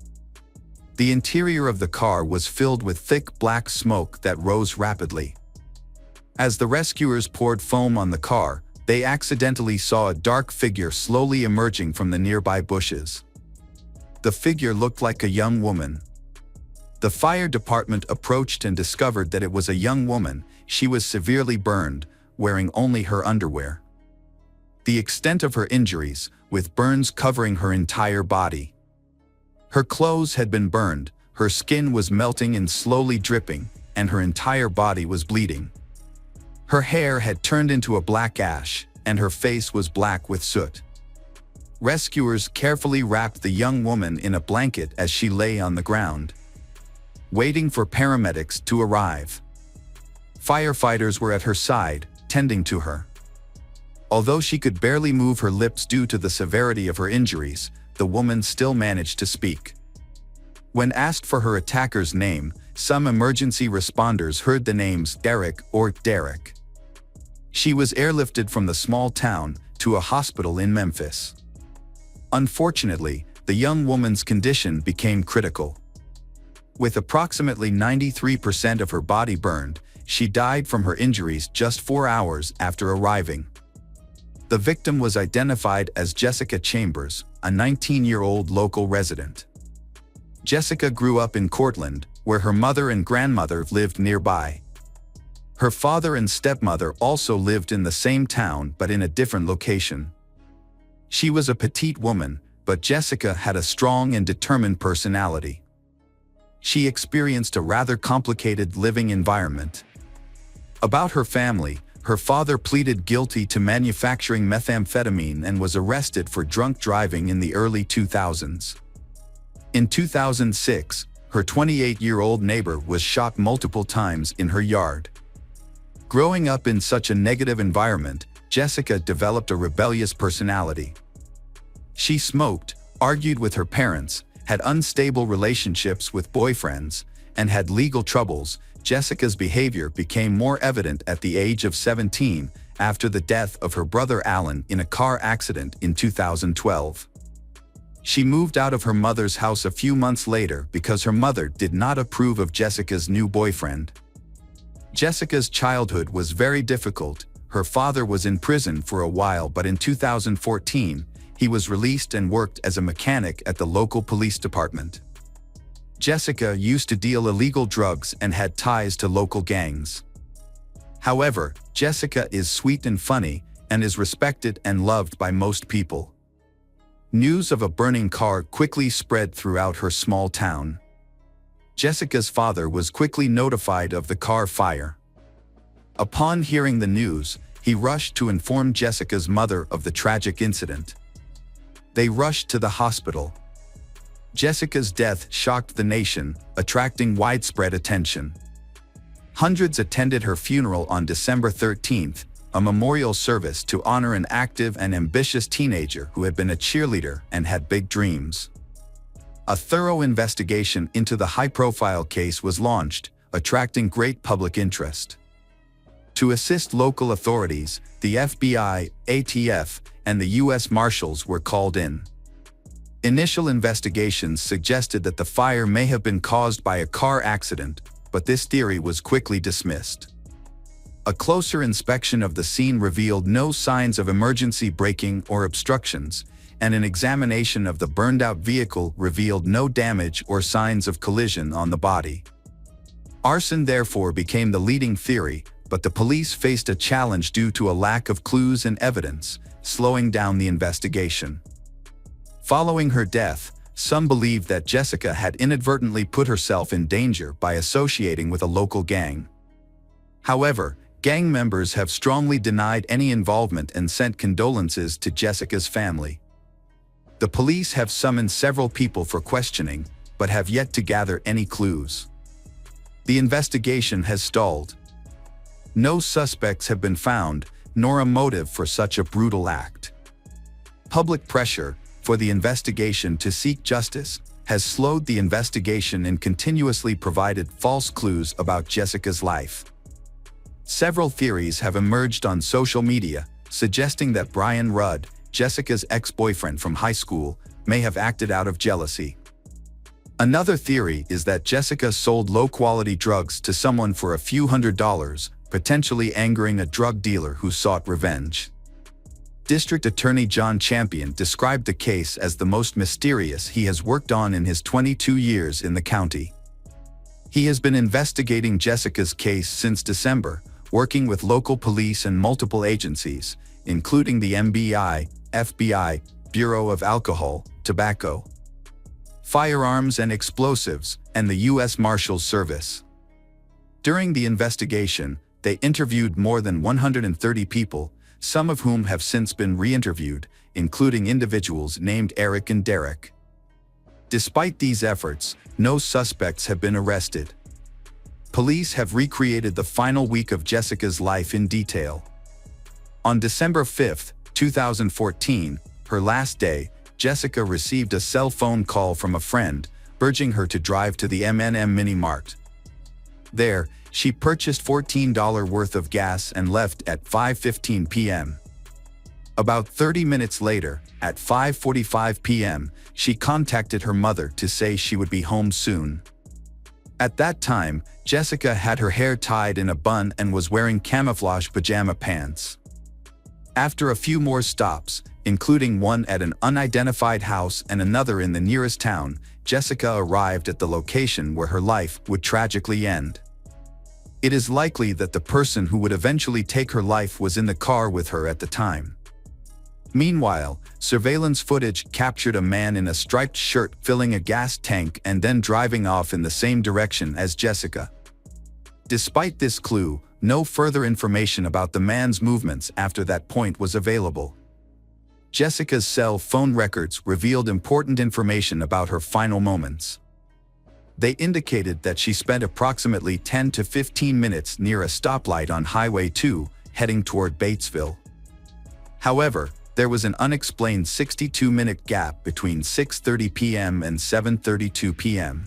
The interior of the car was filled with thick black smoke that rose rapidly. As the rescuers poured foam on the car, they accidentally saw a dark figure slowly emerging from the nearby bushes. The figure looked like a young woman. The fire department approached and discovered that it was a young woman. She was severely burned, wearing only her underwear. The extent of her injuries, with burns covering her entire body. Her clothes had been burned, her skin was melting and slowly dripping, and her entire body was bleeding. Her hair had turned into a black ash, and her face was black with soot. Rescuers carefully wrapped the young woman in a blanket as she lay on the ground, waiting for paramedics to arrive. Firefighters were at her side, tending to her. Although she could barely move her lips due to the severity of her injuries, the woman still managed to speak. When asked for her attacker's name, some emergency responders heard the names Derek or Derek. She was airlifted from the small town to a hospital in Memphis. Unfortunately, the young woman's condition became critical. With approximately 93% of her body burned, she died from her injuries just 4 hours after arriving. The victim was identified as Jessica Chambers, a 19-year-old local resident. Jessica grew up in Cortland, where her mother and grandmother lived nearby. Her father and stepmother also lived in the same town but in a different location. She was a petite woman, but Jessica had a strong and determined personality. She experienced a rather complicated living environment. About her family, her father pleaded guilty to manufacturing methamphetamine and was arrested for drunk driving in the early 2000s. In 2006, her 28-year-old neighbor was shot multiple times in her yard. Growing up in such a negative environment, Jessica developed a rebellious personality. She smoked, argued with her parents, had unstable relationships with boyfriends, and had legal troubles. Jessica's behavior became more evident at the age of 17 after the death of her brother Alan in a car accident in 2012. She moved out of her mother's house a few months later because her mother did not approve of Jessica's new boyfriend. Jessica's childhood was very difficult. Her father was in prison for a while, but in 2014, he was released and worked as a mechanic at the local police department. Jessica used to deal illegal drugs and had ties to local gangs. However, Jessica is sweet and funny, and is respected and loved by most people. News of a burning car quickly spread throughout her small town. Jessica's father was quickly notified of the car fire. Upon hearing the news, he rushed to inform Jessica's mother of the tragic incident. They rushed to the hospital. Jessica's death shocked the nation, attracting widespread attention. Hundreds attended her funeral on December 13th, a memorial service to honor an active and ambitious teenager who had been a cheerleader and had big dreams. A thorough investigation into the high-profile case was launched, attracting great public interest. To assist local authorities, the FBI, ATF, and the U.S. Marshals were called in. Initial investigations suggested that the fire may have been caused by a car accident, but this theory was quickly dismissed. A closer inspection of the scene revealed no signs of emergency braking or obstructions, and an examination of the burned-out vehicle revealed no damage or signs of collision on the body. Arson therefore became the leading theory, but the police faced a challenge due to a lack of clues and evidence, slowing down the investigation. Following her death, some believed that Jessica had inadvertently put herself in danger by associating with a local gang. However, gang members have strongly denied any involvement and sent condolences to Jessica's family. The police have summoned several people for questioning, but have yet to gather any clues. The investigation has stalled. No suspects have been found, nor a motive for such a brutal act. Public pressure for the investigation to seek justice has slowed the investigation and continuously provided false clues about Jessica's life. Several theories have emerged on social media, suggesting that Brian Rudd, Jessica's ex-boyfriend from high school, may have acted out of jealousy. Another theory is that Jessica sold low-quality drugs to someone for a few $100s, potentially angering a drug dealer who sought revenge. District Attorney John Champion described the case as the most mysterious he has worked on in his 22 years in the county. He has been investigating Jessica's case since December, working with local police and multiple agencies, including the MBI, FBI, Bureau of Alcohol, Tobacco, Firearms and Explosives, and the U.S. Marshals Service. During the investigation, they interviewed more than 130 people, some of whom have since been re-interviewed, including individuals named Eric and Derek. Despite these efforts, no suspects have been arrested. Police have recreated the final week of Jessica's life in detail. On December 5, 2014, her last day, Jessica received a cell phone call from a friend, urging her to drive to the M&M Mini Mart. There, she purchased $14 worth of gas and left at 5:15 p.m. About 30 minutes later, at 5:45 p.m., she contacted her mother to say she would be home soon. At that time, Jessica had her hair tied in a bun and was wearing camouflage pajama pants. After a few more stops, including one at an unidentified house and another in the nearest town, Jessica arrived at the location where her life would tragically end. It is likely that the person who would eventually take her life was in the car with her at the time. Meanwhile, surveillance footage captured a man in a striped shirt filling a gas tank and then driving off in the same direction as Jessica. Despite this clue, no further information about the man's movements after that point was available. Jessica's cell phone records revealed important information about her final moments. They indicated that she spent approximately 10 to 15 minutes near a stoplight on Highway 2, heading toward Batesville. However, there was an unexplained 62-minute gap between 6:30 p.m. and 7:32 p.m.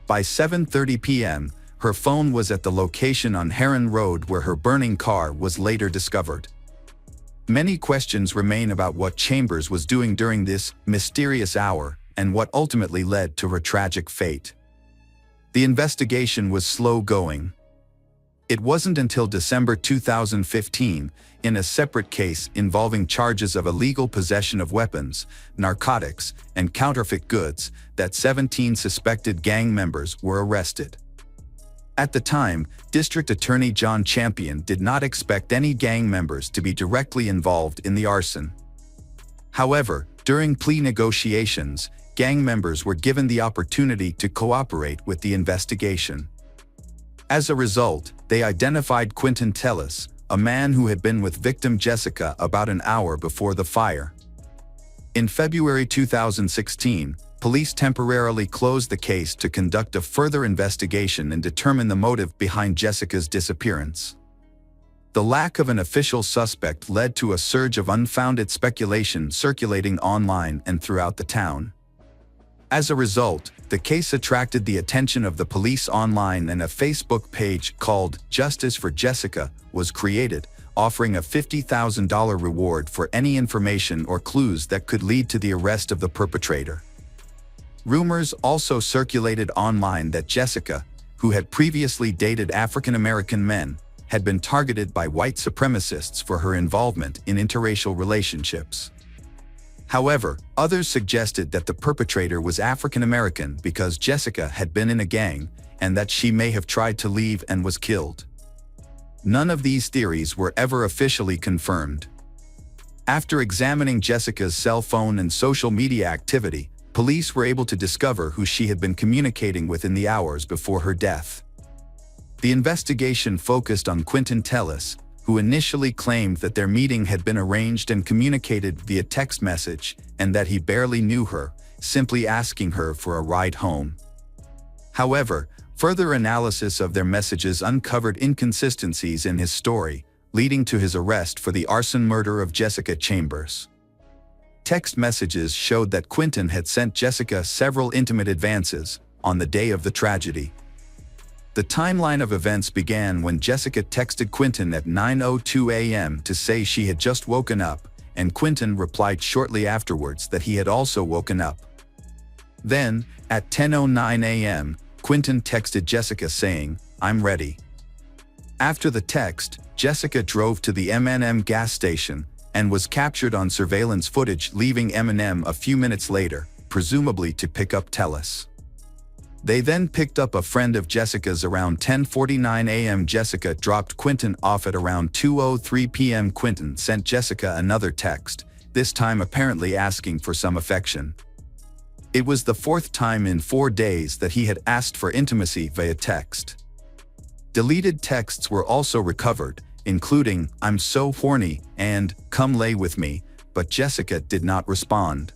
By 7:30 p.m., her phone was at the location on Heron Road where her burning car was later discovered. Many questions remain about what Chambers was doing during this mysterious hour and what ultimately led to her tragic fate. The investigation was slow going. It wasn't until December 2015, in a separate case involving charges of illegal possession of weapons, narcotics, and counterfeit goods, that 17 suspected gang members were arrested. At the time, District Attorney John Champion did not expect any gang members to be directly involved in the arson. However, during plea negotiations, gang members were given the opportunity to cooperate with the investigation. As a result, they identified Quentin Tellis, a man who had been with victim Jessica about an hour before the fire. In February 2016, police temporarily closed the case to conduct a further investigation and determine the motive behind Jessica's disappearance. The lack of an official suspect led to a surge of unfounded speculation circulating online and throughout the town. As a result, the case attracted the attention of the police online, and a Facebook page called Justice for Jessica was created, offering a $50,000 reward for any information or clues that could lead to the arrest of the perpetrator. Rumors also circulated online that Jessica, who had previously dated African American men, had been targeted by white supremacists for her involvement in interracial relationships. However, others suggested that the perpetrator was African American because Jessica had been in a gang, and that she may have tried to leave and was killed. None of these theories were ever officially confirmed. After examining Jessica's cell phone and social media activity, police were able to discover who she had been communicating with in the hours before her death. The investigation focused on Quentin Tellis, who initially claimed that their meeting had been arranged and communicated via text message and that he barely knew her, simply asking her for a ride home. However, further analysis of their messages uncovered inconsistencies in his story, leading to his arrest for the arson murder of Jessica Chambers. Text messages showed that Quinton had sent Jessica several intimate advances on the day of the tragedy. The timeline of events began when Jessica texted Quinton at 9:02 a.m. to say she had just woken up, and Quinton replied shortly afterwards that he had also woken up. Then, at 10:09 a.m., Quinton texted Jessica saying, "I'm ready." After the text, Jessica drove to the M&M gas station and was captured on surveillance footage leaving M&M a few minutes later, presumably to pick up Tellis. They then picked up a friend of Jessica's around 10:49 a.m. Jessica dropped Quinton off at around 2:03 p.m. Quinton sent Jessica another text, this time apparently asking for some affection. It was the fourth time in 4 days that he had asked for intimacy via text. Deleted texts were also recovered, including "I'm so horny" and "Come lay with me," but Jessica did not respond.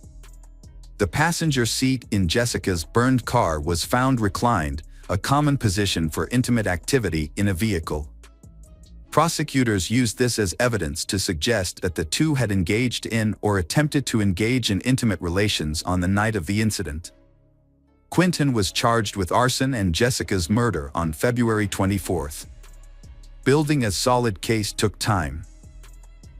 The passenger seat in Jessica's burned car was found reclined, a common position for intimate activity in a vehicle. Prosecutors used this as evidence to suggest that the two had engaged in or attempted to engage in intimate relations on the night of the incident. Quinton was charged with arson and Jessica's murder on February 24th. Building a solid case took time.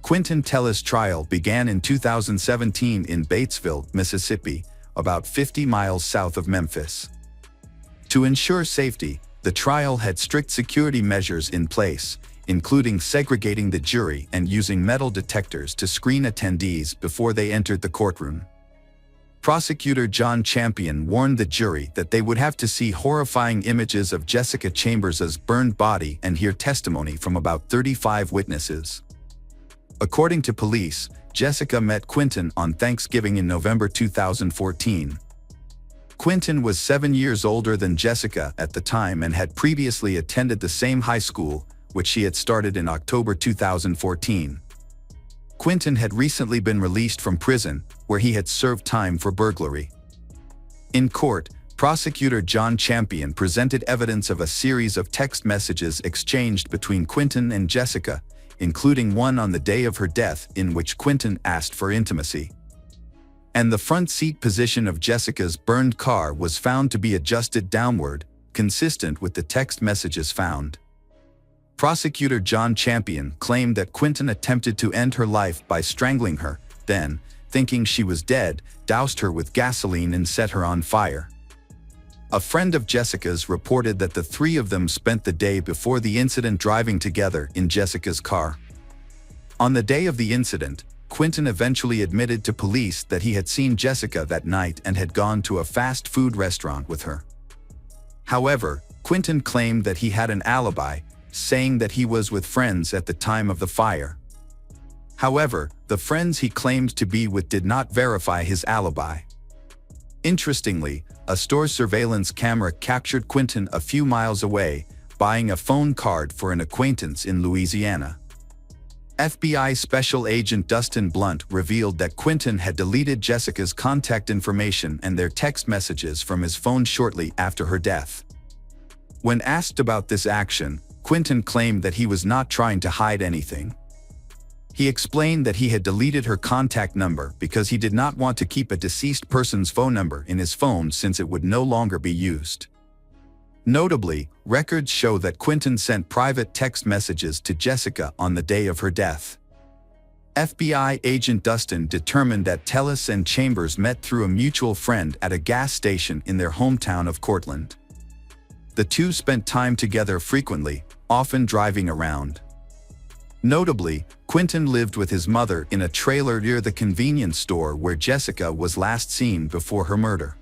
Quinton Tellis' trial began in 2017 in Batesville, Mississippi, about 50 miles south of Memphis. To ensure safety, the trial had strict security measures in place, including segregating the jury and using metal detectors to screen attendees before they entered the courtroom. Prosecutor John Champion warned the jury that they would have to see horrifying images of Jessica Chambers' burned body and hear testimony from about 35 witnesses. According to police, Jessica met Quinton on Thanksgiving in November 2014. Quinton was 7 years older than Jessica at the time and had previously attended the same high school, which she had started in October 2014. Quinton had recently been released from prison, where he had served time for burglary. In court, prosecutor John Champion presented evidence of a series of text messages exchanged between Quinton and Jessica, including one on the day of her death in which Quinton asked for intimacy. And the front seat position of Jessica's burned car was found to be adjusted downward, consistent with the text messages found. Prosecutor John Champion claimed that Quinton attempted to end her life by strangling her, then, thinking she was dead, doused her with gasoline and set her on fire. A friend of Jessica's reported that the three of them spent the day before the incident driving together in Jessica's car. On the day of the incident, Quinton eventually admitted to police that he had seen Jessica that night and had gone to a fast food restaurant with her. However, Quinton claimed that he had an alibi, saying that he was with friends at the time of the fire. However, the friends he claimed to be with did not verify his alibi. Interestingly, a store surveillance camera captured Quinton a few miles away, buying a phone card for an acquaintance in Louisiana. FBI Special Agent Dustin Blunt revealed that Quinton had deleted Jessica's contact information and their text messages from his phone shortly after her death. When asked about this action, Quinton claimed that he was not trying to hide anything. He explained that he had deleted her contact number because he did not want to keep a deceased person's phone number in his phone since it would no longer be used. Notably, records show that Quinton sent private text messages to Jessica on the day of her death. FBI agent Dustin determined that Tellis and Chambers met through a mutual friend at a gas station in their hometown of Cortland. The two spent time together frequently, often driving around. Notably, Quinton lived with his mother in a trailer near the convenience store where Jessica was last seen before her murder.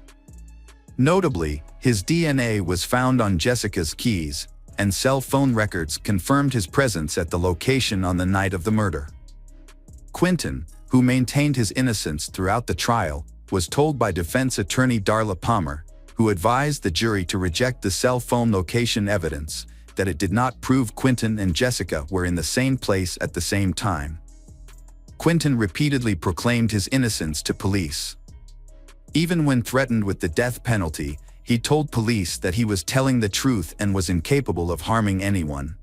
Notably, his DNA was found on Jessica's keys, and cell phone records confirmed his presence at the location on the night of the murder. Quinton, who maintained his innocence throughout the trial, was told by defense attorney Darla Palmer, who advised the jury to reject the cell phone location evidence, that it did not prove Quentin and Jessica were in the same place at the same time. Quentin repeatedly proclaimed his innocence to police. Even when threatened with the death penalty, he told police that he was telling the truth and was incapable of harming anyone.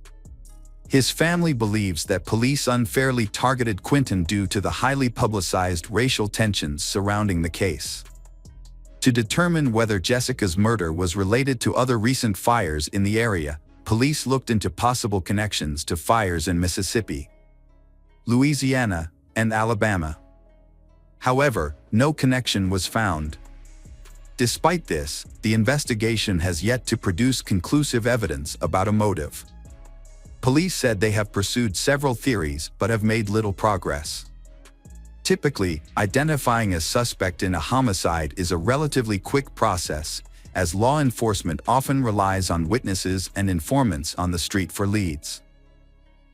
His family believes that police unfairly targeted Quentin due to the highly publicized racial tensions surrounding the case. To determine whether Jessica's murder was related to other recent fires in the area, police looked into possible connections to fires in Mississippi, Louisiana, and Alabama. However, no connection was found. Despite this, the investigation has yet to produce conclusive evidence about a motive. Police said they have pursued several theories but have made little progress. Typically, identifying a suspect in a homicide is a relatively quick process, as law enforcement often relies on witnesses and informants on the street for leads.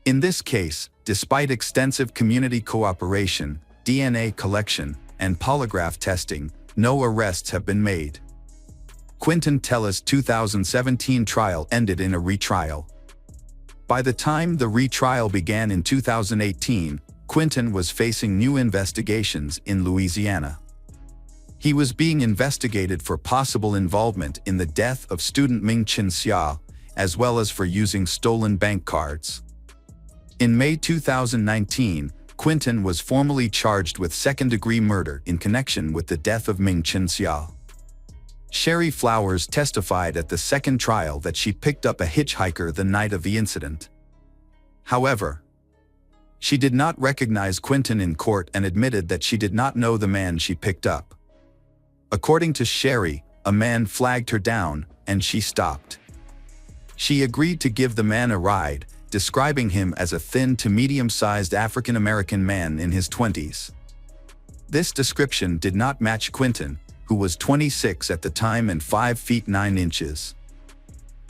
In this case, despite extensive community cooperation, DNA collection, and polygraph testing, no arrests have been made. Quentin Tellis' 2017 trial ended in a retrial. By the time the retrial began in 2018, Quentin was facing new investigations in Louisiana. He was being investigated for possible involvement in the death of student Ming Chin Xia, as well as for using stolen bank cards. In May 2019, Quentin was formally charged with second-degree murder in connection with the death of Ming Chin Xia. Sherry Flowers testified at the second trial that she picked up a hitchhiker the night of the incident. However, she did not recognize Quentin in court and admitted that she did not know the man she picked up. According to Sherry, a man flagged her down, and she stopped. She agreed to give the man a ride, describing him as a thin to medium-sized African-American man in his 20s. This description did not match Quentin, who was 26 at the time and 5 feet 9 inches.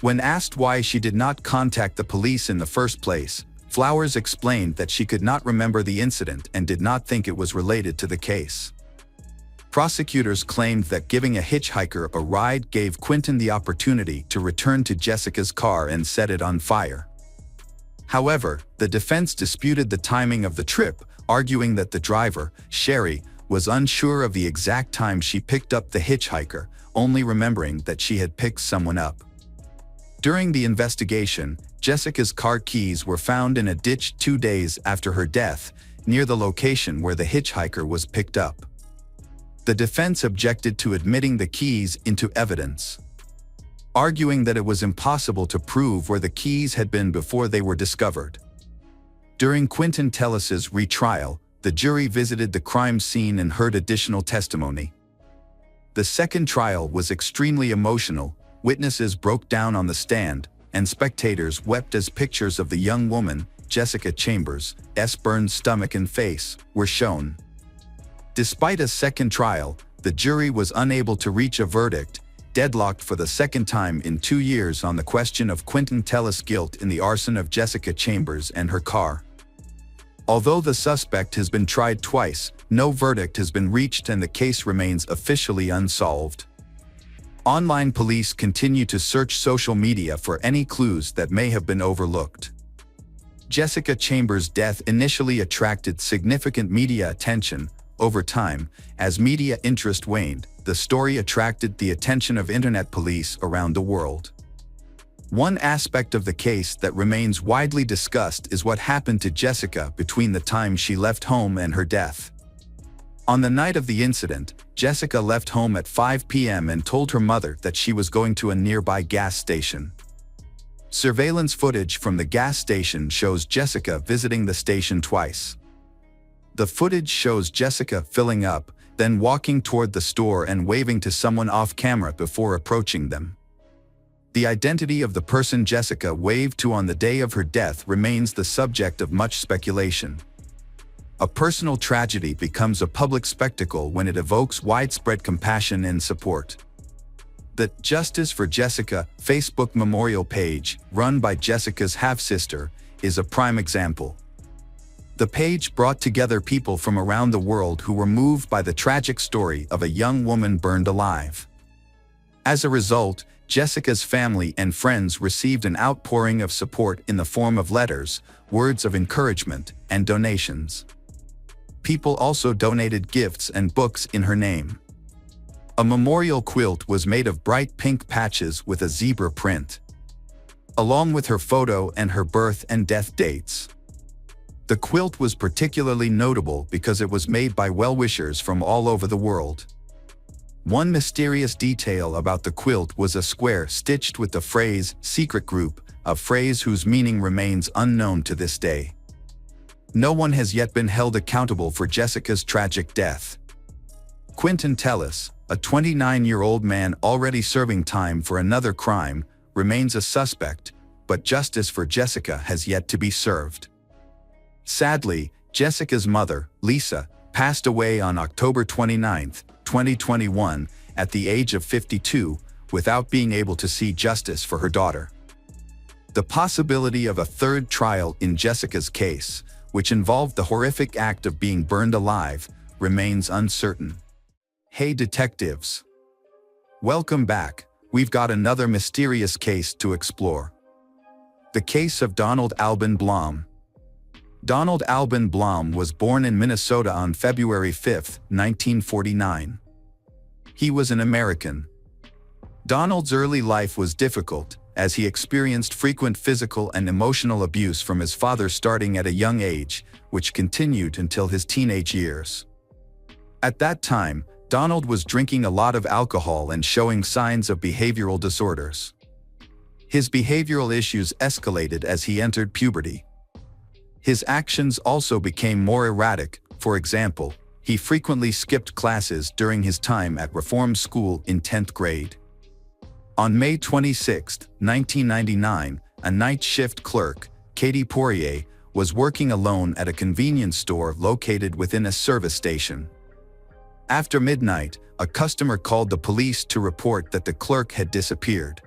When asked why she did not contact the police in the first place, Flowers explained that she could not remember the incident and did not think it was related to the case. Prosecutors claimed that giving a hitchhiker a ride gave Quentin the opportunity to return to Jessica's car and set it on fire. However, the defense disputed the timing of the trip, arguing that the driver, Sherry, was unsure of the exact time she picked up the hitchhiker, only remembering that she had picked someone up. During the investigation, Jessica's car keys were found in a ditch 2 days after her death, near the location where the hitchhiker was picked up. The defense objected to admitting the keys into evidence, arguing that it was impossible to prove where the keys had been before they were discovered. During Quentin Tellis' retrial, the jury visited the crime scene and heard additional testimony. The second trial was extremely emotional. Witnesses broke down on the stand, and spectators wept as pictures of the young woman, Jessica Chambers' burned stomach and face, were shown. Despite a second trial, the jury was unable to reach a verdict, deadlocked for the second time in 2 years on the question of Quentin Tellis' guilt in the arson of Jessica Chambers and her car. Although the suspect has been tried twice, no verdict has been reached and the case remains officially unsolved. Online police continue to search social media for any clues that may have been overlooked. Jessica Chambers' death initially attracted significant media attention. Over time, as media interest waned, the story attracted the attention of internet police around the world. One aspect of the case that remains widely discussed is what happened to Jessica between the time she left home and her death. On the night of the incident, Jessica left home at 5 p.m. and told her mother that she was going to a nearby gas station. Surveillance footage from the gas station shows Jessica visiting the station twice. The footage shows Jessica filling up, then walking toward the store and waving to someone off camera before approaching them. The identity of the person Jessica waved to on the day of her death remains the subject of much speculation. A personal tragedy becomes a public spectacle when it evokes widespread compassion and support. The Justice for Jessica Facebook memorial page, run by Jessica's half-sister, is a prime example. The page brought together people from around the world who were moved by the tragic story of a young woman burned alive. As a result, Jessica's family and friends received an outpouring of support in the form of letters, words of encouragement, and donations. People also donated gifts and books in her name. A memorial quilt was made of bright pink patches with a zebra print, along with her photo and her birth and death dates. The quilt was particularly notable because it was made by well-wishers from all over the world. One mysterious detail about the quilt was a square stitched with the phrase "secret group," a phrase whose meaning remains unknown to this day. No one has yet been held accountable for Jessica's tragic death. Quentin Tellis, a 29-year-old man already serving time for another crime, remains a suspect, but justice for Jessica has yet to be served. Sadly, Jessica's mother, Lisa, passed away on October 29, 2021, at the age of 52, without being able to see justice for her daughter. The possibility of a third trial in Jessica's case, which involved the horrific act of being burned alive, remains uncertain. Hey detectives! Welcome back. We've got another mysterious case to explore. The case of Donald Alban Blom. Donald Alban Blom was born in Minnesota on February 5, 1949. He was an American. Donald's early life was difficult, as he experienced frequent physical and emotional abuse from his father starting at a young age, which continued until his teenage years. At that time, Donald was drinking a lot of alcohol and showing signs of behavioral disorders. His behavioral issues escalated as he entered puberty. His actions also became more erratic. For example, he frequently skipped classes during his time at reform school in 10th grade. On May 26, 1999, a night shift clerk, Katie Poirier, was working alone at a convenience store located within a service station. After midnight, a customer called the police to report that the clerk had disappeared.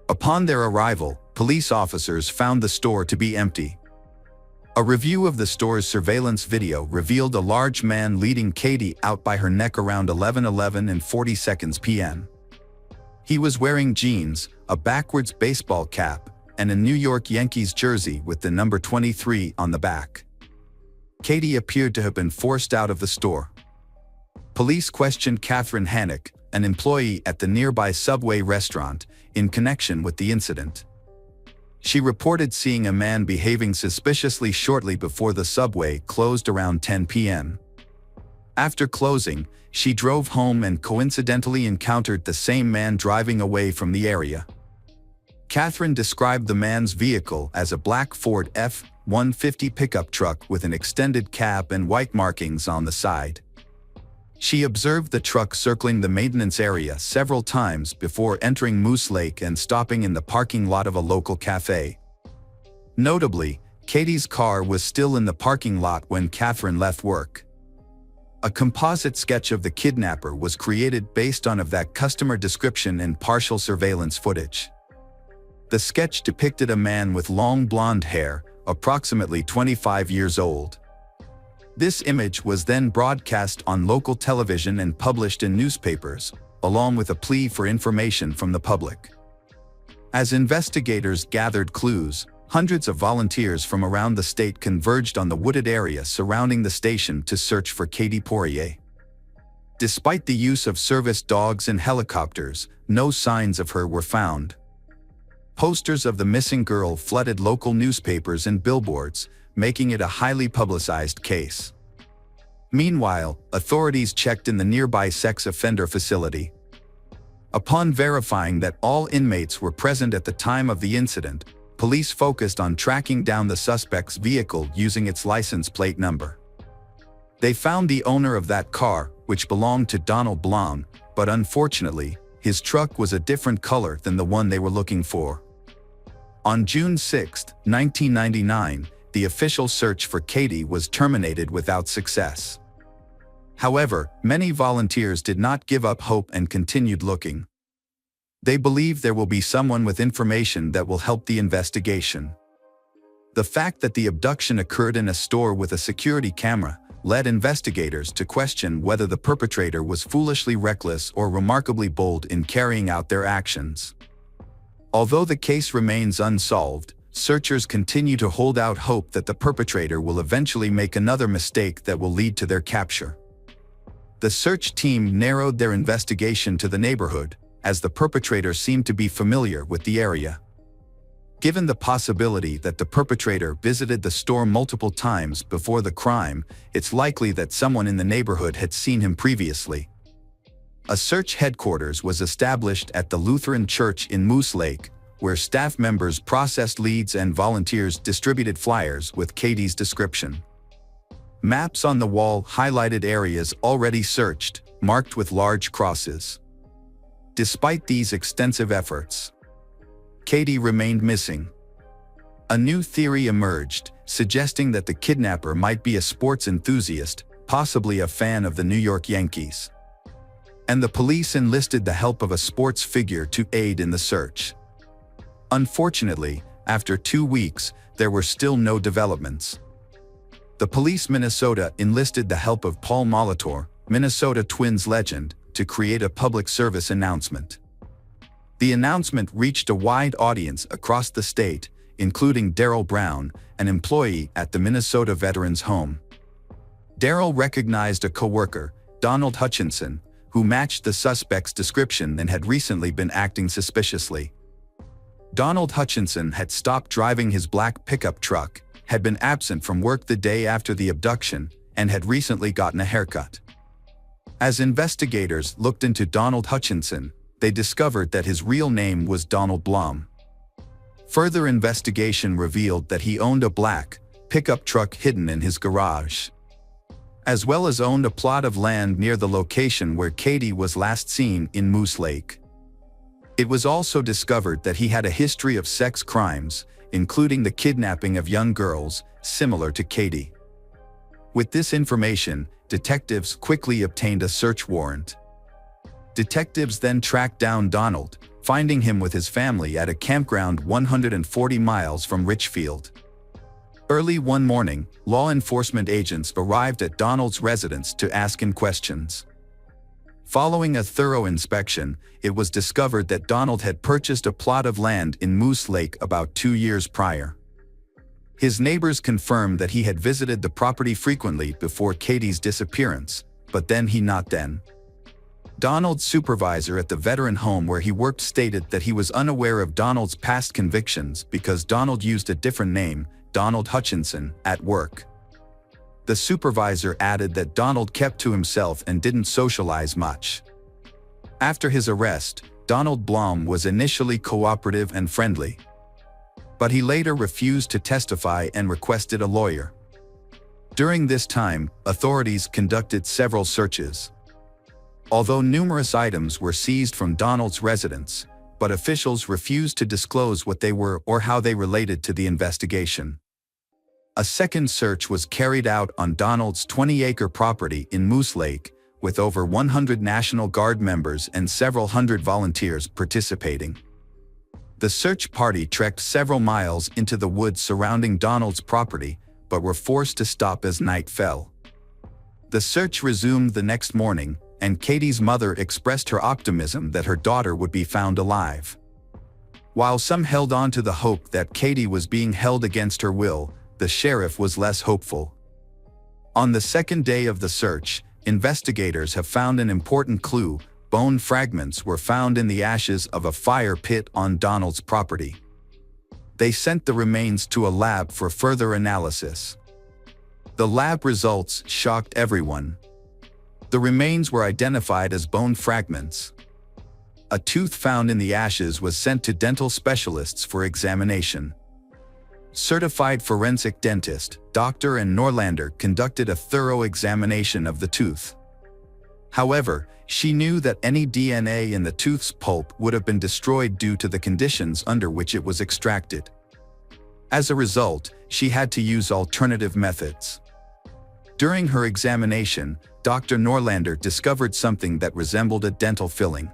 Upon their arrival, police officers found the store to be empty. A review of the store's surveillance video revealed a large man leading Katie out by her neck around 11:11 and 40 seconds p.m. He was wearing jeans, a backwards baseball cap, and a New York Yankees jersey with the number 23 on the back. Katie appeared to have been forced out of the store. Police questioned Catherine Hannock, an employee at the nearby Subway restaurant, in connection with the incident. She reported seeing a man behaving suspiciously shortly before the Subway closed around 10 p.m. After closing, she drove home and coincidentally encountered the same man driving away from the area. Catherine described the man's vehicle as a black Ford F-150 pickup truck with an extended cab and white markings on the side. She observed the truck circling the maintenance area several times before entering Moose Lake and stopping in the parking lot of a local cafe. Notably, Katie's car was still in the parking lot when Catherine left work. A composite sketch of the kidnapper was created based on that customer description and partial surveillance footage. The sketch depicted a man with long blonde hair, approximately 25 years old. This image was then broadcast on local television and published in newspapers, along with a plea for information from the public. As investigators gathered clues, hundreds of volunteers from around the state converged on the wooded area surrounding the station to search for Katie Poirier. Despite the use of service dogs and helicopters, no signs of her were found. Posters of the missing girl flooded local newspapers and billboards, making it a highly publicized case. Meanwhile, authorities checked in the nearby sex offender facility. Upon verifying that all inmates were present at the time of the incident, police focused on tracking down the suspect's vehicle using its license plate number. They found the owner of that car, which belonged to Donald Blom, but unfortunately, his truck was a different color than the one they were looking for. On June 6, 1999, the official search for Katie was terminated without success. However, many volunteers did not give up hope and continued looking. They believe there will be someone with information that will help the investigation. The fact that the abduction occurred in a store with a security camera led investigators to question whether the perpetrator was foolishly reckless or remarkably bold in carrying out their actions. Although the case remains unsolved, searchers continue to hold out hope that the perpetrator will eventually make another mistake that will lead to their capture. The search team narrowed their investigation to the neighborhood, as the perpetrator seemed to be familiar with the area. Given the possibility that the perpetrator visited the store multiple times before the crime, it's likely that someone in the neighborhood had seen him previously. A search headquarters was established at the Lutheran Church in Moose Lake, where staff members processed leads and volunteers distributed flyers with Katie's description. Maps on the wall highlighted areas already searched, marked with large crosses. Despite these extensive efforts, Katie remained missing. A new theory emerged, suggesting that the kidnapper might be a sports enthusiast, possibly a fan of the New York Yankees. And the police enlisted the help of a sports figure to aid in the search. Unfortunately, after 2 weeks, there were still no developments. The Police Minnesota enlisted the help of Paul Molitor, Minnesota Twins legend, to create a public service announcement. The announcement reached a wide audience across the state, including Darryl Brown, an employee at the Minnesota Veterans Home. Darryl recognized a coworker, Donald Hutchinson, who matched the suspect's description and had recently been acting suspiciously. Donald Hutchinson had stopped driving his black pickup truck, had been absent from work the day after the abduction, and had recently gotten a haircut. As investigators looked into Donald Hutchinson, they discovered that his real name was Donald Blum. Further investigation revealed that he owned a black pickup truck hidden in his garage, as well as owned a plot of land near the location where Katie was last seen in Moose Lake. It was also discovered that he had a history of sex crimes, including the kidnapping of young girls, similar to Katie. With this information, detectives quickly obtained a search warrant. Detectives then tracked down Donald, finding him with his family at a campground 140 miles from Richfield. Early one morning, law enforcement agents arrived at Donald's residence to ask him questions. Following a thorough inspection, it was discovered that Donald had purchased a plot of land in Moose Lake about 2 years prior. His neighbors confirmed that he had visited the property frequently before Katie's disappearance, but then. Donald's supervisor at the veteran home where he worked stated that he was unaware of Donald's past convictions because Donald used a different name, Donald Hutchinson, at work. The supervisor added that Donald kept to himself and didn't socialize much. After his arrest, Donald Blum was initially cooperative and friendly, but he later refused to testify and requested a lawyer. During this time, authorities conducted several searches. Although numerous items were seized from Donald's residence, but officials refused to disclose what they were or how they related to the investigation. A second search was carried out on Donald's 20-acre property in Moose Lake, with over 100 National Guard members and several hundred volunteers participating. The search party trekked several miles into the woods surrounding Donald's property, but were forced to stop as night fell. The search resumed the next morning, and Katie's mother expressed her optimism that her daughter would be found alive. While some held on to the hope that Katie was being held against her will, the sheriff was less hopeful. On the second day of the search, investigators have found an important clue. Bone fragments were found in the ashes of a fire pit on Donald's property. They sent the remains to a lab for further analysis. The lab results shocked everyone. The remains were identified as bone fragments. A tooth found in the ashes was sent to dental specialists for examination. Certified forensic dentist, Dr. Norlander conducted a thorough examination of the tooth. However, she knew that any DNA in the tooth's pulp would have been destroyed due to the conditions under which it was extracted. As a result, she had to use alternative methods. During her examination, Dr. Norlander discovered something that resembled a dental filling.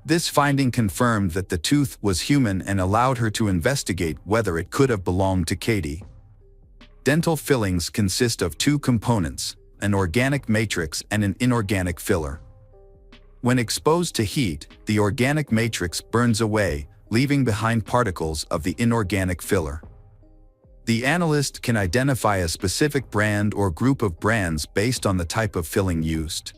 This finding confirmed that the tooth was human and allowed her to investigate whether it could have belonged to Katie. Dental fillings consist of two components, an organic matrix and an inorganic filler. When exposed to heat, the organic matrix burns away, leaving behind particles of the inorganic filler. The analyst can identify a specific brand or group of brands based on the type of filling used.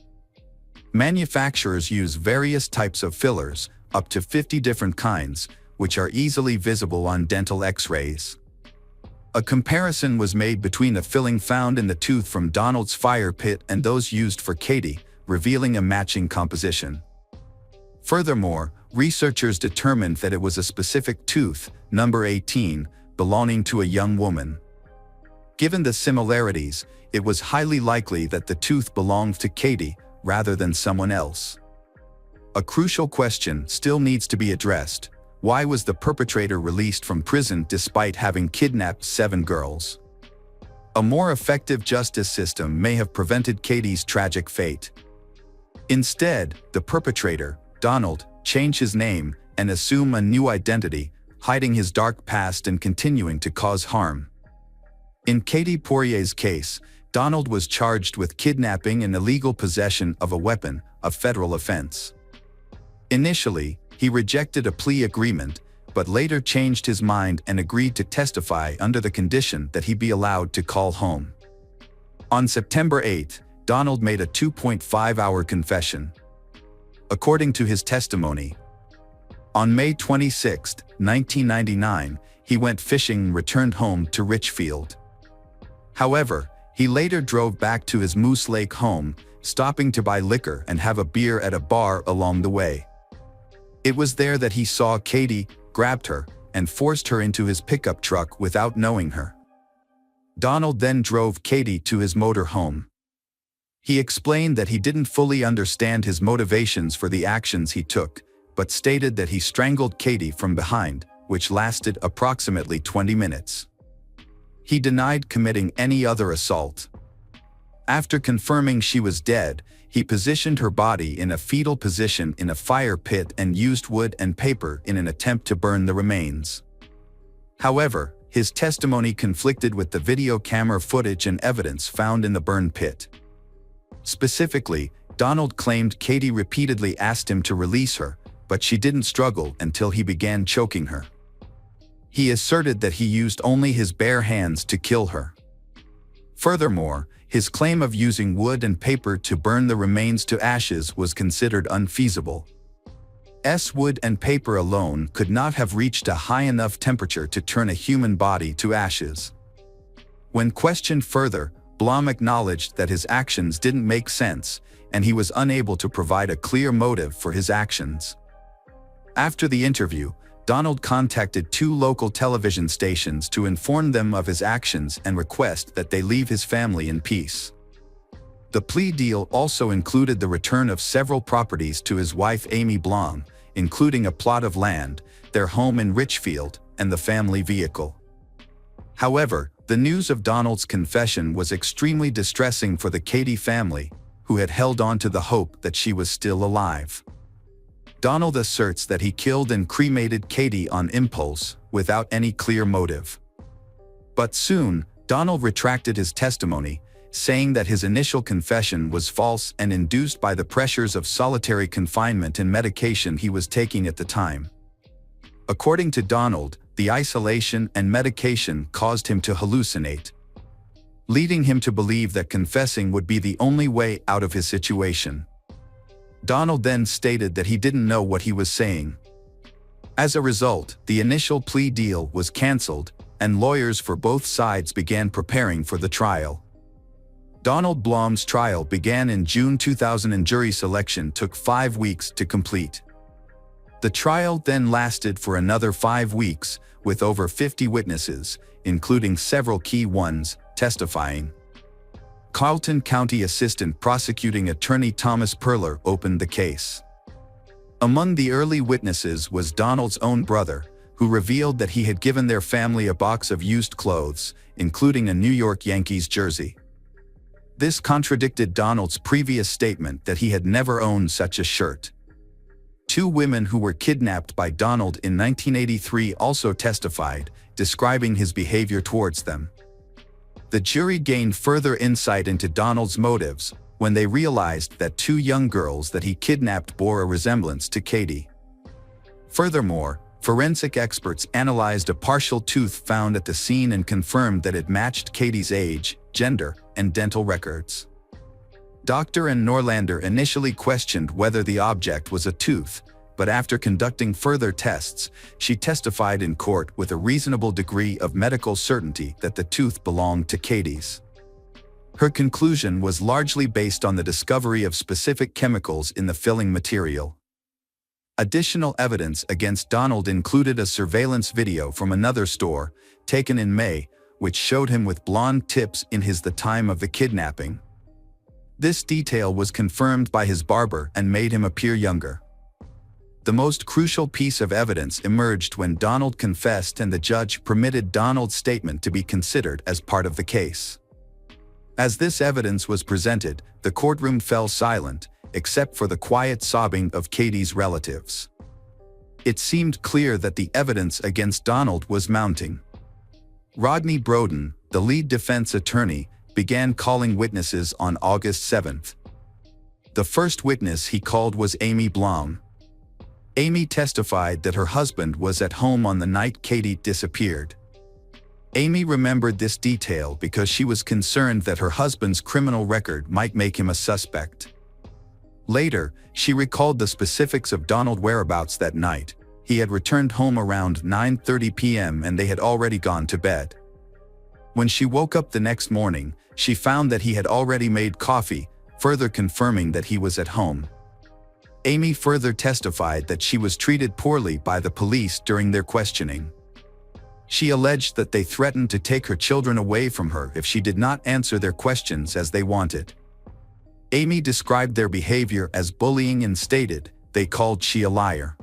Manufacturers use various types of fillers, up to 50 different kinds, which are easily visible on dental X-rays. A comparison was made between the filling found in the tooth from Donald's fire pit and those used for Katie, revealing a matching composition. Furthermore, researchers determined that it was a specific tooth, number 18, belonging to a young woman. Given the similarities, it was highly likely that the tooth belonged to Katie rather than someone else. A crucial question still needs to be addressed. Why was the perpetrator released from prison despite having kidnapped 7 girls? A more effective justice system may have prevented Katie's tragic fate. Instead, the perpetrator, Donald, changed his name and assumed a new identity, hiding his dark past and continuing to cause harm. In Katie Poirier's case, Donald was charged with kidnapping and illegal possession of a weapon, a federal offense. Initially, he rejected a plea agreement, but later changed his mind and agreed to testify under the condition that he be allowed to call home. On September 8, Donald made a 2.5-hour confession. According to his testimony, on May 26, 1999, he went fishing and returned home to Richfield. However, he later drove back to his Moose Lake home, stopping to buy liquor and have a beer at a bar along the way. It was there that he saw Katie, grabbed her, and forced her into his pickup truck without knowing her. Donald then drove Katie to his motor home. He explained that he didn't fully understand his motivations for the actions he took, but stated that he strangled Katie from behind, which lasted approximately 20 minutes. He denied committing any other assault. After confirming she was dead, he positioned her body in a fetal position in a fire pit and used wood and paper in an attempt to burn the remains. However, his testimony conflicted with the video camera footage and evidence found in the burn pit. Specifically, Donald claimed Katie repeatedly asked him to release her, but she didn't struggle until he began choking her. He asserted that he used only his bare hands to kill her. Furthermore, his claim of using wood and paper to burn the remains to ashes was considered unfeasible. Wood and paper alone could not have reached a high enough temperature to turn a human body to ashes. When questioned further, Blom acknowledged that his actions didn't make sense, and he was unable to provide a clear motive for his actions. After the interview, Donald contacted 2 local television stations to inform them of his actions and request that they leave his family in peace. The plea deal also included the return of several properties to his wife Amy Blom, including a plot of land, their home in Richfield, and the family vehicle. However, the news of Donald's confession was extremely distressing for the Katie family, who had held on to the hope that she was still alive. Donald asserts that he killed and cremated Katie on impulse, without any clear motive. But soon, Donald retracted his testimony, saying that his initial confession was false and induced by the pressures of solitary confinement and medication he was taking at the time. According to Donald, the isolation and medication caused him to hallucinate, leading him to believe that confessing would be the only way out of his situation. Donald then stated that he didn't know what he was saying. As a result, the initial plea deal was canceled, and lawyers for both sides began preparing for the trial. Donald Blom's trial began in June 2000 and jury selection took 5 weeks to complete. The trial then lasted for another 5 weeks, with over 50 witnesses, including several key ones, testifying. Carlton County Assistant Prosecuting Attorney Thomas Perler opened the case. Among the early witnesses was Donald's own brother, who revealed that he had given their family a box of used clothes, including a New York Yankees jersey. This contradicted Donald's previous statement that he had never owned such a shirt. 2 women who were kidnapped by Donald in 1983 also testified, describing his behavior towards them. The jury gained further insight into Donald's motives when they realized that two young girls that he kidnapped bore a resemblance to Katie. Furthermore, forensic experts analyzed a partial tooth found at the scene and confirmed that it matched Katie's age, gender, and dental records. Dr. Ann Norlander initially questioned whether the object was a tooth, but after conducting further tests, she testified in court with a reasonable degree of medical certainty that the tooth belonged to Katie's. Her conclusion was largely based on the discovery of specific chemicals in the filling material. Additional evidence against Donald included a surveillance video from another store, taken in May, which showed him with blonde tips in the time of the kidnapping. This detail was confirmed by his barber and made him appear younger. The most crucial piece of evidence emerged when Donald confessed and the judge permitted Donald's statement to be considered as part of the case. As this evidence was presented, the courtroom fell silent, except for the quiet sobbing of Katie's relatives. It seemed clear that the evidence against Donald was mounting. Rodney Broden, the lead defense attorney, began calling witnesses on August 7th. The first witness he called was Amy Blum. Amy testified that her husband was at home on the night Katie disappeared. Amy remembered this detail because she was concerned that her husband's criminal record might make him a suspect. Later, she recalled the specifics of Donald's whereabouts that night. He had returned home around 9:30 p.m. and they had already gone to bed. When she woke up the next morning, she found that he had already made coffee, further confirming that he was at home. Amy further testified that she was treated poorly by the police during their questioning. She alleged that they threatened to take her children away from her if she did not answer their questions as they wanted. Amy described their behavior as bullying and stated they called she a liar.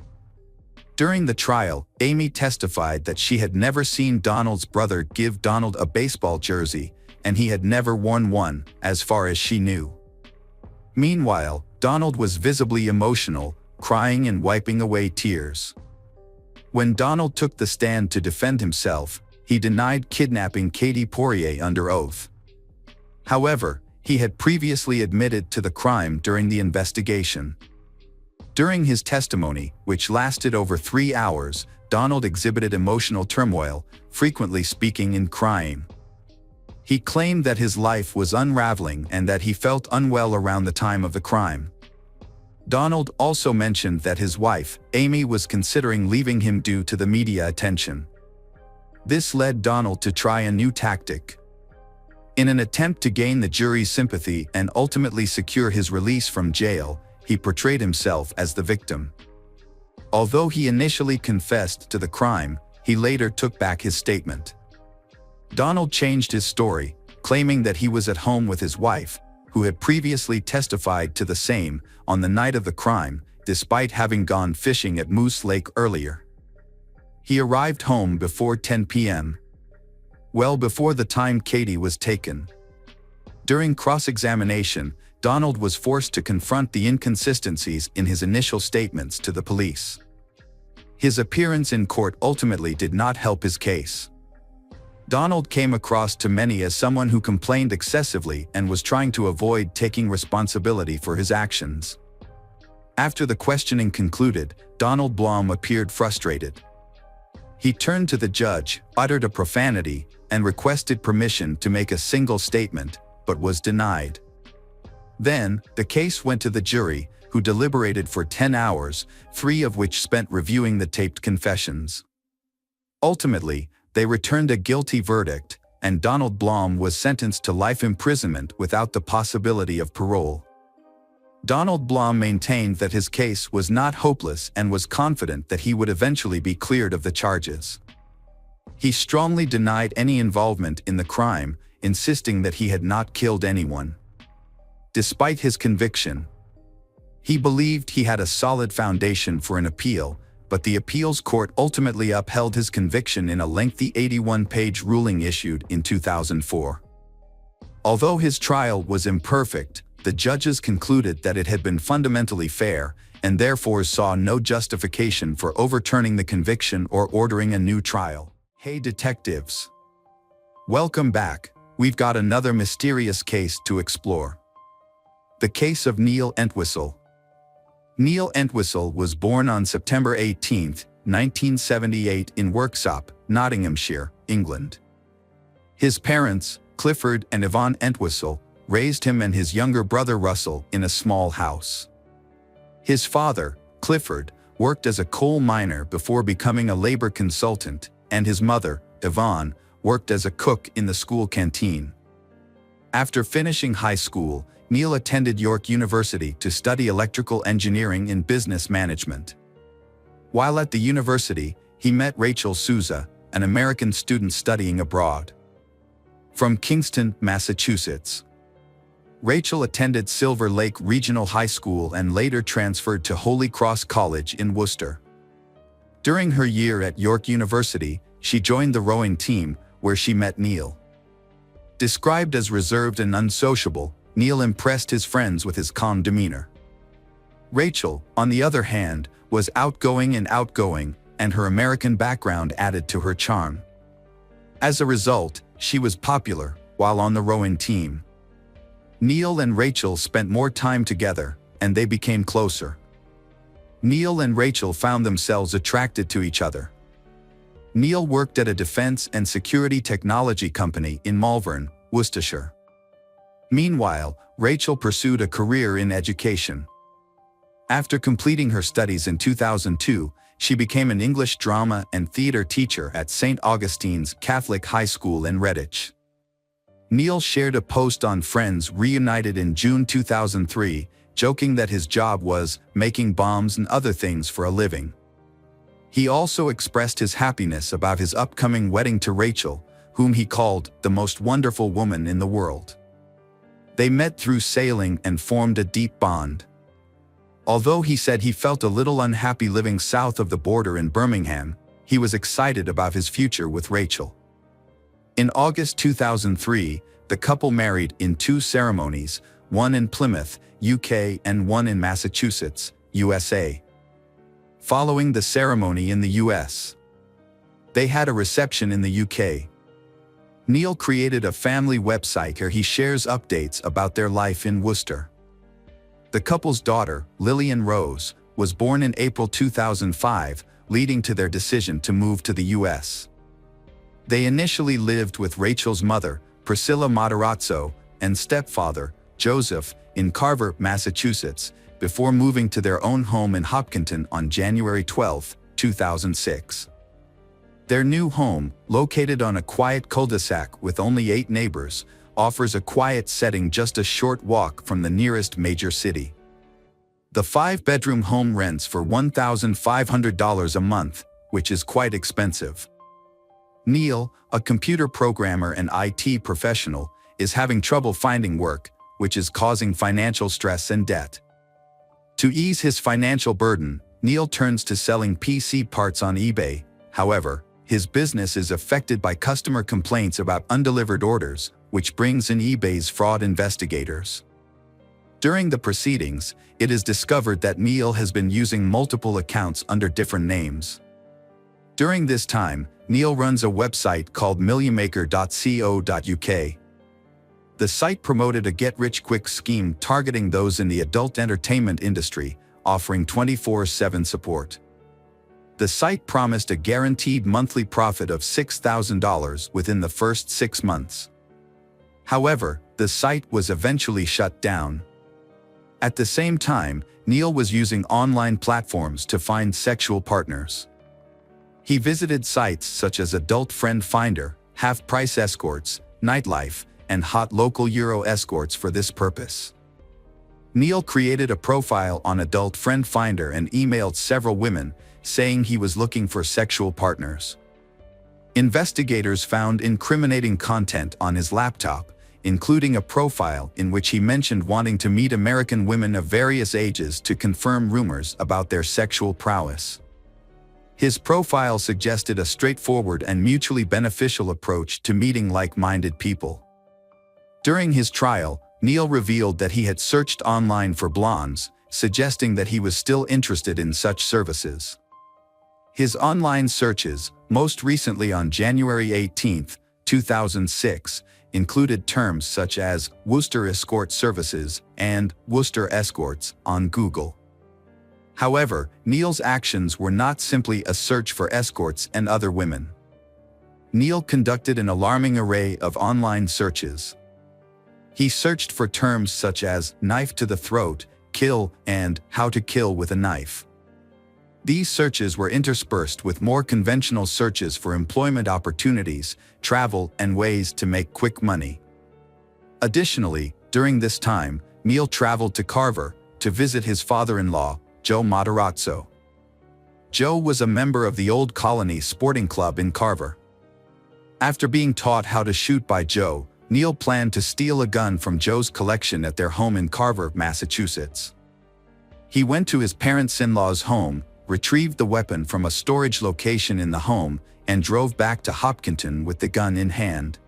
During the trial, Amy testified that she had never seen Donald's brother give Donald a baseball jersey, and he had never worn one, as far as she knew. Meanwhile, Donald was visibly emotional, crying and wiping away tears. When Donald took the stand to defend himself, he denied kidnapping Katie Poirier under oath. However, he had previously admitted to the crime during the investigation. During his testimony, which lasted over 3 hours, Donald exhibited emotional turmoil, frequently speaking and crying. He claimed that his life was unraveling and that he felt unwell around the time of the crime. Donald also mentioned that his wife, Amy, was considering leaving him due to the media attention. This led Donald to try a new tactic. In an attempt to gain the jury's sympathy and ultimately secure his release from jail, he portrayed himself as the victim. Although he initially confessed to the crime, he later took back his statement. Donald changed his story, claiming that he was at home with his wife, who had previously testified to the same, on the night of the crime, despite having gone fishing at Moose Lake earlier. He arrived home before 10 p.m. well before the time Katie was taken. During cross-examination, Donald was forced to confront the inconsistencies in his initial statements to the police. His appearance in court ultimately did not help his case. Donald came across to many as someone who complained excessively and was trying to avoid taking responsibility for his actions. After the questioning concluded, Donald Blum appeared frustrated. He turned to the judge, uttered a profanity, and requested permission to make a single statement, but was denied. Then, the case went to the jury, who deliberated for 10 hours, 3 of which spent reviewing the taped confessions. Ultimately, they returned a guilty verdict, and Donald Blum was sentenced to life imprisonment without the possibility of parole. Donald Blum maintained that his case was not hopeless and was confident that he would eventually be cleared of the charges. He strongly denied any involvement in the crime, insisting that he had not killed anyone. Despite his conviction, he believed he had a solid foundation for an appeal, but the appeals court ultimately upheld his conviction in a lengthy 81-page ruling issued in 2004. Although his trial was imperfect, the judges concluded that it had been fundamentally fair, and therefore saw no justification for overturning the conviction or ordering a new trial. Hey detectives! Welcome back. we've got another mysterious case to explore. The case of Neil Entwistle. Neil Entwistle was born on September 18, 1978 in Worksop, Nottinghamshire, England. His parents, Clifford and Yvonne Entwistle, raised him and his younger brother Russell in a small house. His father, Clifford, worked as a coal miner before becoming a labor consultant, and his mother, Yvonne, worked as a cook in the school canteen. After finishing high school, Neil attended York University to study electrical engineering and business management. While at the university, he met Rachel Souza, an American student studying abroad. From Kingston, Massachusetts. Rachel attended Silver Lake Regional High School and later transferred to Holy Cross College in Worcester. During her year at York University, she joined the rowing team, where she met Neil. Described as reserved and unsociable, Neil impressed his friends with his calm demeanor. Rachel, on the other hand, was outgoing, and her American background added to her charm. As a result, she was popular while on the rowing team. Neil and Rachel spent more time together, and they became closer. Neil and Rachel found themselves attracted to each other. Neil worked at a defense and security technology company in Malvern, Worcestershire. Meanwhile, Rachel pursued a career in education. After completing her studies in 2002, she became an English drama and theater teacher at St. Augustine's Catholic High School in Redditch. Neil shared a post on Friends Reunited in June 2003, joking that his job was making bombs and other things for a living. He also expressed his happiness about his upcoming wedding to Rachel, whom he called the most wonderful woman in the world. They met through sailing and formed a deep bond. Although he said he felt a little unhappy living south of the border in Birmingham, he was excited about his future with Rachel. In August 2003, the couple married in 2 ceremonies, one in Plymouth, UK, and one in Massachusetts, USA. Following the ceremony in the US, they had a reception in the UK. Neil created a family website where he shares updates about their life in Worcester. The couple's daughter, Lillian Rose, was born in April 2005, leading to their decision to move to the US. They initially lived with Rachel's mother, Priscilla Matarazzo, and stepfather, Joseph, in Carver, Massachusetts, before moving to their own home in Hopkinton on January 12, 2006. Their new home, located on a quiet cul-de-sac with only 8 neighbors, offers a quiet setting just a short walk from the nearest major city. The 5-bedroom home rents for $1,500 a month, which is quite expensive. Neil, a computer programmer and IT professional, is having trouble finding work, which is causing financial stress and debt. To ease his financial burden, Neil turns to selling PC parts on eBay. However, his business is affected by customer complaints about undelivered orders, which brings in eBay's fraud investigators. During the proceedings, it is discovered that Neil has been using multiple accounts under different names. During this time, Neil runs a website called millionmaker.co.uk. The site promoted a get-rich-quick scheme targeting those in the adult entertainment industry, offering 24/7 support. The site promised a guaranteed monthly profit of $6,000 within the first 6 months. However, the site was eventually shut down. At the same time, Neil was using online platforms to find sexual partners. He visited sites such as Adult Friend Finder, Half-Price Escorts, Nightlife, and Hot Local Euro Escorts for this purpose. Neil created a profile on Adult Friend Finder and emailed several women, saying he was looking for sexual partners. Investigators found incriminating content on his laptop, including a profile in which he mentioned wanting to meet American women of various ages to confirm rumors about their sexual prowess. His profile suggested a straightforward and mutually beneficial approach to meeting like-minded people. During his trial, Neil revealed that he had searched online for blondes, suggesting that he was still interested in such services. His online searches, most recently on January 18, 2006, included terms such as Worcester Escort Services and Worcester Escorts on Google. However, Neil's actions were not simply a search for escorts and other women. Neil conducted an alarming array of online searches. He searched for terms such as knife to the throat, kill, and how to kill with a knife. These searches were interspersed with more conventional searches for employment opportunities, travel, and ways to make quick money. Additionally, during this time, Neil traveled to Carver to visit his father-in-law, Joe Matarazzo. Joe was a member of the Old Colony Sporting Club in Carver. After being taught how to shoot by Joe, Neil planned to steal a gun from Joe's collection at their home in Carver, Massachusetts. He went to his parents-in-law's home, retrieved the weapon from a storage location in the home, and drove back to Hopkinton with the gun in hand.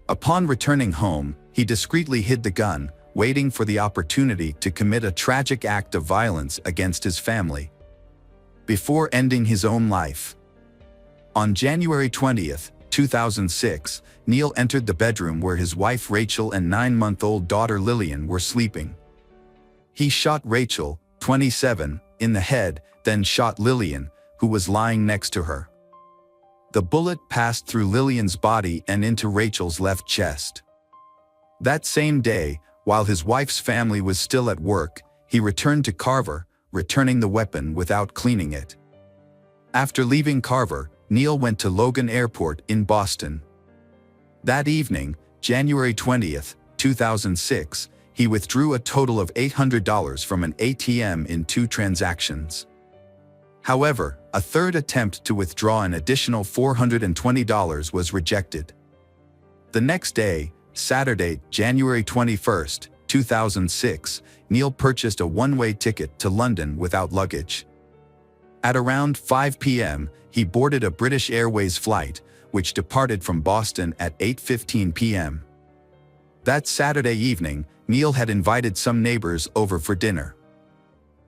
Upon returning home, he discreetly hid the gun, waiting for the opportunity to commit a tragic act of violence against his family, before ending his own life. On January 20th, 2006, Neil entered the bedroom where his wife Rachel and 9-month-old daughter Lillian were sleeping. He shot Rachel, 27, in the head, then shot Lillian, who was lying next to her. The bullet passed through Lillian's body and into Rachel's left chest. That same day, while his wife's family was still at work, he returned to Carver, returning the weapon without cleaning it. After leaving Carver, Neil went to Logan Airport in Boston. That evening, January 20th, 2006, he withdrew a total of $800 from an ATM in 2 transactions. However, a third attempt to withdraw an additional $420 was rejected. The next day, Saturday, January 21st, 2006, Neil purchased a one-way ticket to London without luggage. At around 5 p.m., he boarded a British Airways flight, which departed from Boston at 8:15 p.m. That Saturday evening, Neil had invited some neighbors over for dinner.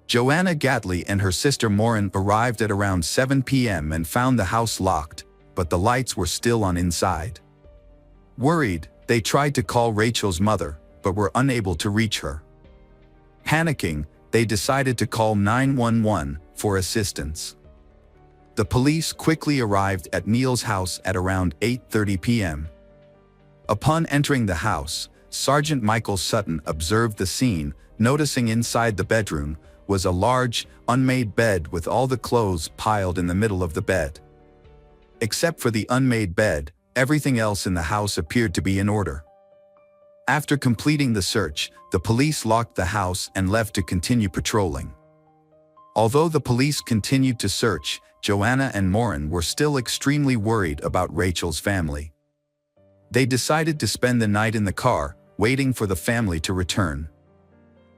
Joanna Gatley and her sister Maureen arrived at around 7 p.m. and found the house locked, but the lights were still on inside. Worried, they tried to call Rachel's mother, but were unable to reach her. Panicking, they decided to call 911 for assistance. The police quickly arrived at Neil's house at around 8:30 p.m. Upon entering the house, Sergeant Michael Sutton observed the scene, noticing inside the bedroom was a large, unmade bed with all the clothes piled in the middle of the bed. Except for the unmade bed, everything else in the house appeared to be in order. After completing the search, the police locked the house and left to continue patrolling. Although the police continued to search, Joanna and Maureen were still extremely worried about Rachel's family. They decided to spend the night in the car, waiting for the family to return.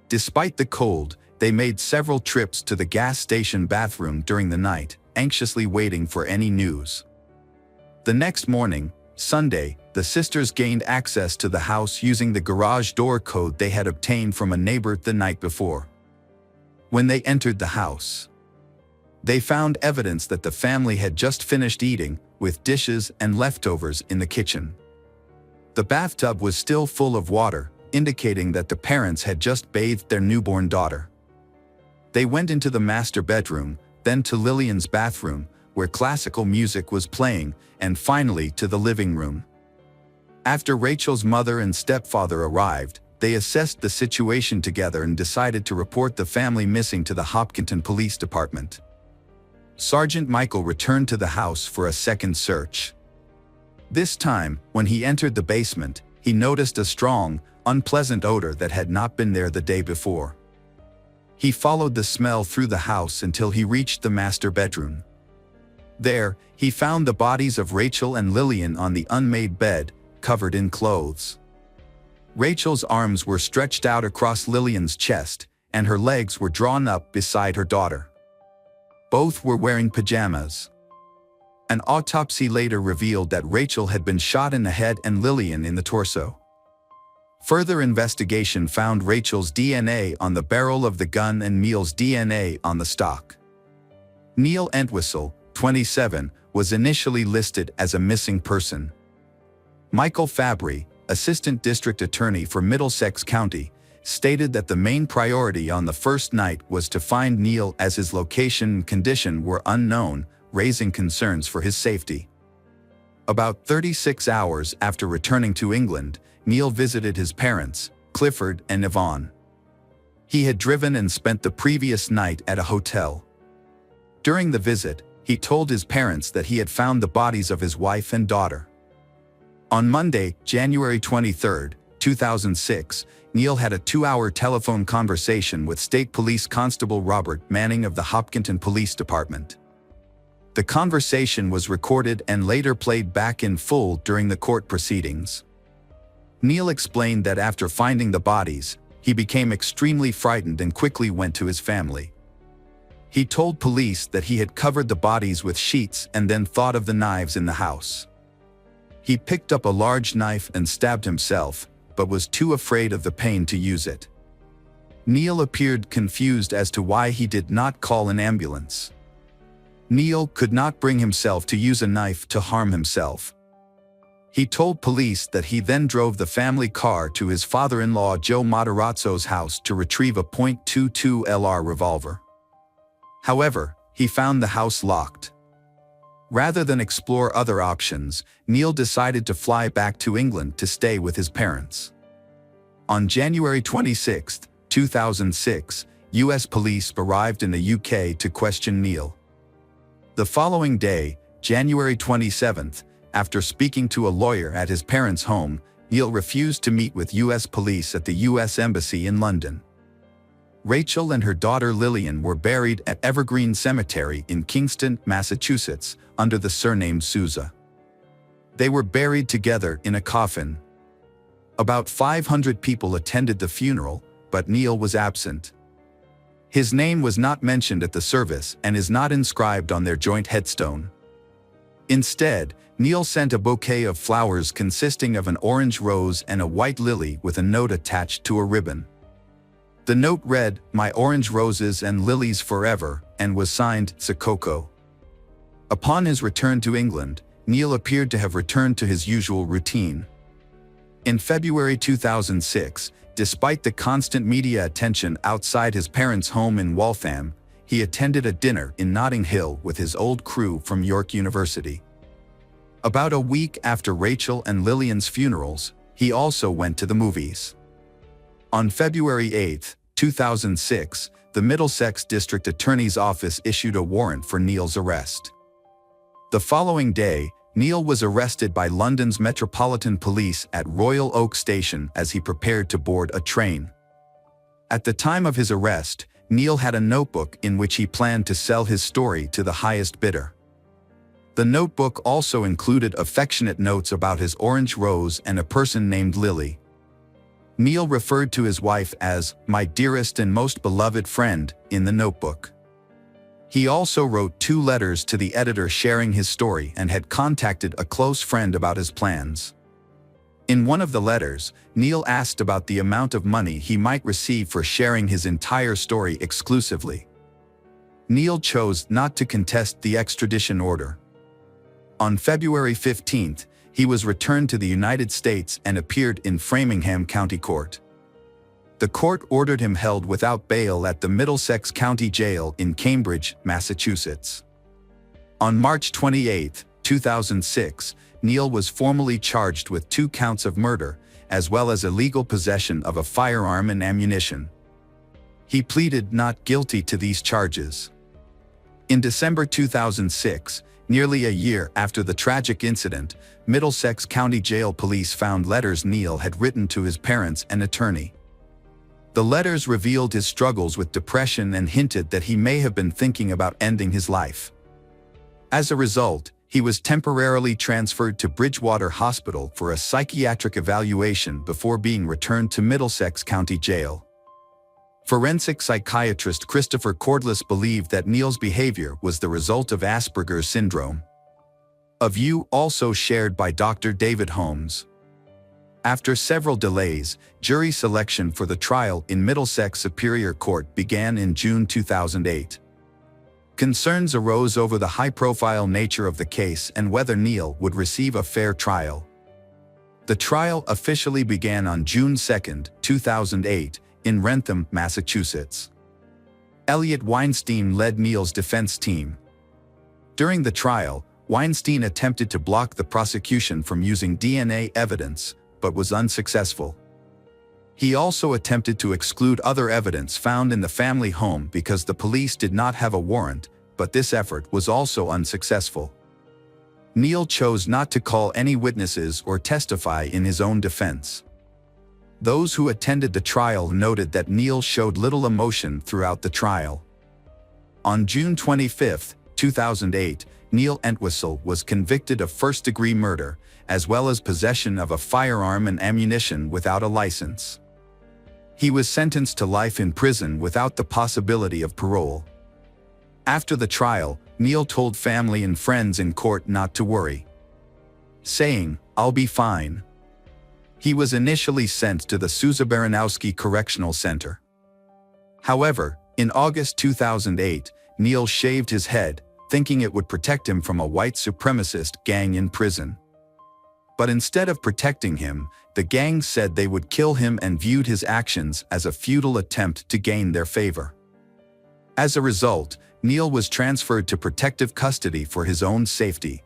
Despite the cold, they made several trips to the gas station bathroom during the night, anxiously waiting for any news. The next morning, Sunday, the sisters gained access to the house using the garage door code they had obtained from a neighbor the night before. When they entered the house, they found evidence that the family had just finished eating, with dishes and leftovers in the kitchen. The bathtub was still full of water, indicating that the parents had just bathed their newborn daughter. They went into the master bedroom, then to Lillian's bathroom, where classical music was playing, and finally to the living room. After Rachel's mother and stepfather arrived, they assessed the situation together and decided to report the family missing to the Hopkinton Police Department. Sergeant Michael returned to the house for a second search. This time, when he entered the basement, he noticed a strong, unpleasant odor that had not been there the day before. He followed the smell through the house until he reached the master bedroom. There, he found the bodies of Rachel and Lillian on the unmade bed, covered in clothes. Rachel's arms were stretched out across Lillian's chest, and her legs were drawn up beside her daughter. Both were wearing pajamas. An autopsy later revealed that Rachel had been shot in the head and Lillian in the torso. Further investigation found Rachel's DNA on the barrel of the gun and Neil's DNA on the stock. Neil Entwistle, 27, was initially listed as a missing person. Michael Fabry, Assistant District Attorney for Middlesex County, stated that the main priority on the first night was to find Neil as his location and condition were unknown, raising concerns for his safety. About 36 hours after returning to England, Neil visited his parents, Clifford and Yvonne. He had driven and spent the previous night at a hotel. During the visit, he told his parents that he had found the bodies of his wife and daughter. On Monday, January 23, 2006, Neil had a 2-hour telephone conversation with State Police Constable Robert Manning of the Hopkinton Police Department. The conversation was recorded and later played back in full during the court proceedings. Neil explained that after finding the bodies, he became extremely frightened and quickly went to his family. He told police that he had covered the bodies with sheets and then thought of the knives in the house. He picked up a large knife and stabbed himself, but was too afraid of the pain to use it. Neil appeared confused as to why he did not call an ambulance. Neil could not bring himself to use a knife to harm himself. He told police that he then drove the family car to his father-in-law Joe Matarazzo's house to retrieve a .22 LR revolver. However, he found the house locked. Rather than explore other options, Neil decided to fly back to England to stay with his parents. On January 26, 2006, U.S. police arrived in the UK to question Neil. The following day, January 27, after speaking to a lawyer at his parents' home, Neil refused to meet with U.S. police at the U.S. Embassy in London. Rachel and her daughter Lillian were buried at Evergreen Cemetery in Kingston, Massachusetts, under the surname Souza. They were buried together in a coffin. About 500 people attended the funeral, but Neil was absent. His name was not mentioned at the service and is not inscribed on their joint headstone. Instead, Neil sent a bouquet of flowers consisting of an orange rose and a white lily with a note attached to a ribbon. The note read, "My orange roses and lilies forever," and was signed Sakoko. Upon his return to England, Neil appeared to have returned to his usual routine. In February 2006, despite the constant media attention outside his parents' home in Waltham, he attended a dinner in Notting Hill with his old crew from York University. About a week after Rachel and Lillian's funerals, he also went to the movies. On February 8, 2006, the Middlesex District Attorney's Office issued a warrant for Neil's arrest. The following day, Neil was arrested by London's Metropolitan Police at Royal Oak Station as he prepared to board a train. At the time of his arrest, Neil had a notebook in which he planned to sell his story to the highest bidder. The notebook also included affectionate notes about his orange rose and a person named Lily. Neil referred to his wife as "my dearest and most beloved friend" in the notebook. He also wrote 2 letters to the editor sharing his story and had contacted a close friend about his plans. In one of the letters, Neil asked about the amount of money he might receive for sharing his entire story exclusively. Neil chose not to contest the extradition order. On February 15, he was returned to the United States and appeared in Framingham County Court. The court ordered him held without bail at the Middlesex County Jail in Cambridge, Massachusetts. On March 28, 2006, Neil was formally charged with 2 counts of murder, as well as illegal possession of a firearm and ammunition. He pleaded not guilty to these charges. In December 2006, nearly a year after the tragic incident, Middlesex County Jail police found letters Neil had written to his parents and attorney. The letters revealed his struggles with depression and hinted that he may have been thinking about ending his life. As a result, he was temporarily transferred to Bridgewater Hospital for a psychiatric evaluation before being returned to Middlesex County Jail. Forensic psychiatrist Christopher Cordless believed that Neil's behavior was the result of Asperger's syndrome, a view also shared by Dr. David Holmes. After several delays, jury selection for the trial in Middlesex Superior Court began in June 2008. Concerns arose over the high-profile nature of the case and whether Neil would receive a fair trial. The trial officially began on June 2, 2008, in Wrentham, Massachusetts. Elliot Weinstein led Neil's defense team. During the trial, Weinstein attempted to block the prosecution from using DNA evidence, but was unsuccessful. He also attempted to exclude other evidence found in the family home because the police did not have a warrant, but this effort was also unsuccessful. Neil chose not to call any witnesses or testify in his own defense. Those who attended the trial noted that Neil showed little emotion throughout the trial. On June 25, 2008, Neil Entwistle was convicted of first-degree murder, as well as possession of a firearm and ammunition without a license. He was sentenced to life in prison without the possibility of parole. After the trial, Neil told family and friends in court not to worry, saying, "I'll be fine." He was initially sent to the Sousa Baranowski Correctional Center. However, in August 2008, Neil shaved his head, thinking it would protect him from a white supremacist gang in prison. But instead of protecting him, the gang said they would kill him and viewed his actions as a futile attempt to gain their favor. As a result, Neil was transferred to protective custody for his own safety.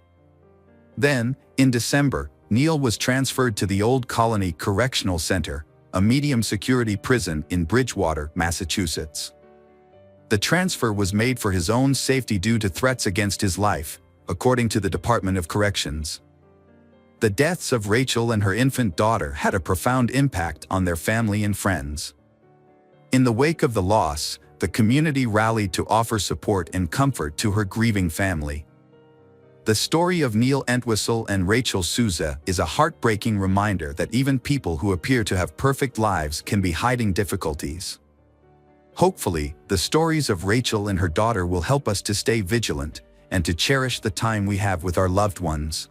Then, in December, Neil was transferred to the Old Colony Correctional Center, a medium-security prison in Bridgewater, Massachusetts. The transfer was made for his own safety due to threats against his life, according to the Department of Corrections. The deaths of Rachel and her infant daughter had a profound impact on their family and friends. In the wake of the loss, the community rallied to offer support and comfort to her grieving family. The story of Neil Entwistle and Rachel Sousa is a heartbreaking reminder that even people who appear to have perfect lives can be hiding difficulties. Hopefully, the stories of Rachel and her daughter will help us to stay vigilant and to cherish the time we have with our loved ones.